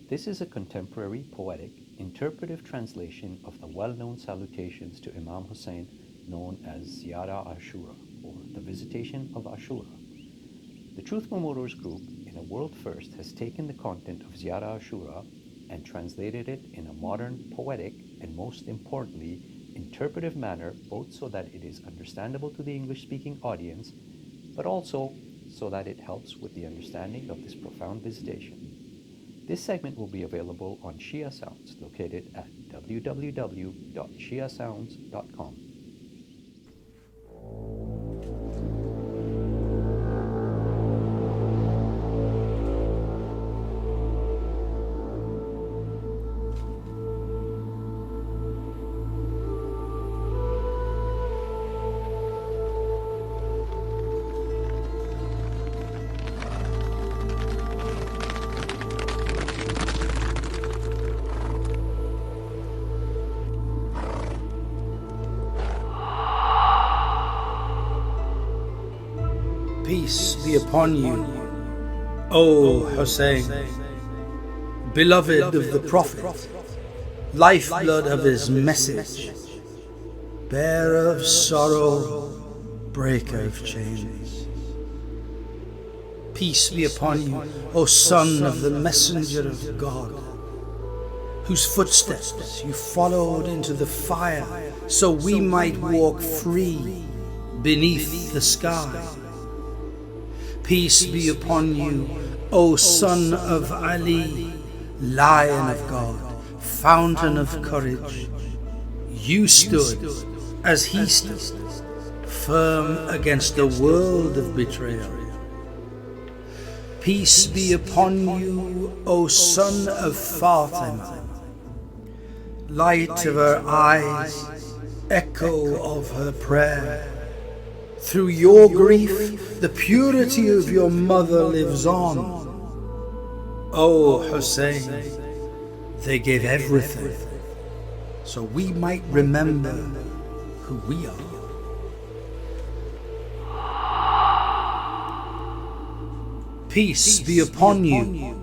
This is a contemporary, poetic, interpretive translation of the well-known salutations to Imam Husayn known as Ziyarat Ashura, or the Visitation of Ashura. The Truth Promoters Group, in a world first, has taken the content of Ziyarat Ashura and translated it in a modern, poetic, and most importantly, interpretive manner, both so that it is understandable to the English-speaking audience, but also so that it helps with the understanding of this profound visitation. This segment will be available on Shia Sounds, located at www.shiasounds.com. Peace be upon you, O Husayn, beloved of the Prophet, lifeblood of his message, bearer of sorrow, breaker of chains. Peace be upon you, O son of the messenger of God, whose footsteps you followed into the fire so we might walk free beneath the sky. Peace be upon you, O son of Ali, Lion of God, fountain of courage. You stood, as he stood, firm against a world of betrayal. Peace be upon you, O son of Fatima, light of her eyes, echo of her prayer. Through your grief, the purity of your mother lives on. O Husayn, they gave everything, so we might remember who we are. Peace be upon you,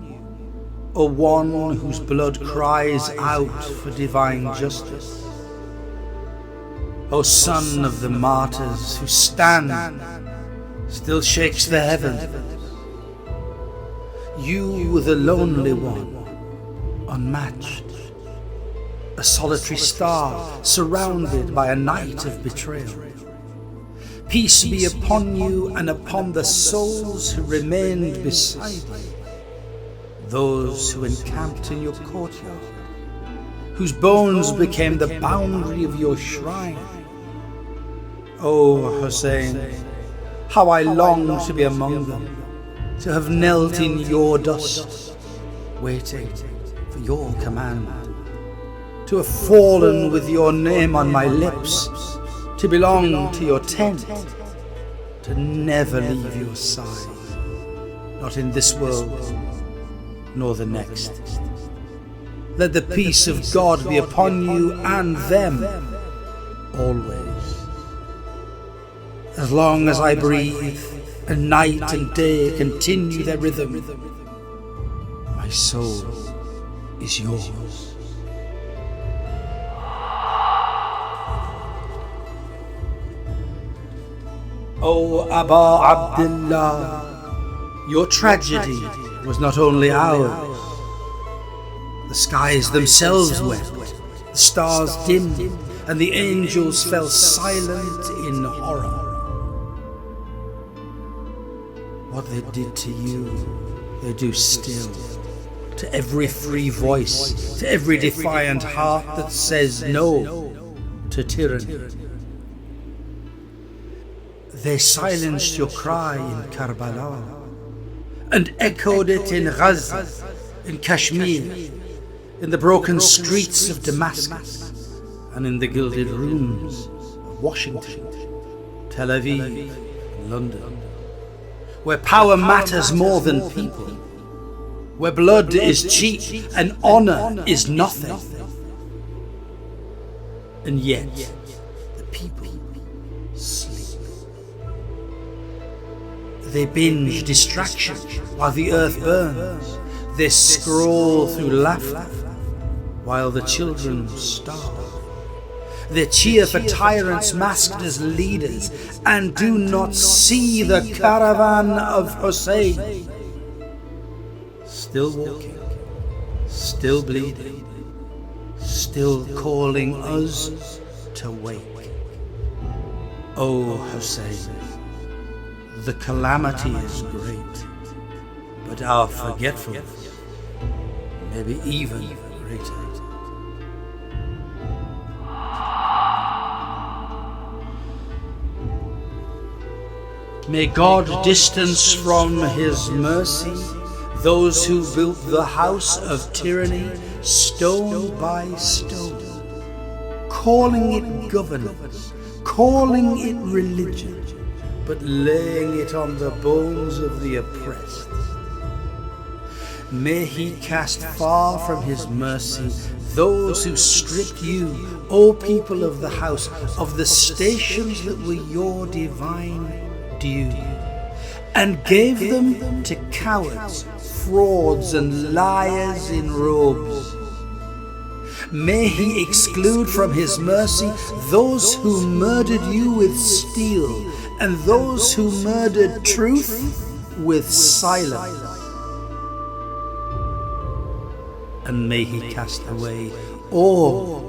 O one whose blood cries out for divine justice. O son of the martyrs who stand, still shakes the heavens. You were the lonely one, unmatched, a solitary star surrounded by a night of betrayal. Peace be upon you and upon the souls who remained beside you, those who encamped in your courtyard, whose bones became the boundary of your shrine. O Husayn, how I long to be among them, to have knelt in your dust, waiting for your command, to have fallen with your name on my lips, to belong to your tent, to never leave your side, not in this world nor the next. Let the peace of God be upon you and them always. As long as I breathe, and night and day continue their rhythm, my soul is yours. O Aba Abdullah, your tragedy was not only ours. The skies themselves wept, the stars dimmed, and the angels fell silent in horror. What they did to you, they do still, to every free voice, to every defiant heart that says no to tyranny. They silenced your cry in Karbala and echoed it in Gaza, in Kashmir, in the broken streets of Damascus, and in the gilded rooms of Washington, Tel Aviv, and London, where power matters more than people, where blood is cheap and honor is nothing. And yet, the people sleep. They binge distraction while the earth burns. They scroll through laughter while the children starve. They cheer for tyrants masked as leaders and do not see the caravan of Husayn. Still walking, still bleeding, still calling us to wake. O Husayn, the calamity is great, but our forgetfulness may be even greater. May God distance from His mercy those who built the house of tyranny stone by stone, calling it governance, calling it religion, but laying it on the bones of the oppressed. May He cast far from His mercy those who stripped you, O people of the house, of the stations that were your divine due, and gave them to cowards, frauds, and liars in robes. May He exclude from His mercy those who murdered you with steel, and those who murdered truth with silence. And may He cast away all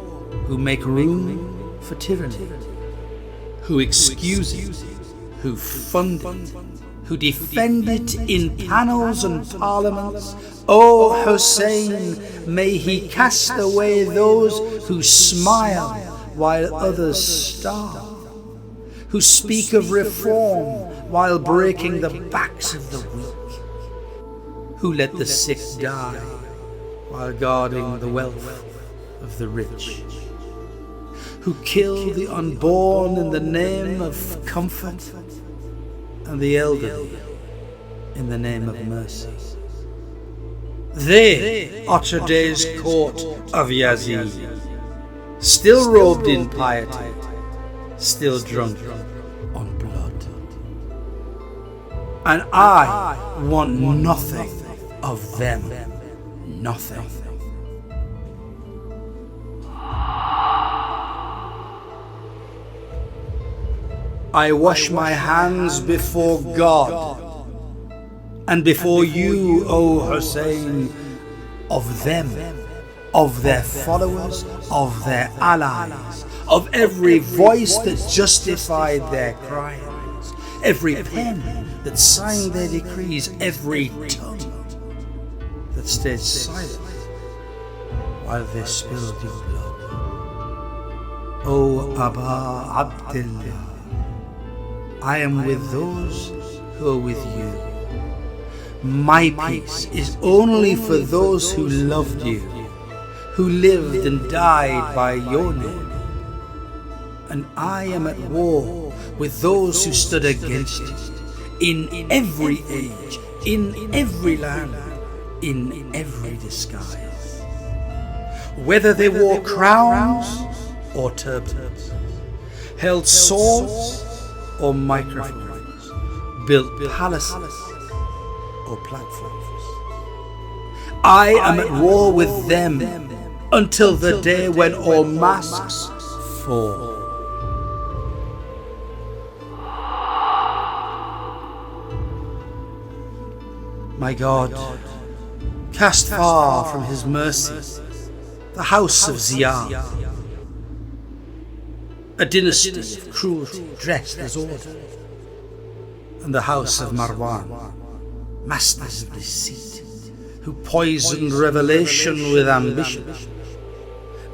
who make room for tyranny, who excuse it, who fund it, who defend it in panels and parliaments. O Husayn, may He cast away those who smile while others starve, who speak of reform while breaking the backs of the weak, who let the sick die while guarding the wealth of the rich, who kill the unborn in the name of comfort and the elderly in the name of mercy. They are today's court of Yazid, still robed in piety, still drunk on blood. And I want nothing of them, nothing. I wash my hands before God and before you, O Husayn, of them, of their followers, of their allies, of every voice that justified their crime. every pen that signed their decrees, every tongue that stayed silent while they spilled your blood. O Aba Abdillah, I am with those who are with you. My peace is only for those who loved you, who lived and died by your name. And I am at war with those who stood against you, in every age, in every land, in every disguise. Whether they wore crowns or turbans, held swords or microphones, built palaces or platforms. I am at war with them until the day when all masks fall. My God, cast far from his mercy the house of Ziyarat, a dynasty of cruelty dressed as order, and the house of Marwan, masters of deceit, who poisoned revelation with ambition.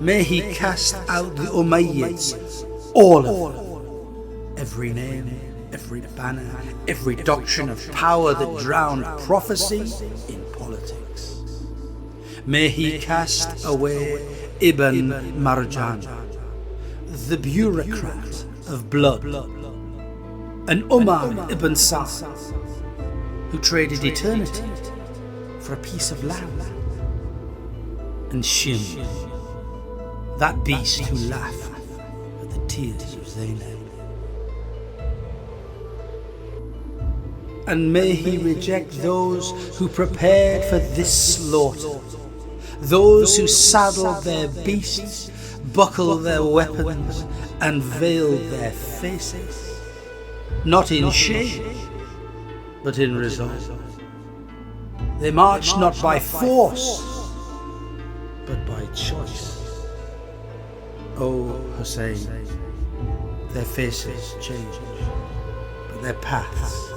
May he cast out the Umayyads, all of them, every name, every banner, every doctrine of power that drowned prophecy in politics. May he cast away Ibn Marjan, the bureaucrat of blood, and Umar ibn Sa'd, who traded eternity for a piece of land, and Shim, that beast who laughed at the tears of Zaynab. And may he reject those who prepared for this slaughter, those who saddled their beasts, buckled their weapons, and veiled their faces, not in shame, but in resolve. They marched not by force, but by choice. O Husayn, their faces change, but their paths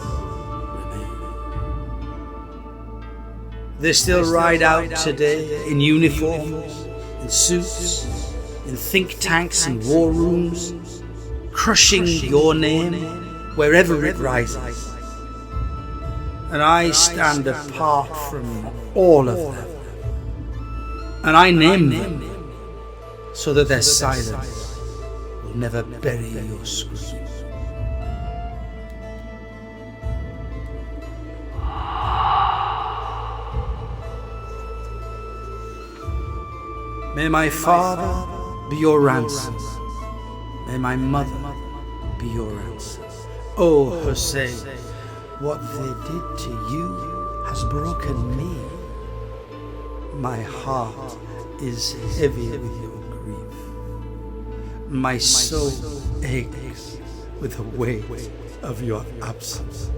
remain. They still ride out today in uniforms, in suits, in think tanks and war rooms, crushing your name wherever it rises. And I stand apart from all of them, and I name them so that their silence will never bury your screams. May my father be your ransom. May my mother be your ransom. O Husayn, what they did to you has broken me. My heart is heavy with your grief. My soul aches with the weight of your absence.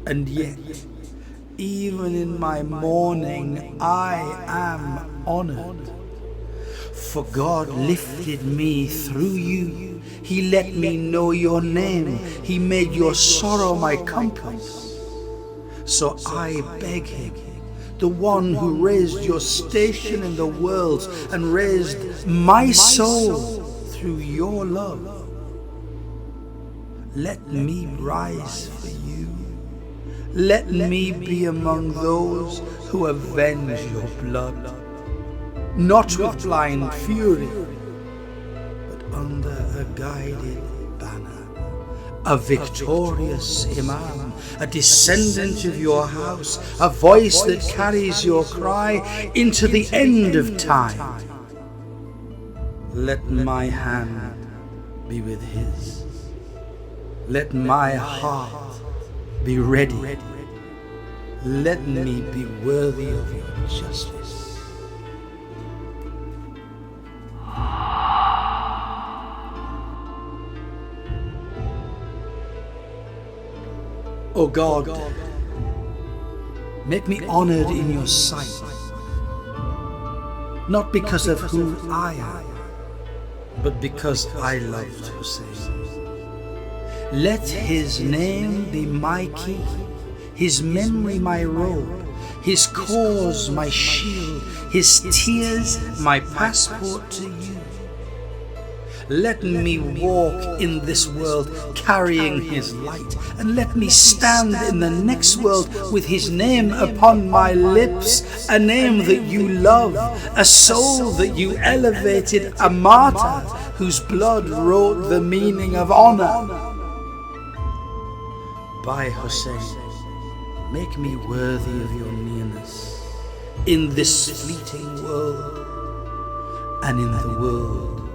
And yet, even in my mourning, I am honored. For God lifted me through you. He let me know your name. He made your sorrow my compass. So I beg him, the one who raised your station in the world and raised my soul through your love, let me rise for you. Let me be among those who avenge your blood, not with blind fury, but under a guided banner, a victorious Imam, a descendant of your house, a voice that carries your cry into the end of time. Let my hand be with his. Let my heart be ready. Let me be worthy of your justice. O God, make me honored in your sight, not because of who I am, but because I loved Husayn. Let his name be my key, his memory my robe, his cause my shield, his tears my passport to you. Let me walk in this world carrying his light, and let me stand in the next world with his name upon my lips, a name that you love, a soul that you elevated, a martyr whose blood wrote the meaning of honor. By Husayn, make me worthy of your nearness in this fleeting world and in the world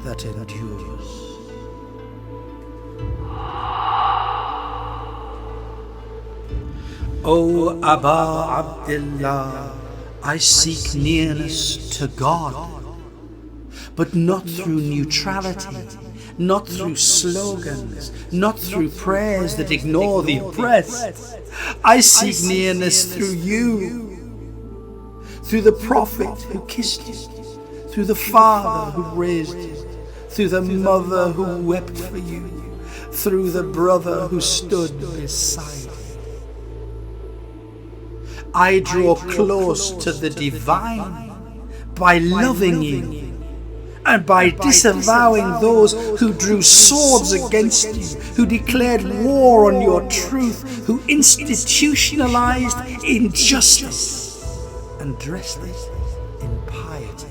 that endures. O Aba Abdullah, I seek nearness to God, but not through neutrality, not through slogans, not through prayers that ignore the oppressed. I seek nearness through you, through the Prophet who kissed you, through the father who raised you, through the mother who wept for you, through the brother who stood beside you. I draw close to the divine by loving you, and by disavowing those who drew swords against you, who declared war on your truth, who institutionalized injustice and dressed it in piety.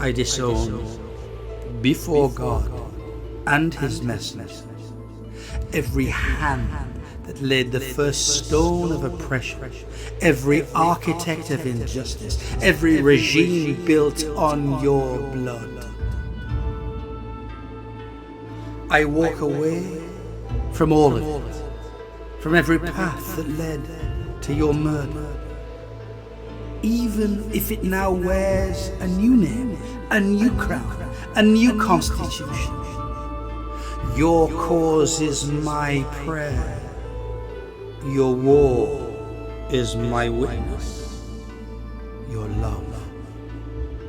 I disown before God and his messengers every hand that laid the first stone of oppression, every architect of injustice, every regime built on your blood. I walk away from all of it, from every path that led to your murder, even if it now wears a new name, a new crown, a new constitution. Your cause is my prayer. Your war is my witness. Your love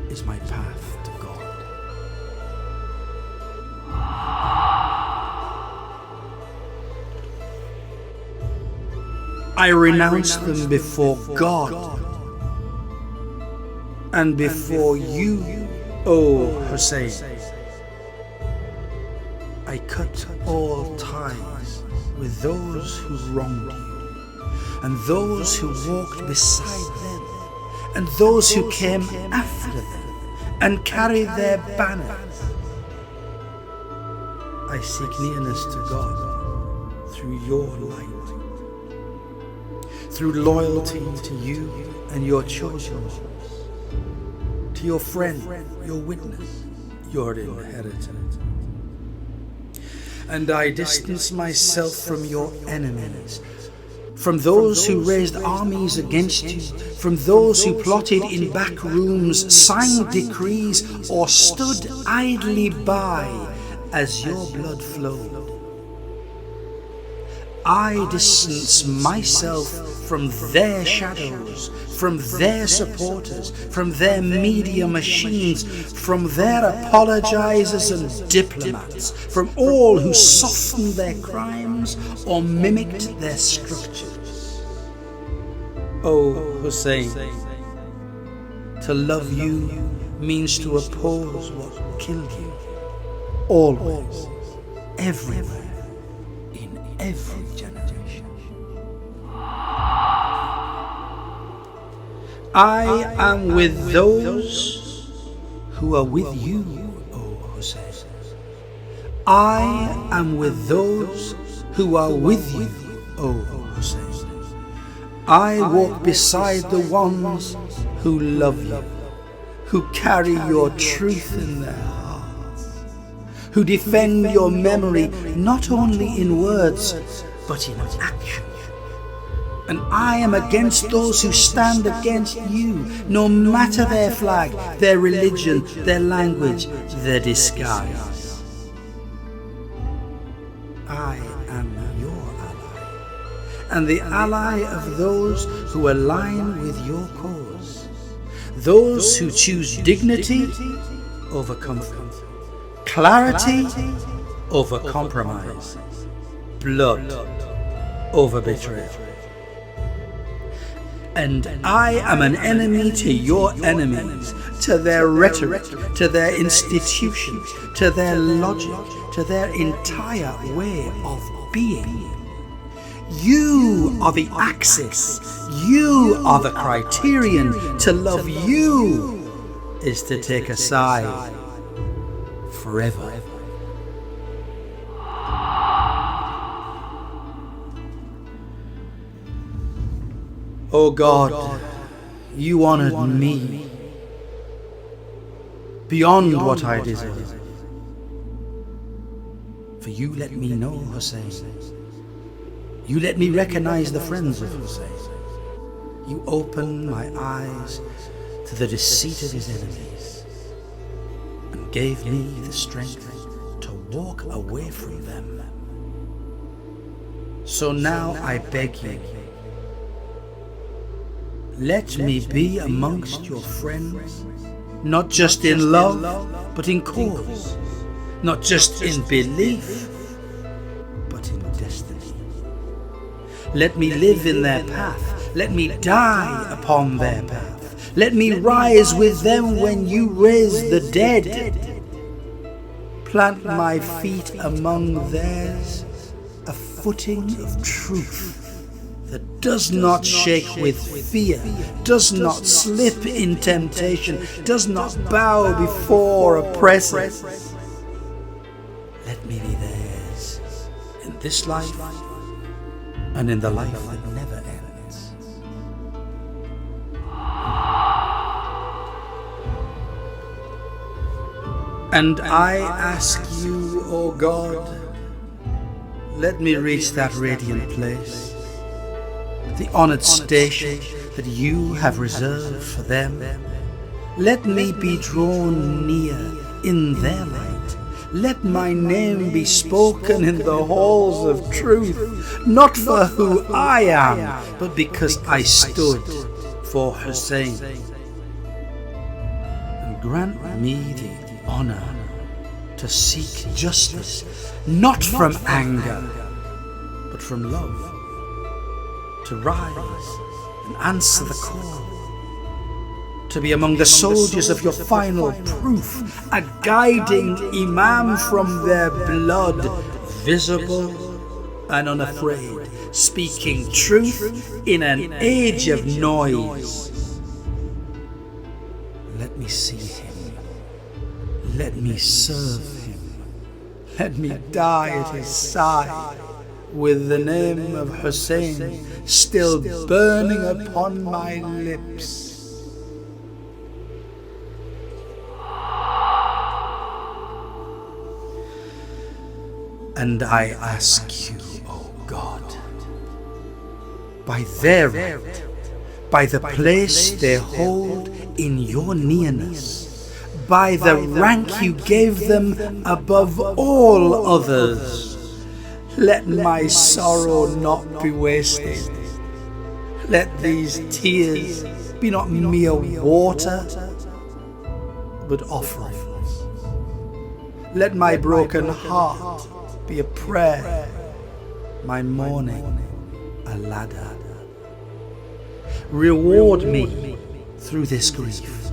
is my path to God. I renounce them before God and before you, O Husayn. I cut all ties with those who wronged you, and those who walked beside them, and those who came after them and carried their banners. I seek nearness to God through your light, through loyalty to you and your chosen ones, to your friend, your witness, your inheritance. And I distance myself from your enemies, from those who raised armies against you, from those who plotted in back rooms, signed decrees, or stood idly by as your blood flowed. I distance myself from their shadows, from their supporters, from their media machines, from their apologizers and diplomats, from all who softened their crimes or mimicked their structures. O Husayn, to love you means to oppose what killed you, always, everywhere, in every generation. I am with those who are with you, O Husayn. I am with those who are with you, O Husayn. I walk beside the ones who love you, who carry your truth in their hearts, who defend your memory not only in words but in action. And I am against those who stand against you, no matter their flag, their religion, their language, their disguise. I am your ally, and the ally of those who align with your cause, those who choose dignity over comfort, clarity over compromise, blood over betrayal. And I am an enemy to your enemies, to their rhetoric, to their institutions, to their logic, to their entire way of being. You are the axis, you are the criterion. To love you is to take a side forever. Oh God, you honored me beyond what I deserve. For you let me know Husayn. You let me recognize the friends of Husayn. You opened my eyes to the deceit of his enemies and gave me the strength to walk away from them. So now I beg you, let me be amongst your friends, not just in love, but in cause, not just in belief, but in destiny. Let me live in their path, let me die upon their path, let me rise with them when you raise the dead. Plant my feet among theirs, a footing of truth that does not shake with fear, does not slip in temptation, does not bow before oppressors. Let me be theirs in this life and in the life that never ends. And I ask you, O God, let me reach that radiant place, the honored station that you have reserved for them. Let me be drawn near in their light. Let my name be spoken in the halls of truth, not for who I am, but because I stood for Husayn. And grant me the honor to seek justice, not from anger, but from love. To rise and answer the call, to be among the soldiers of your final proof, a guiding Imam from their blood, visible and unafraid, speaking truth in an age of noise. Let me see him, let me serve him, let me die at his side, with the name of Husayn still burning upon my lips. And I ask you, O God, by their right, by the place they hold in your nearness, by the rank you gave them above all others, let my sorrow not be wasted. Let these tears be not mere water, but offerings. Let my broken heart be a prayer, my mourning a ladder. Reward me through this grief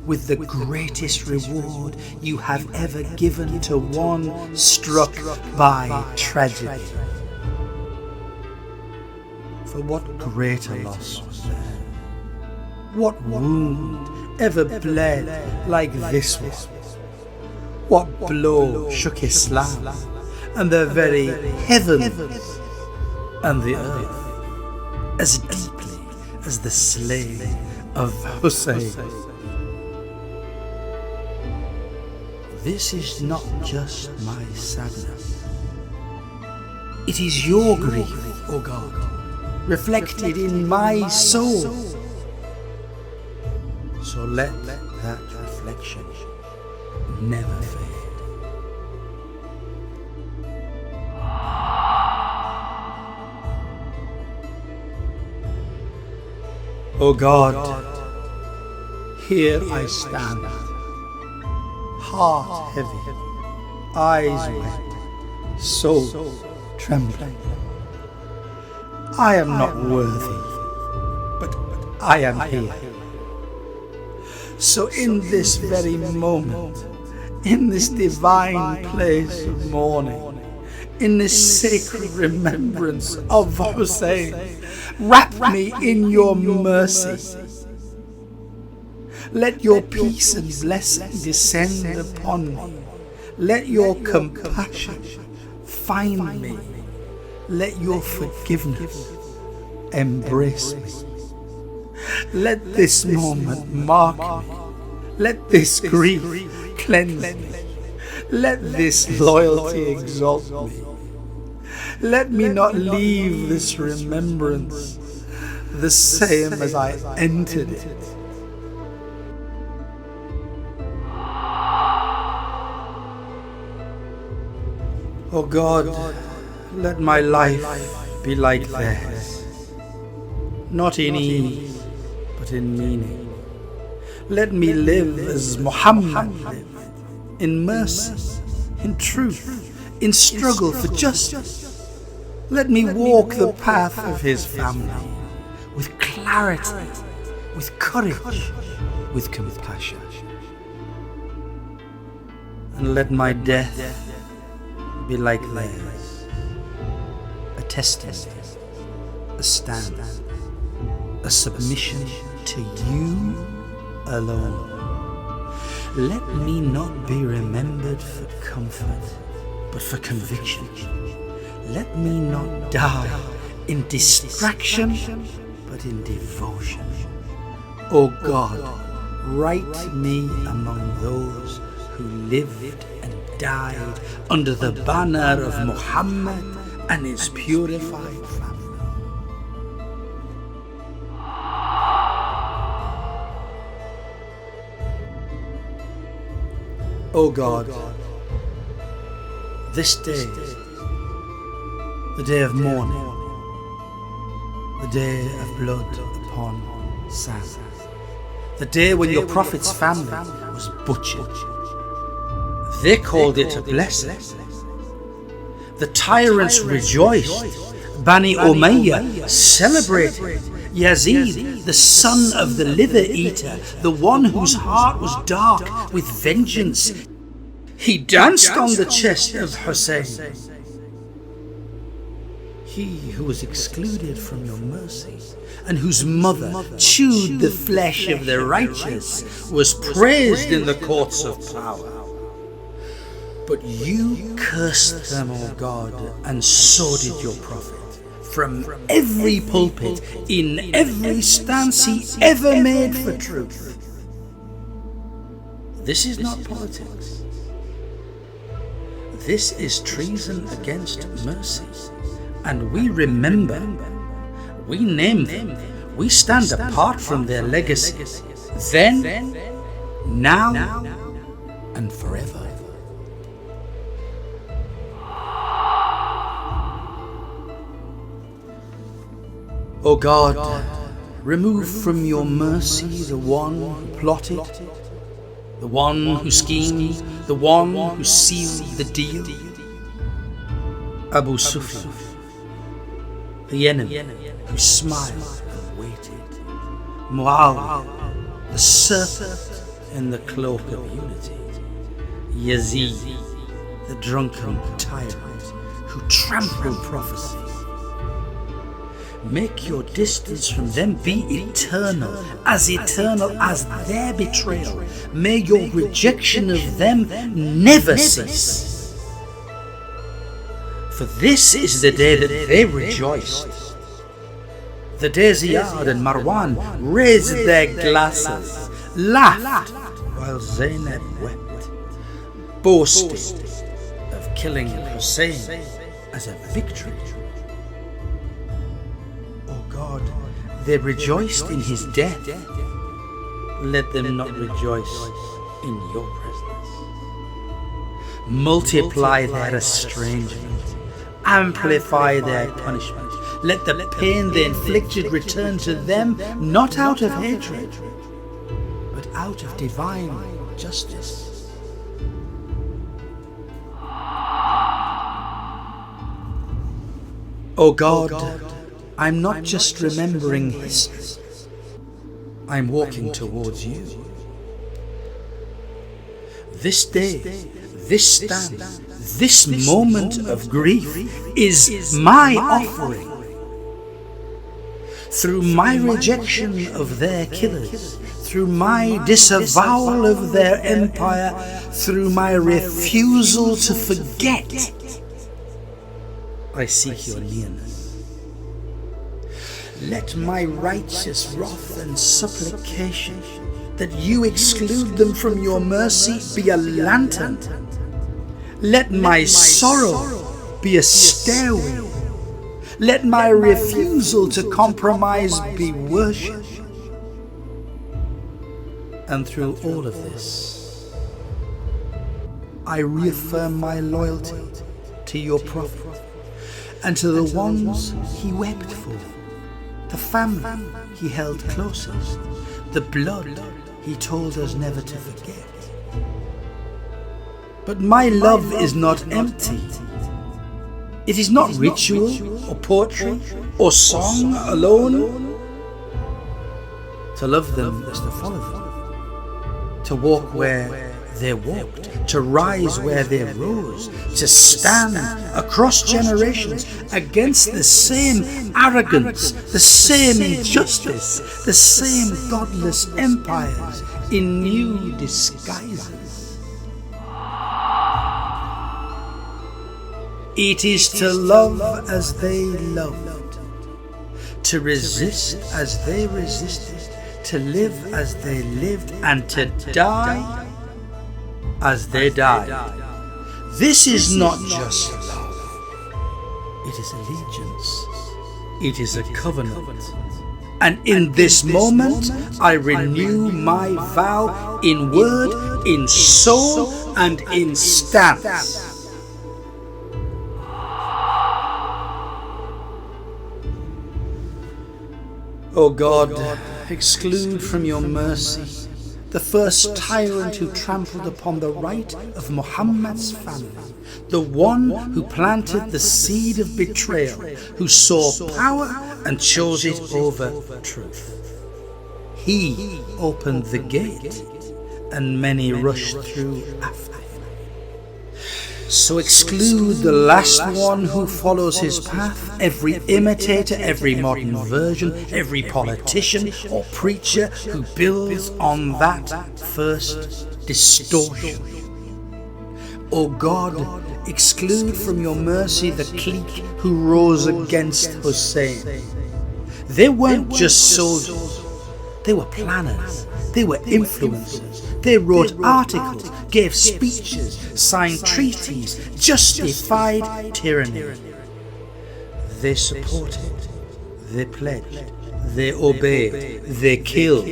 with the greatest reward you have ever given to one struck by tragedy. For what greater loss was there? What wound ever bled like this one? What blow shook Islam and the very heavens and the earth as deeply as the slaying of Husayn? This is not just my sadness. It is your grief, O God, reflected in my soul. So let that reflection never fade. O God, here I stand, heart heavy, eyes wet, soul trembling. I am not worthy, but I am here. So in this very moment, in this divine place of mourning, in this sacred remembrance of Husayn, wrap me in your mercy. Let your peace and blessing descend upon me. Let your compassion find me. Let your forgiveness embrace me. Let this moment mark me. Let this grief cleanse me. Let this loyalty exalt me. Let me not leave this remembrance the same as I entered it. Oh God, let my life be like theirs, not in ease, but in meaning. Let me live as Muhammad lived, in mercy, in truth, in struggle for justice. Let me walk the path of his family, with clarity, with courage, with compassion. And let my death be like theirs, a testament, a stand, a submission to you alone. Let me not be remembered for comfort, but for conviction. Let me not die in distraction, but in devotion. O God, write me among those who lived and died under the banner of Muhammad and his purified family. O God, this day, the day of mourning, the day of blood upon sand, the day when your Prophet's family was butchered, they called it a blessing. The tyrants rejoiced. Bani Umayyah celebrated. Yazid, the son of the liver eater, the one whose heart was dark with vengeance, he danced on the chest of Husayn. He who was excluded from your mercy and whose mother chewed the flesh of the righteous was praised in the courts of power. But you cursed them, O God, and so did your Prophet. From every pulpit, in every stance he ever made for truth. This is not politics. This is treason against mercy. And we remember, we name them, we stand apart from their legacy. Then, now, and forever. O God, remove from your mercy the one who plotted, the one who schemed, the one who sealed the deal. Abu Sufyan, the enemy who smiled and waited. Mu'awiyah, the serpent in the cloak of unity. Yazid, the drunken tyrant who trampled prophecy. Make your distance from them be eternal as their betrayal. May your rejection of them never cease. For this is the day that they rejoiced. The day Ziyarat and Marwan raised their glasses, laughed while Zaynab wept, boasted of killing Husayn as a victory. God, they rejoiced in his death. Let them not rejoice in your presence. Multiply their estrangement. Amplify their punishment. Let the pain they inflicted return to them, not out of hatred, but out of divine justice. O God, I'm not just remembering history, I'm walking towards you. This day, this stand, this moment of grief is my offering. Through my rejection of their killers, through my disavowal of their empire, through my refusal to forget, I seek your nearness. Let my righteous wrath and supplication that you exclude them from your mercy be a lantern. Let my sorrow be a stairway. Let my refusal to compromise be worship. And through all of this, I reaffirm my loyalty to your Prophet and to the ones he wept for, the family he held closest, the blood he told us never to forget. But my love is not empty. It is not ritual or poetry or song alone. To love them is to follow them, to walk where they walked, to rise where they rose, to stand across generations against the same arrogance, the same injustice, the same godless empires in new disguises. It is to love as they loved, to resist as they resisted, to live as they lived, and to die as they died. This is not just love, it is allegiance, it is a covenant. And in this moment, I renew my vow in word, in soul, and in stance. O God, exclude from your mercy the first tyrant who trampled upon the right of Muhammad's family, the one who planted the seed of betrayal, who saw power and chose it over truth. He opened the gate, and many rushed through after. So exclude the last one who follows his path, every imitator, every modern version, every politician or preacher who builds on that first distortion. O God, exclude from your mercy the clique who rose against Husayn. They weren't just soldiers, they were planners, they were influencers. They wrote articles, gave speeches, signed treaties, justified tyranny. They supported, they pledged, they obeyed, they killed.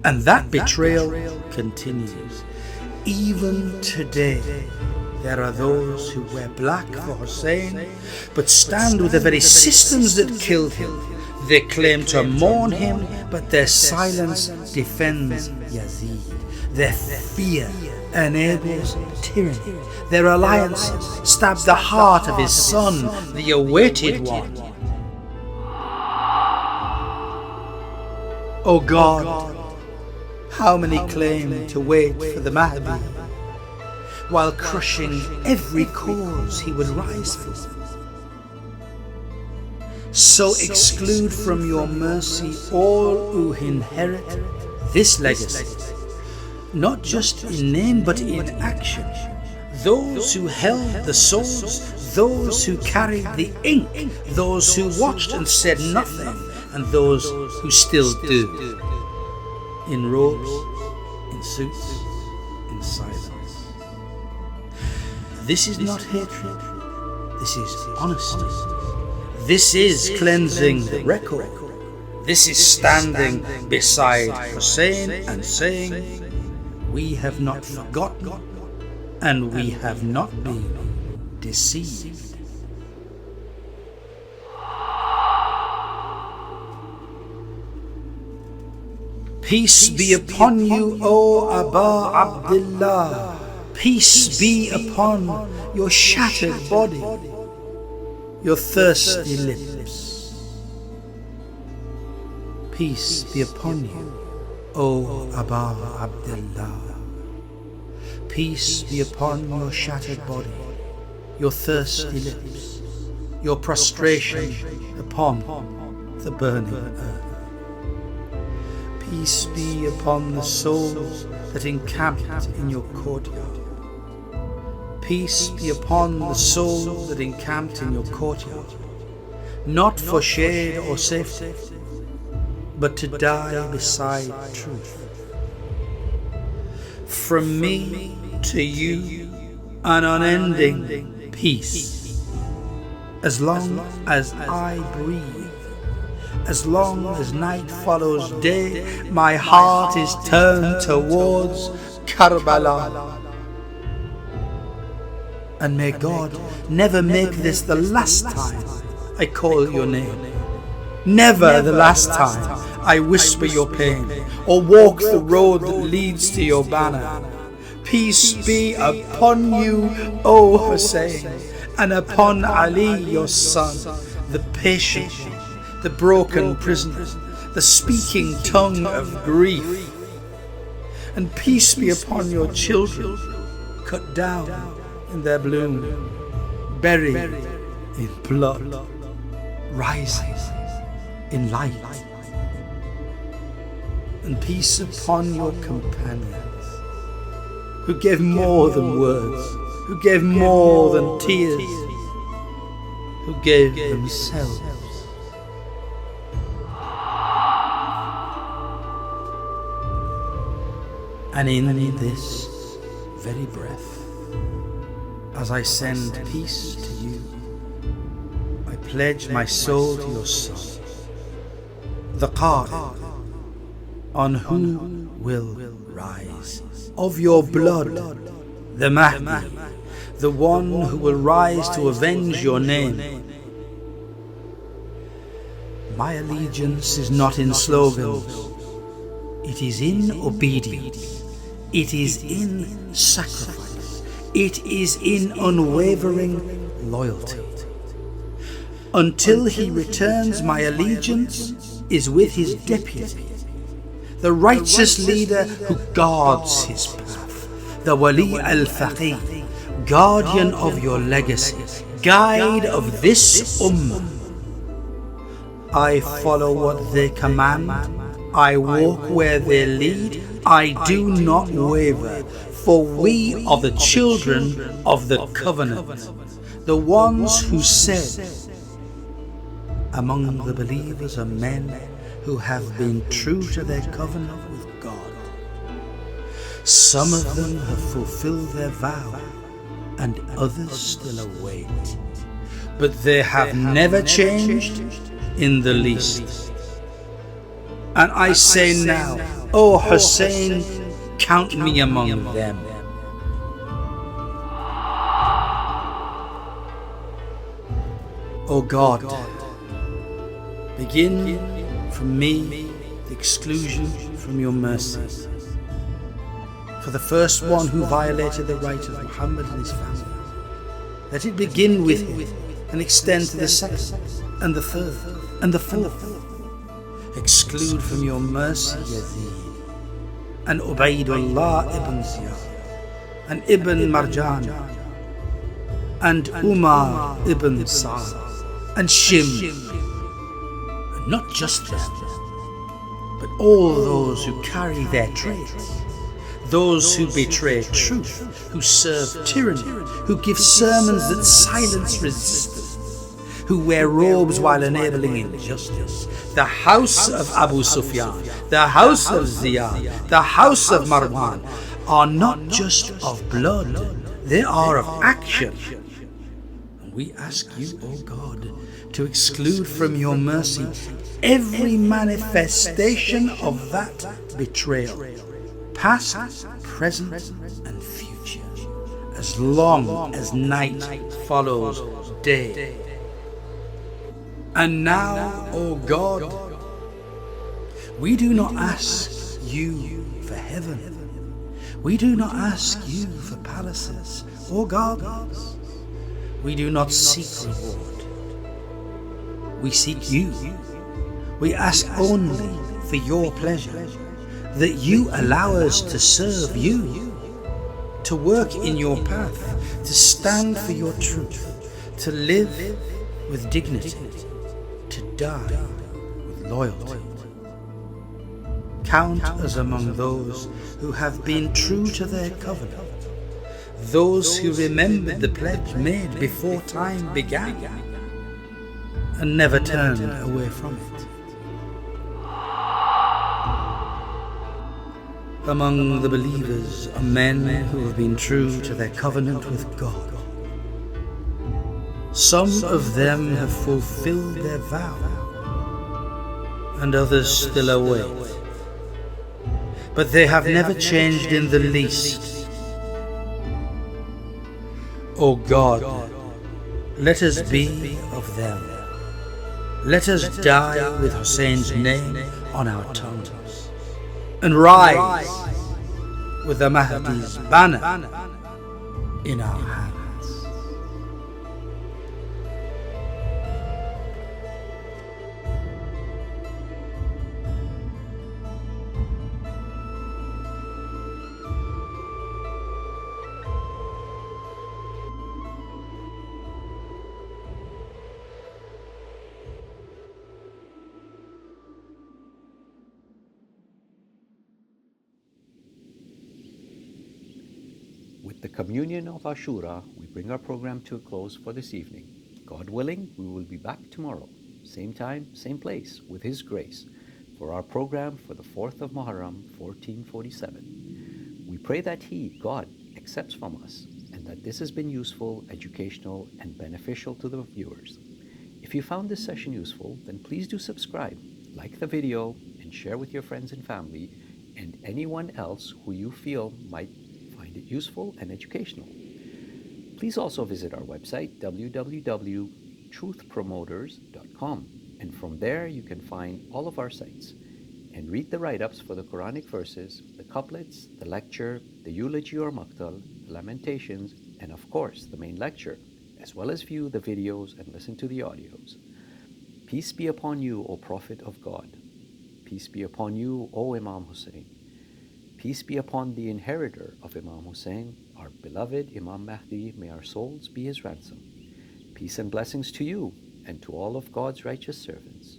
And that betrayal continues. Even today, there are those who wear black for Husayn, but stand with the very systems that killed him. They claim to mourn him, but their silence defends Yazid. Their fear enables tyranny. Their alliances stab the heart of his son, the awaited one. O God, how many claim to wait for the Mahdi, while crushing every cause he would rise for? So exclude from your mercy all who inherit this legacy, not just in name but in action. Those who held the swords, those who carried the ink, those who watched and said nothing, and those who still do. In robes, in suits, in silence. This is not hatred, this is honesty. This is cleansing the record. This is standing beside Husayn and saying, we have not forgotten and we have not been deceived. Peace be upon you, O Aba Abdullah. Peace be upon your shattered body. your thirsty lips. Peace be upon you, O Aba Abdullah. Peace be upon your shattered body, your thirsty lips, your prostration upon the burning earth. Peace be upon the souls that encamped in your courtyard. Peace be upon the soul that encamped in your courtyard, not for shade or safety, but to die beside truth. From me to you, an unending peace. As long as I breathe, as long as night follows day, my heart is turned towards Karbala. And may God never make this the last time I call your name. Never the last time I whisper your pain or walk the road that leads to your banner. Peace be upon you, O Husayn, and upon Ali your son, the patient, the broken prisoner, the speaking tongue of grief. And peace be upon your children, cut down in their bloom, buried in blood, rising in light. And peace upon your companions, who gave more than words, who gave more than tears, who gave themselves. And in this very breath, as I send peace to you, I pledge my soul to your son, the Qari, on who will rise, of your blood, the Mahdi, the one who will rise to avenge your name. My allegiance is not in slogans, it is in obedience, it is in sacrifice, it is in unwavering loyalty. Until he returns, my allegiance is with his deputy, the righteous leader who guards his path, the Wali al-Faqih, guardian of your legacy, guide of this ummah. I follow what they command, I walk where they lead, I do not waver, for we are the children of the covenant, the ones who said, among the believers are men who have been true to their covenant with God. Some of them have fulfilled their vow, and others still await. But they have never changed in the least. And I say now, O Husayn, count me among them. O God, begin from me the exclusion from your mercy. For the first one who violated the right of Muhammad and his family, let it begin with him and extend to the second and the third and the fourth. Exclude from your mercy Yazid and Ubaidullah ibn Ziyarat and Ibn Marjan and Umar ibn Sa'd and Shim. And not just them, but all those who carry their traits, those who betray truth, who serve tyranny, who give sermons that silence resistance, who wear robes while enabling injustice. The house of Abu Sufyan, the house of Ziyad, the house of Marwan are not just of blood, they are of action. And we ask you, O God, to exclude from your mercy every manifestation of that betrayal, past, present, and future, as long as night follows day. And now, O God, we do not ask you for heaven. We do not ask you for palaces or gardens. We do not seek reward. we seek you. We ask only for your pleasure, that you allow us to serve you, to work in your path, to stand for your truth, to live with dignity, to die with loyalty. Count us among those who have been true to their covenant, those who remembered the pledge made before time began and never turned away from it. Among the believers are men who have been true to their covenant with God. Some of them have fulfilled their vow, and others still await. But they have never changed in the least. O God, let us be of them. Let us die with Husayn's name on our tongues, and rise with the Mahdi's banner in our hands. With the communion of Ashura, we bring our program to a close for this evening. God willing, we will be back tomorrow, same time, same place, with His grace, for our program for the 4th of Muharram, 1447. We pray that He, God, accepts from us, and that this has been useful, educational, and beneficial to the viewers. If you found this session useful, then please do subscribe, like the video, and share with your friends and family, and anyone else who you feel might find it useful and educational. Please also visit our website, www.truthpromoters.com, and from there you can find all of our sites and read the write-ups for the Quranic verses, the couplets, the lecture, the eulogy or maqtal, the lamentations, and of course the main lecture, as well as view the videos and listen to the audios. Peace be upon you, O Prophet of God. Peace be upon you, O Imam Husayn. Peace be upon the inheritor of Imam Husayn, our beloved Imam Mahdi. May our souls be his ransom. Peace and blessings to you and to all of God's righteous servants.